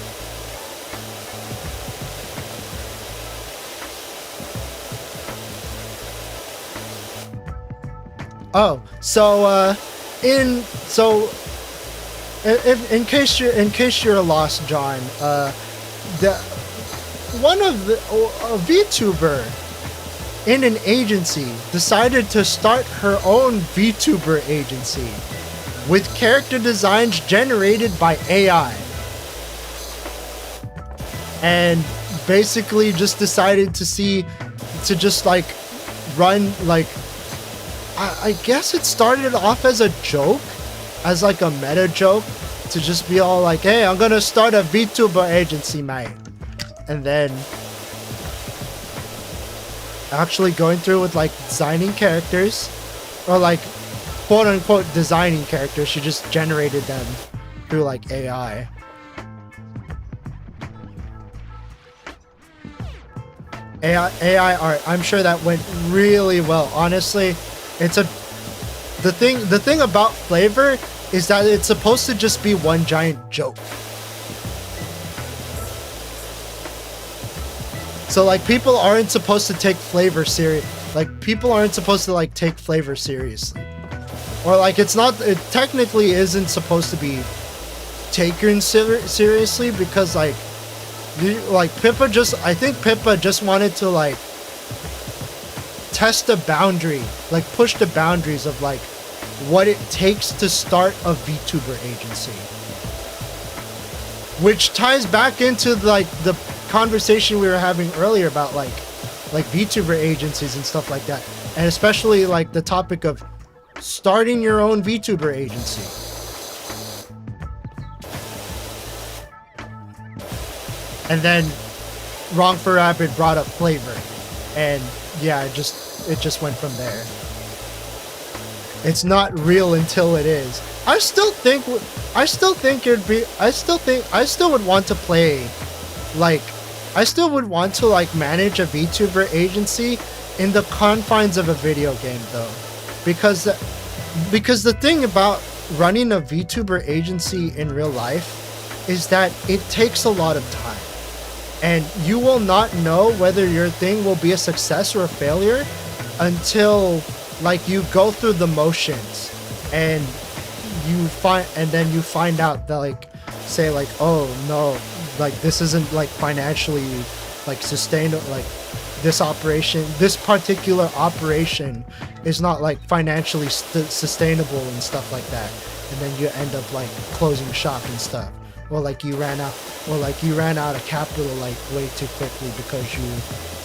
Oh, so in case you're lost, John, one of the a VTuber in an agency decided to start her own VTuber agency with character designs generated by AI, and basically just decided to just like run like. I guess it started off as a joke, as like a meta joke, to just be all like, hey, I'm gonna start a VTuber agency, mate. And then actually going through with like designing characters, or like quote unquote designing characters. She just generated them through like AI. AI art, I'm sure that went really well. Honestly, the thing about Flavor is that it's supposed to just be one giant joke. So like people aren't supposed to take Flavor serious. Like people aren't supposed to like take Flavor seriously. Or like it technically isn't supposed to be taken seriously because like Pippa I think Pippa just wanted to like test the boundary, like push the boundaries of like what it takes to start a VTuber agency, which ties back into like the conversation we were having earlier about like VTuber agencies and stuff like that, and especially like the topic of starting your own VTuber agency. And then Wrong for Rabbit brought up Flavor, and yeah, it just went from there. It's not real until it is. I still would want to play, like, I still would want to like manage a VTuber agency in the confines of a video game though, because the thing about running a VTuber agency in real life is that it takes a lot of time. And you will not know whether your thing will be a success or a failure until like you go through the motions and then you find out that like say like, oh no, like this isn't like financially like sustainable, like this particular operation is not like financially sustainable and stuff like that, and then you end up like closing shop and stuff. Or like you ran out of capital like way too quickly because you,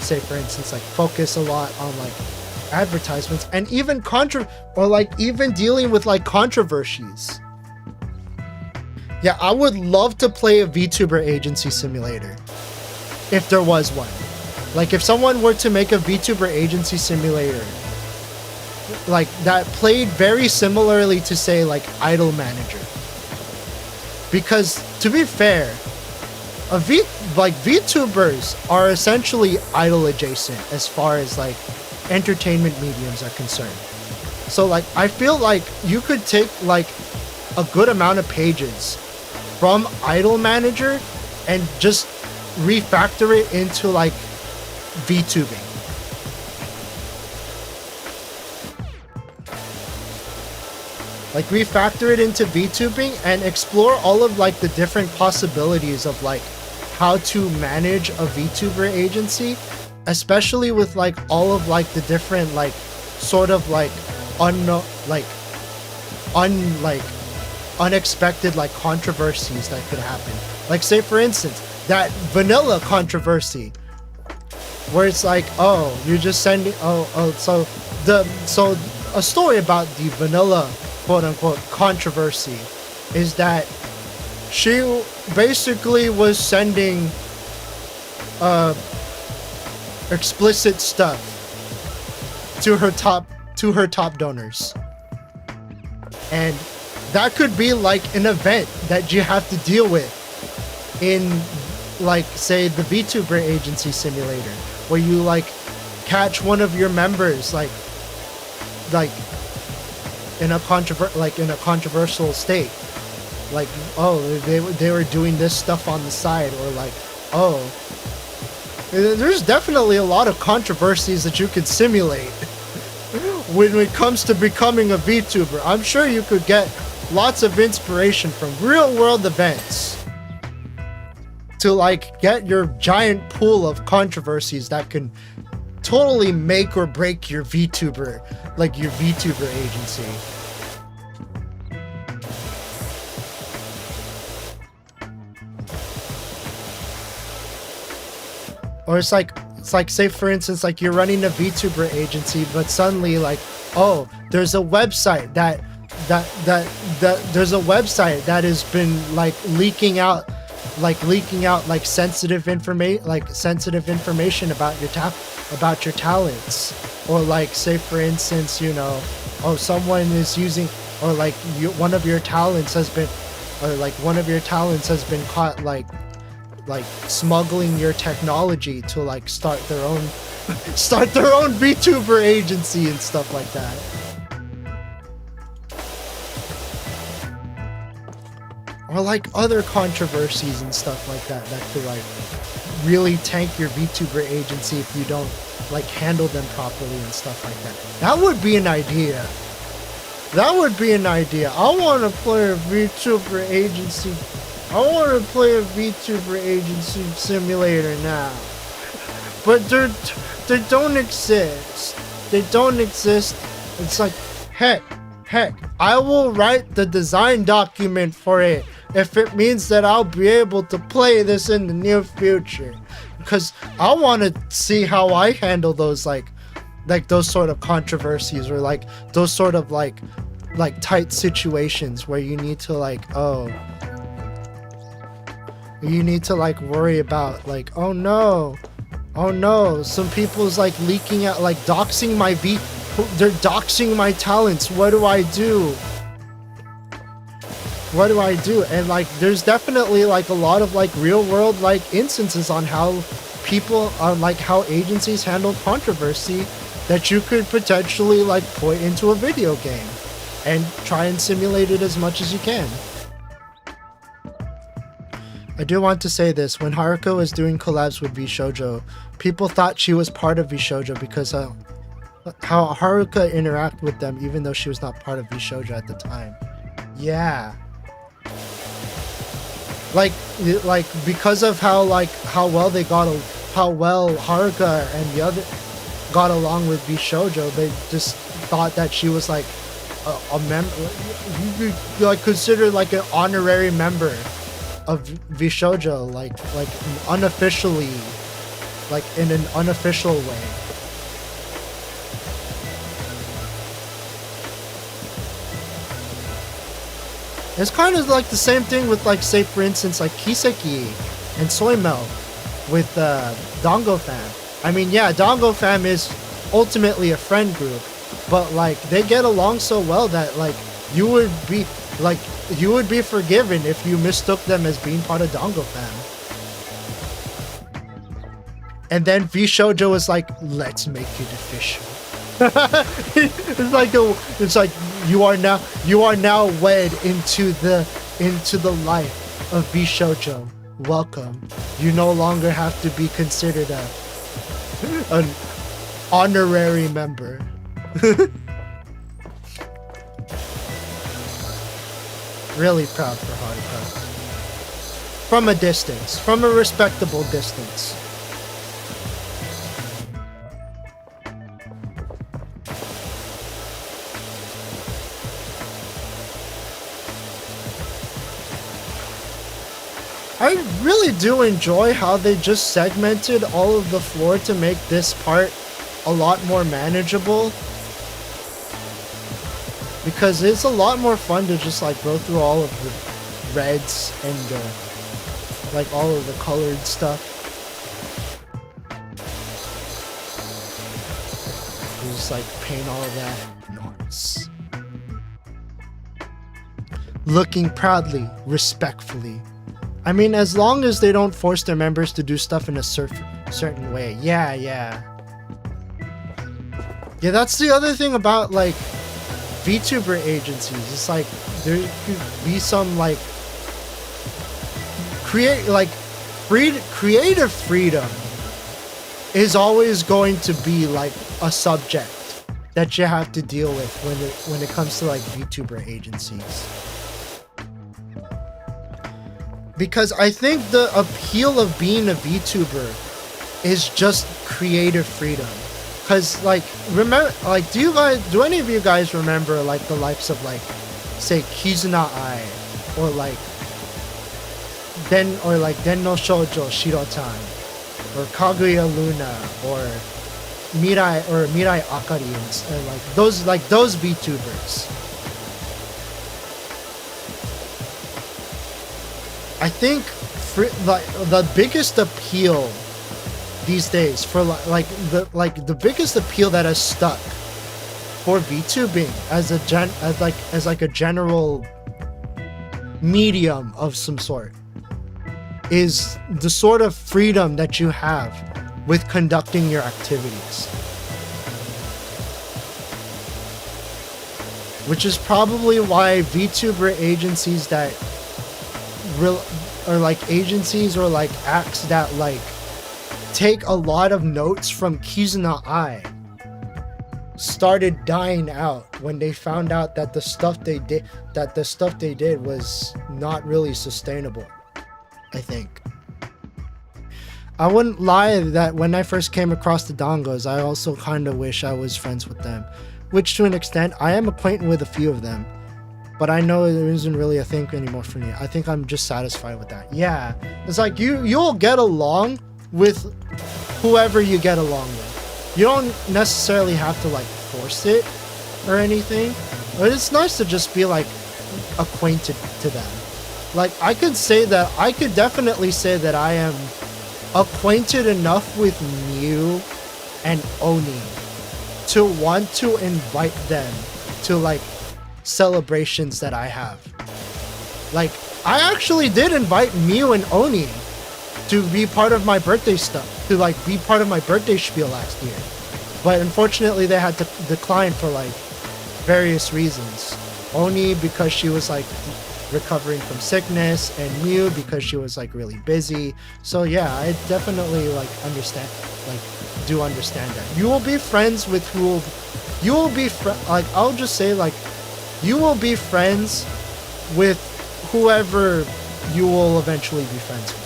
say for instance, like focus a lot on like advertisements and even even dealing with like controversies. Yeah, I would love to play a VTuber agency simulator if there was one. Like if someone were to make a VTuber agency simulator like that played very similarly to say like Idol Manager. Because to be fair, VTubers are essentially idol adjacent as far as like entertainment mediums are concerned. So like I feel like you could take like a good amount of pages from Idol Manager and just refactor it into like VTubing. Like refactor it into VTubing and explore all of like the different possibilities of like how to manage a VTuber agency, especially with like all of like the different like sort of like unexpected like controversies that could happen. Like say for instance that vanilla controversy where it's like, oh, you're just sending so a story about the vanilla quote unquote controversy is that she basically was sending explicit stuff to her top donors, and that could be like an event that you have to deal with like say the VTuber agency simulator, where you like catch one of your members like in a controversial state, like, oh, they were doing this stuff on the side, or like, oh, there's definitely a lot of controversies that you could simulate when it comes to becoming a VTuber. I'm sure you could get lots of inspiration from real world events to like get your giant pool of controversies that can totally make or break your VTuber, like your VTuber agency. Or it's like say for instance, like you're running a VTuber agency, but suddenly like, oh, there's a website that there's a website that has been like leaking out like sensitive information about your talents. Or like say for instance, you know, oh, someone is using, or like one of your talents has been caught like smuggling your technology to like start their own VTuber agency and stuff like that. Or like other controversies and stuff like that could like really tank your VTuber agency if you don't like handle them properly and stuff like that. That would be an idea. I want to play a VTuber agency. I want to play a VTuber agency simulator now. But they don't exist. It's like, heck, I will write the design document for it if it means that I'll be able to play this in the near future. Because I want to see how I handle those like those sort of controversies, or like those sort of like tight situations where you need to like, you need to like worry about like, oh no, some people's like leaking out, like doxing they're doxing my talents. What do I do? And like there's definitely like a lot of like real world like instances on how people like how agencies handle controversy that you could potentially like put into a video game and try and simulate it as much as you can. I do want to say this: when Haruka was doing collabs with VShojo, people thought she was part of VShojo because how Haruka interacted with them, even though she was not part of VShojo at the time. Yeah. Like because of how well Haruka and the other got along with VShojo, they just thought that she was like a member, like considered like an honorary member of VShojo, like unofficially, like in an unofficial way. It's kind of like the same thing with like, say for instance, like Kiseki and Soymel with Dongo Fam. I mean, yeah, Dongo Fam is ultimately a friend group, but like they get along so well that like you would be forgiven if you mistook them as being part of Dongo Fam. And then VShojo was like, let's make it official. it's like you are now wed into the life of VShojo. Welcome. You no longer have to be considered an honorary member. Really proud for Haruka. From a distance, from a respectable distance. I really do enjoy how they just segmented all of the floor to make this part a lot more manageable. Because it's a lot more fun to just like go through all of the reds and like all of the colored stuff. You just like paint all of that. Nice. Looking proudly, respectfully. I mean, as long as they don't force their members to do stuff in a certain way. Yeah, yeah. Yeah, that's the other thing about, like, VTuber agencies. It's like, there could be some, like, creative freedom is always going to be, like, a subject that you have to deal with when it comes to, like, VTuber agencies. Because I think the appeal of being a VTuber is just creative freedom. Cause like remember, like do any of you guys remember like the likes of like say Kizuna Ai or like Den no Shoujo Shiro-chan or Kaguya Luna or Mirai Akari and like those VTubers. I think the biggest appeal these days for the biggest appeal that has stuck for VTubing as a general medium of some sort is the sort of freedom that you have with conducting your activities, which is probably why VTuber agencies that agencies or like acts that like take a lot of notes from Kizuna Ai started dying out when they found out that the stuff they did was not really sustainable. I think I wouldn't lie that when I first came across the Dongos, I also kind of wish I was friends with them, which to an extent I am acquainted with a few of them, but I know there isn't really a thing anymore for me. I think I'm just satisfied with that. Yeah, it's like you'll get along with whoever you get along with. You don't necessarily have to like force it or anything, but it's nice to just be like acquainted to them. Like I could definitely say that I am acquainted enough with Mew and Oni to want to invite them to like celebrations that I have. Like I actually did invite Mew and Oni to be part of my birthday stuff, to like be part of my birthday spiel last year, but unfortunately they had to decline for like various reasons. Oni because she was like recovering from sickness, and Mew because she was like really busy. So yeah, I definitely like understand that you will be friends with I'll just say like you will be friends with whoever you will eventually be friends with.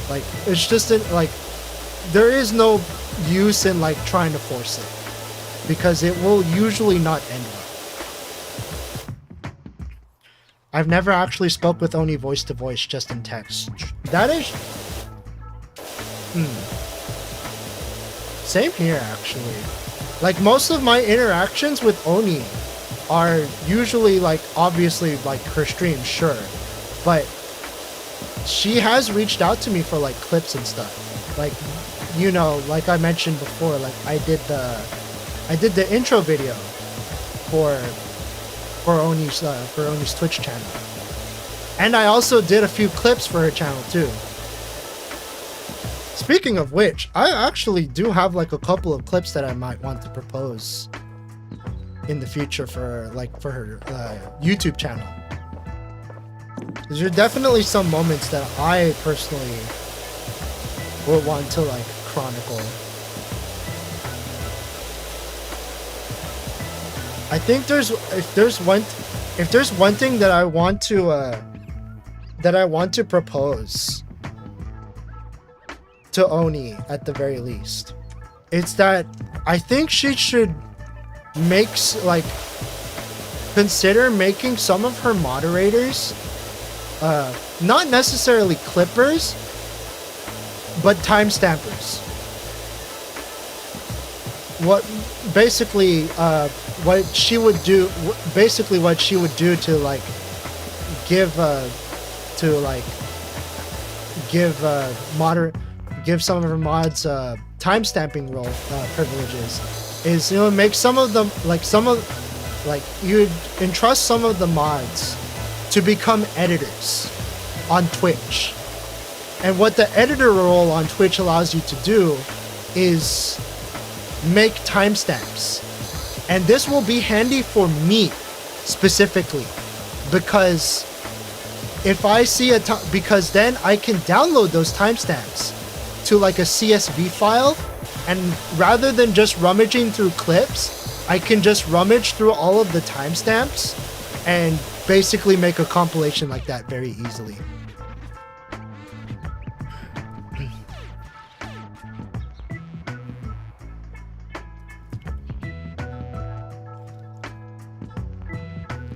Like it's just like there is no use in like trying to force it, because it will usually not end well. I've never actually spoke with Oni voice to voice, just in text. That is same here actually. Like most of my interactions with Oni are usually like obviously like her stream, sure, but she has reached out to me for like clips and stuff. Like, you know, like I mentioned before, like I did the intro video for Oni's Twitch channel, and I also did a few clips for her channel too. Speaking of which, I actually do have like a couple of clips that I might want to propose in the future for her YouTube channel. There are definitely some moments that I personally would want to like chronicle. I think if there's one thing that I want to propose to Oni at the very least, it's that I think she should consider making some of her moderators not necessarily clippers, but timestampers. What she would do to like give some of her mods timestamping role privileges is, you know, make some of them you'd entrust some of the mods to become editors on Twitch And what the editor role on Twitch allows you to do is make timestamps. And this will be handy for me specifically, because if I see because then I can download those timestamps to like a CSV file, and rather than just rummaging through clips, I can just rummage through all of the timestamps and basically make a compilation like that very easily.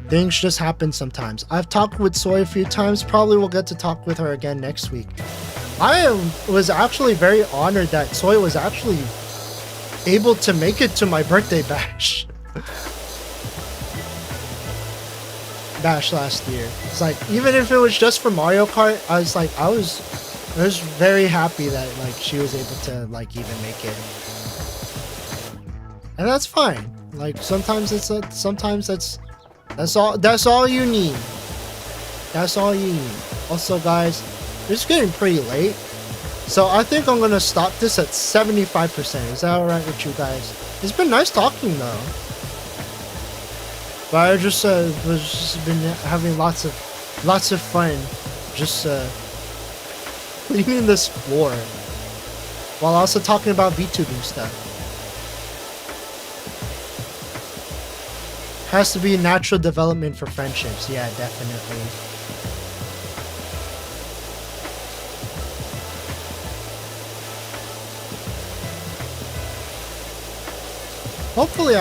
Things just happen sometimes. I've talked with Soy a few times. Probably will get to talk with her again next week. I was actually very honored that Soy was actually able to make it to my birthday bash. Bash last year. It's like, even if it was just for Mario Kart, I was very happy that like she was able to like even make it. And that's fine. Like sometimes that's all you need. That's all you need. Also guys, it's getting pretty late, so I think I'm gonna stop this at 75%. Is that alright with you guys? It's been nice talking though, but I just been having lots of fun just cleaning this floor while also talking about VTubing stuff. Has to be natural development for friendships. Yeah, definitely. Hopefully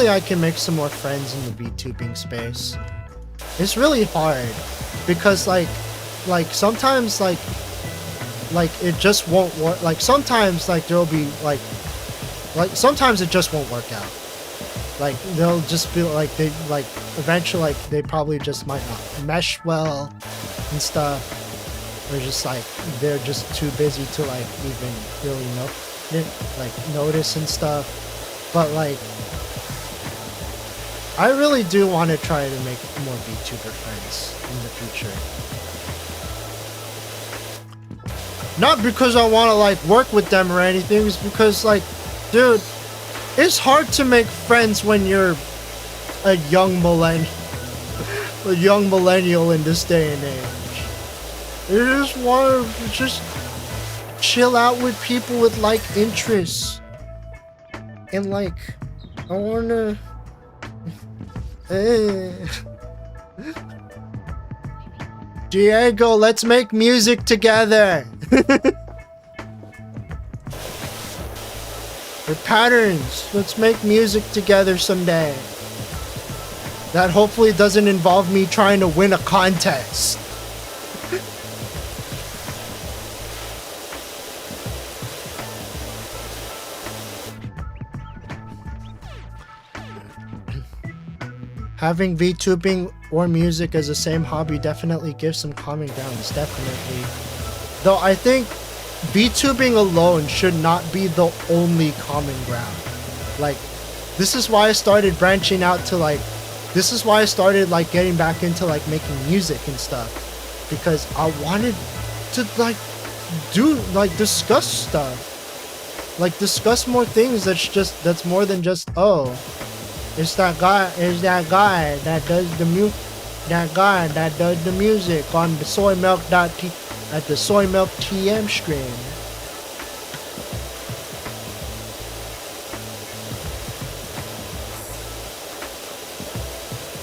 I can make some more friends in the VTubing space. It's really hard because like sometimes like it just won't work. Like sometimes like there'll be like sometimes it just won't work out. Like they'll just feel like they like eventually like they probably just might not mesh well and stuff. Or just like they're just too busy to like even really notice and stuff. But like I really do want to try to make more VTuber friends in the future. Not because I want to like work with them or anything, it's because like, dude, it's hard to make friends when you're a young millennial in this day and age. You just want to just chill out with people with like interests. And like, I want to... Diego, let's make music together. Or patterns. Let's make music together someday. That hopefully doesn't involve me trying to win a contest. Having VTubing or music as the same hobby definitely gives some common grounds, definitely. Though I think VTubing alone should not be the only common ground. Like, this is why I started branching out to like, this is why I started like getting back into like making music and stuff. Because I wanted to like discuss stuff. Like discuss more things that's more than just, oh, it's that guy that does the music on the soy milk at the Soy Milk TM stream.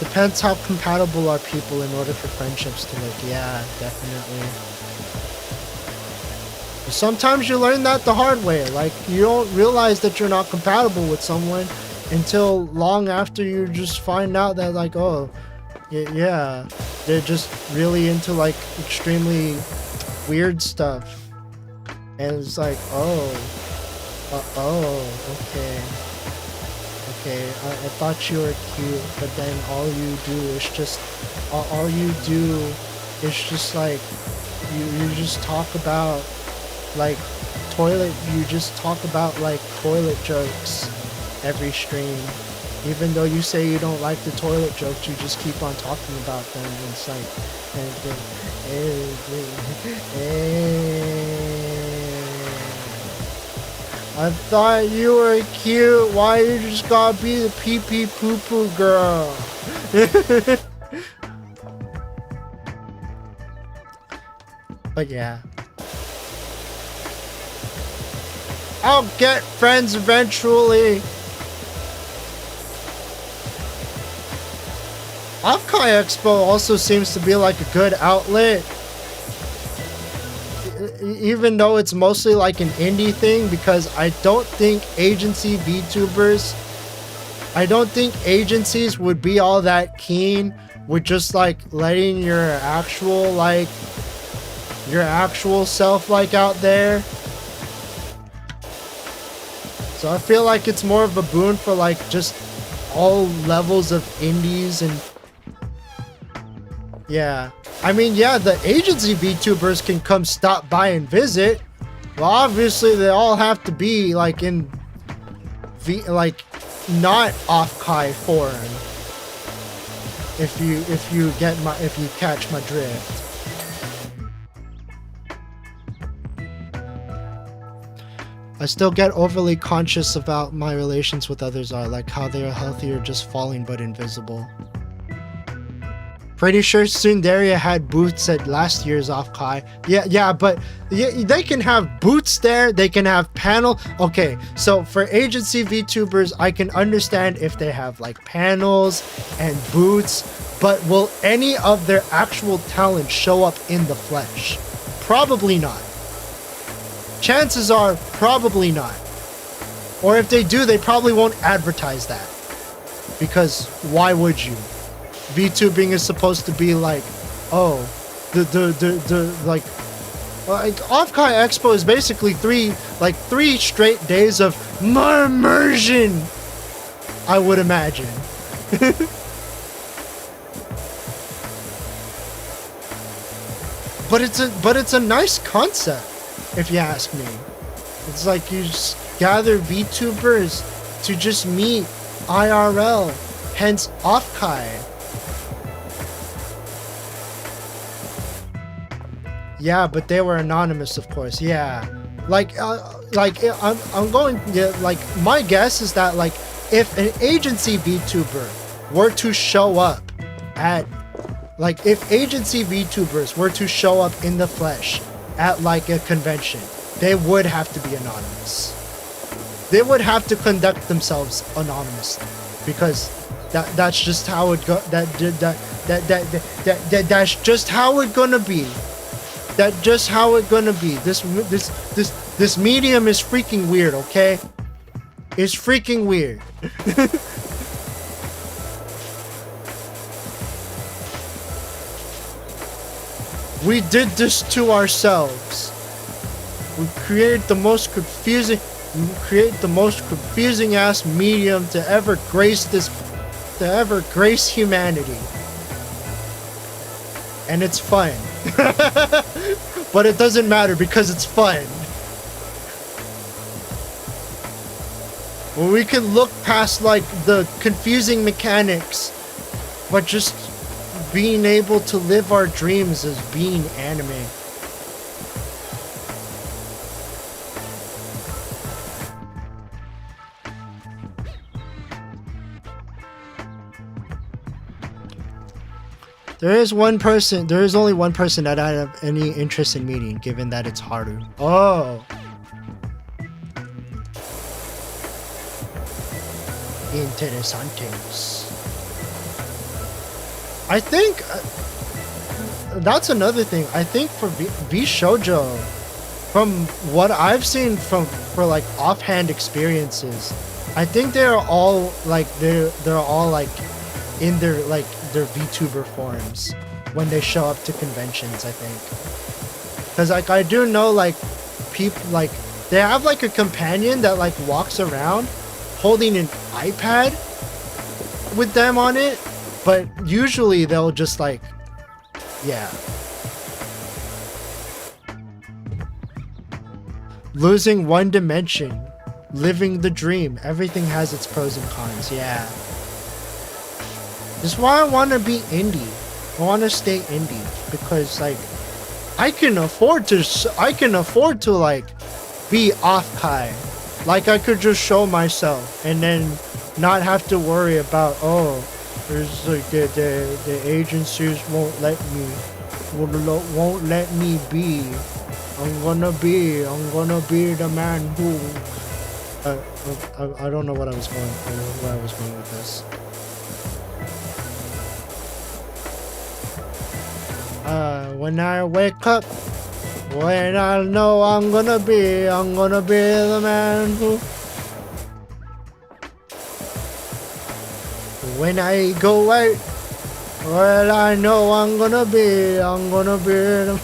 Depends how compatible are people in order for friendships to work. Yeah, definitely. But sometimes you learn that the hard way. Like, you don't realize that you're not compatible with someone until long after you just find out that like, oh, yeah, they're just really into like extremely weird stuff, and it's like, okay, I thought you were cute, but then all you do is just like you just talk about like toilet jokes every stream, Even though you say you don't like the toilet jokes, you just keep on talking about them. It's like, I thought you were cute. Why you just gotta be the pee pee poo poo girl? But yeah. I'll get friends eventually. Offkai Expo also seems to be like a good outlet. Even though it's mostly like an indie thing, because I don't think VTubers, I don't think agencies would be all that keen with just like letting your actual self like out there. So I feel like it's more of a boon for like just all levels of indies and yeah. I mean, yeah, the agency VTubers can come stop by and visit. Well, obviously they all have to be like in not off-Kai form. If you catch my drift. I still get overly conscious about my relations with others are, like how they are healthy or just falling but invisible. Pretty sure Sundaria had booths at last year's Off-Kai. Yeah, but they can have booths there, they can have panel. Okay, so for agency VTubers, I can understand if they have like panels and booths, but will any of their actual talent show up in the flesh? Probably not. Chances are, probably not. Or if they do, they probably won't advertise that. Because why would you? VTubing is supposed to be like, oh, Off-Kai Expo is basically three straight days of immersion, I would imagine. But it's a nice concept, if you ask me. It's like you just gather VTubers to just meet IRL, hence Off-Kai. Yeah, but they were anonymous, of course. Yeah, I'm going. Yeah, like my guess is that like if an agency VTuber were to show up at, like if agency VTubers were to show up in the flesh at like a convention, they would have to be anonymous. They would have to conduct themselves anonymously because that's just how it go. That's just how it gonna be. That's just how it gonna be. This medium is freaking weird, okay? It's freaking weird. We did this to ourselves. We created the most confusing ass medium to ever grace humanity. And it's fun. But it doesn't matter because it's fun. Well, we can look past like the confusing mechanics, but just being able to live our dreams as being anime. There is only one person that I have any interest in meeting, given that it's Haru. Oh. Interesantes. I think that's another thing. I think for V Shoujo, from what I've seen for like offhand experiences, I think they're all like in their VTuber forms when they show up to conventions, I think. Because like I do know like people like they have like a companion that like walks around holding an iPad with them on it, but usually they'll just like, yeah. Losing one dimension, living the dream. Everything has its pros and cons, yeah. This is why I want to be indie. I want to stay indie because like I can afford to like be off Kai. Like I could just show myself and then not have to worry about, oh, there's like the agencies won't let me be. I'm gonna be the man who I don't know what I was going with this. When I wake up, when I know I'm gonna be the man who. When I go out, well, I know I'm gonna be the.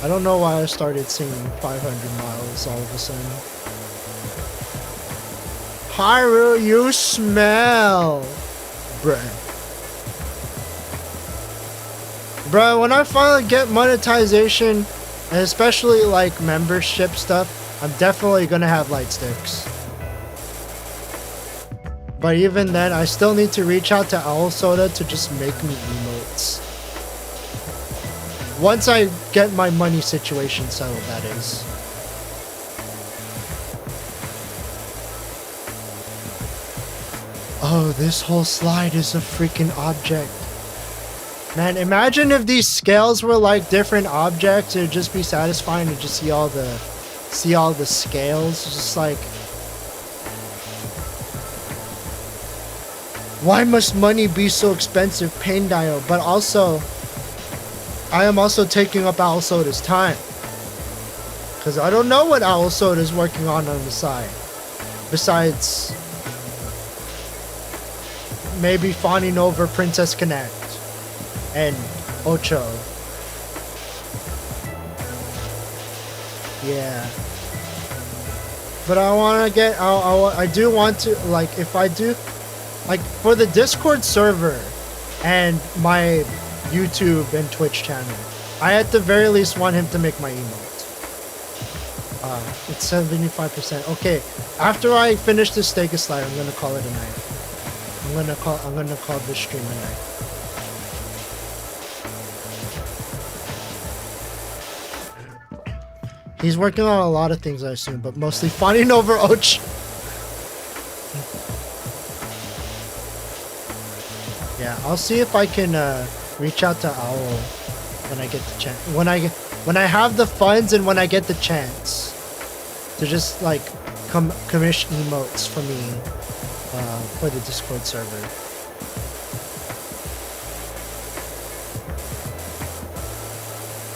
I don't know why I started singing 500 miles all of a sudden. Hyrule, you smell, bruh. Bro, when I finally get monetization, and especially like membership stuff, I'm definitely gonna have light sticks. But even then, I still need to reach out to Owl Soda to just make me emotes. Once I get my money situation settled, that is. Oh, this whole slide is a freaking object. Man, imagine if these scales were like different objects. It'd just be satisfying to just see all the scales. Just like, why must money be so expensive, Pain Dio? But also, I am also taking up Owl Soda's time, because I don't know what Owl Soda is working on the side, besides maybe fawning over Princess Connect and Ocho. Yeah. But I want to get, I do want to, like, if I do, like, for the Discord server and my YouTube and Twitch channel, I at the very least want him to make my emote. It's 75%. Okay, after I finish this Stega slide, I'm gonna call it a night. I'm gonna call this stream a night. He's working on a lot of things, I assume, but mostly fawning over Och. Yeah, I'll see if I can reach out to Owl when I get the chance. When I have the funds and when I get the chance to just like commission emotes for me for the Discord server.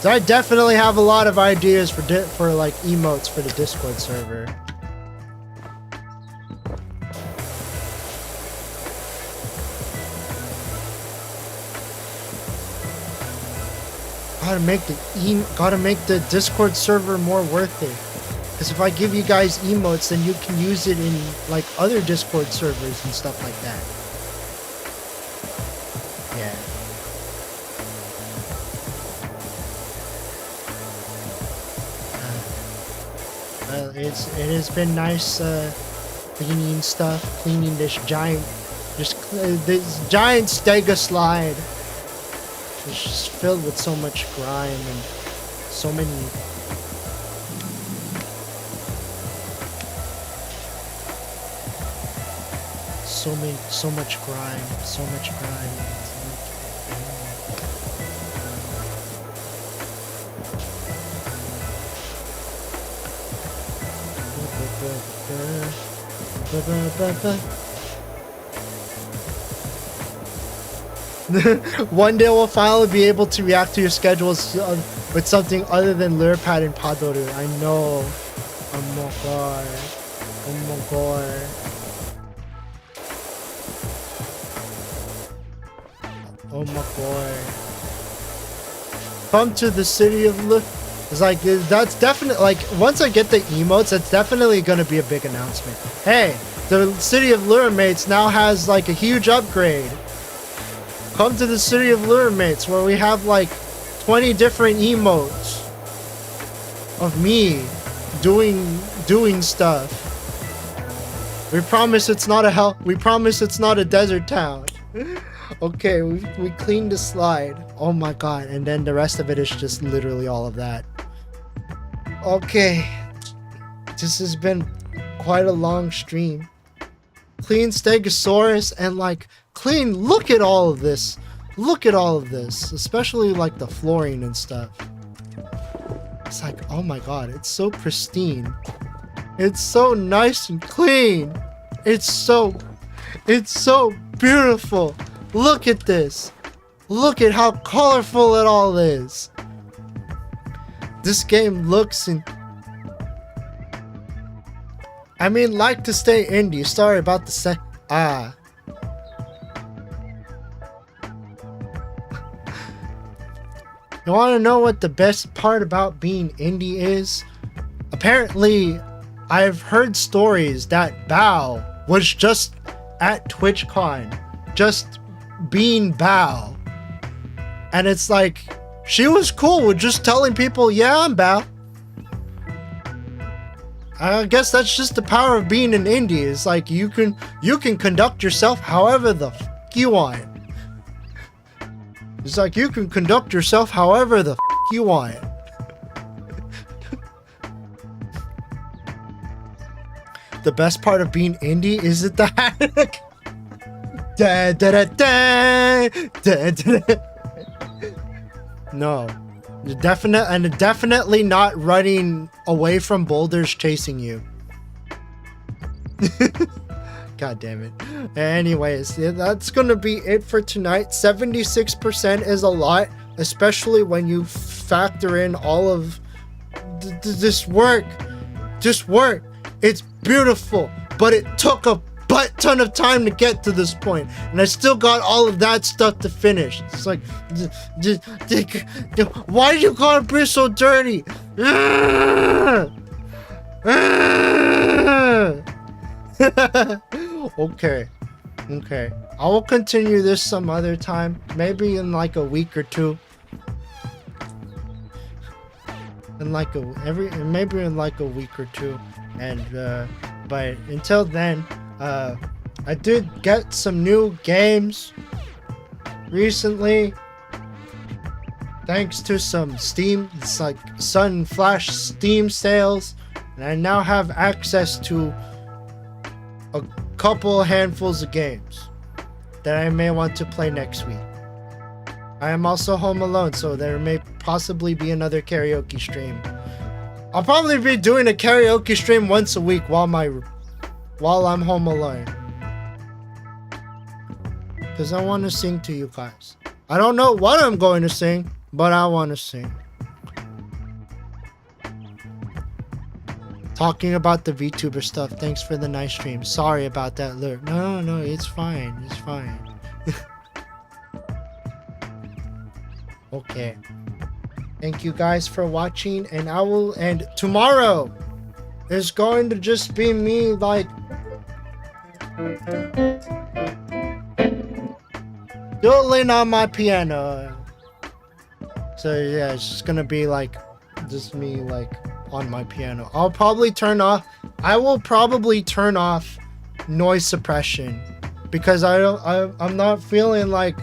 So I definitely have a lot of ideas for like emotes for the Discord server. Gotta make the Discord server more worth it. Because if I give you guys emotes, then you can use it in like other Discord servers and stuff like that. Yeah. It has been nice cleaning this giant Stega slide. It's just filled with so much grime and so many so much grime. One day we'll finally be able to react to your schedules with something other than Lurepad and Padoru. I know. Oh my god. Oh my god. Oh my god. Come to the city of Lure. It's like, that's definitely, like, once I get the emotes, that's definitely gonna be a big announcement. Hey, the city of Lure Mates now has like a huge upgrade. Come to the city of Lure Mates where we have like 20 different emotes of me doing stuff. We promise it's not a hell. We promise it's not a desert town. Okay, we cleaned the slide. Oh my god, and then the rest of it is just literally all of that. Okay, this has been quite a long stream. Clean Stegosaurus and like clean. Look at all of this. Look at all of this, especially like the flooring and stuff. It's like, oh my god, it's so pristine. It's so nice and clean. It's so beautiful. Look at this. Look at how colorful it all is. This game looks and I mean, like to stay indie. Sorry about the You want to know what the best part about being indie is? Apparently, I've heard stories that Bao was just at TwitchCon, just being Bao. And it's like, she was cool with just telling people, yeah, I'm Bao. I guess that's just the power of being an indie. It's like you can conduct yourself however the f you want. It's like you can conduct yourself however the f you want. The best part of being indie is that the da, da, da, da, da, da, da. No. Definitely not running away from boulders chasing you. God damn it. Anyways, that's gonna be it for tonight. 76% is a lot, especially when you factor in all of this work. Just work. It's beautiful, but it took a butt ton of time to get to this point, and I still got all of that stuff to finish. It's like, why did you gotta be so dirty? Okay, I will continue this some other time, maybe in like a week or two. Maybe in like a week or two, and but until then, I did get some new games recently, thanks to some Steam, it's like Sun Flash Steam sales, and I now have access to a couple handfuls of games that I may want to play next week. I am also home alone, so there may possibly be another karaoke stream. I'll probably be doing a karaoke stream once a week while I'm home alone, because I want to sing to you guys. I don't know what I'm going to sing, but I want to sing. Talking about the VTuber stuff. Thanks for the nice stream. Sorry about that, Lure. No, it's fine. It's fine. Okay. Thank you guys for watching, and tomorrow is going to just be me like doodling on my piano. So yeah, it's just gonna be like just me like on my piano. I will probably turn off noise suppression, because I'm not feeling like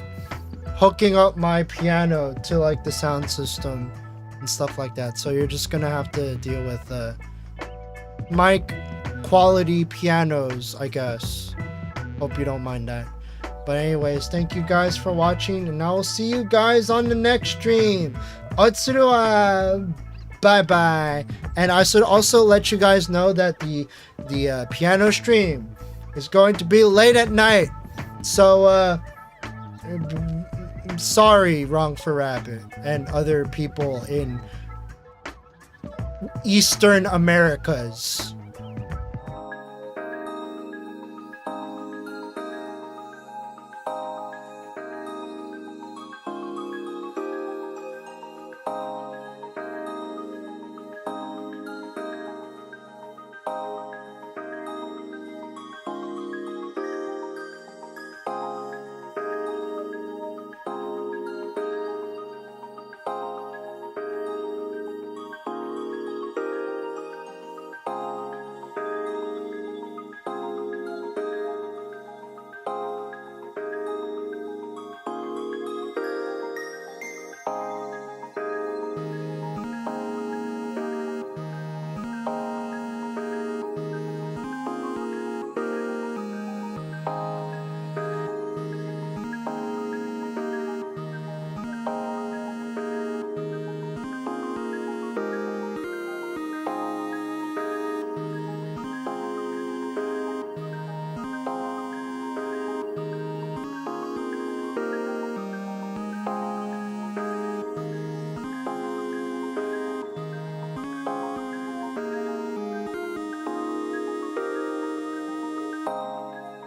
hooking up my piano to like the sound system and stuff like that. So you're just gonna have to deal with mic quality pianos, I guess. Hope you don't mind that. But anyways, thank you guys for watching, and I will see you guys on the next stream. Otsurua. Bye bye. And I should also let you guys know that the piano stream is going to be late at night. So sorry, Wrong for Rabbit and other people in Eastern Americas.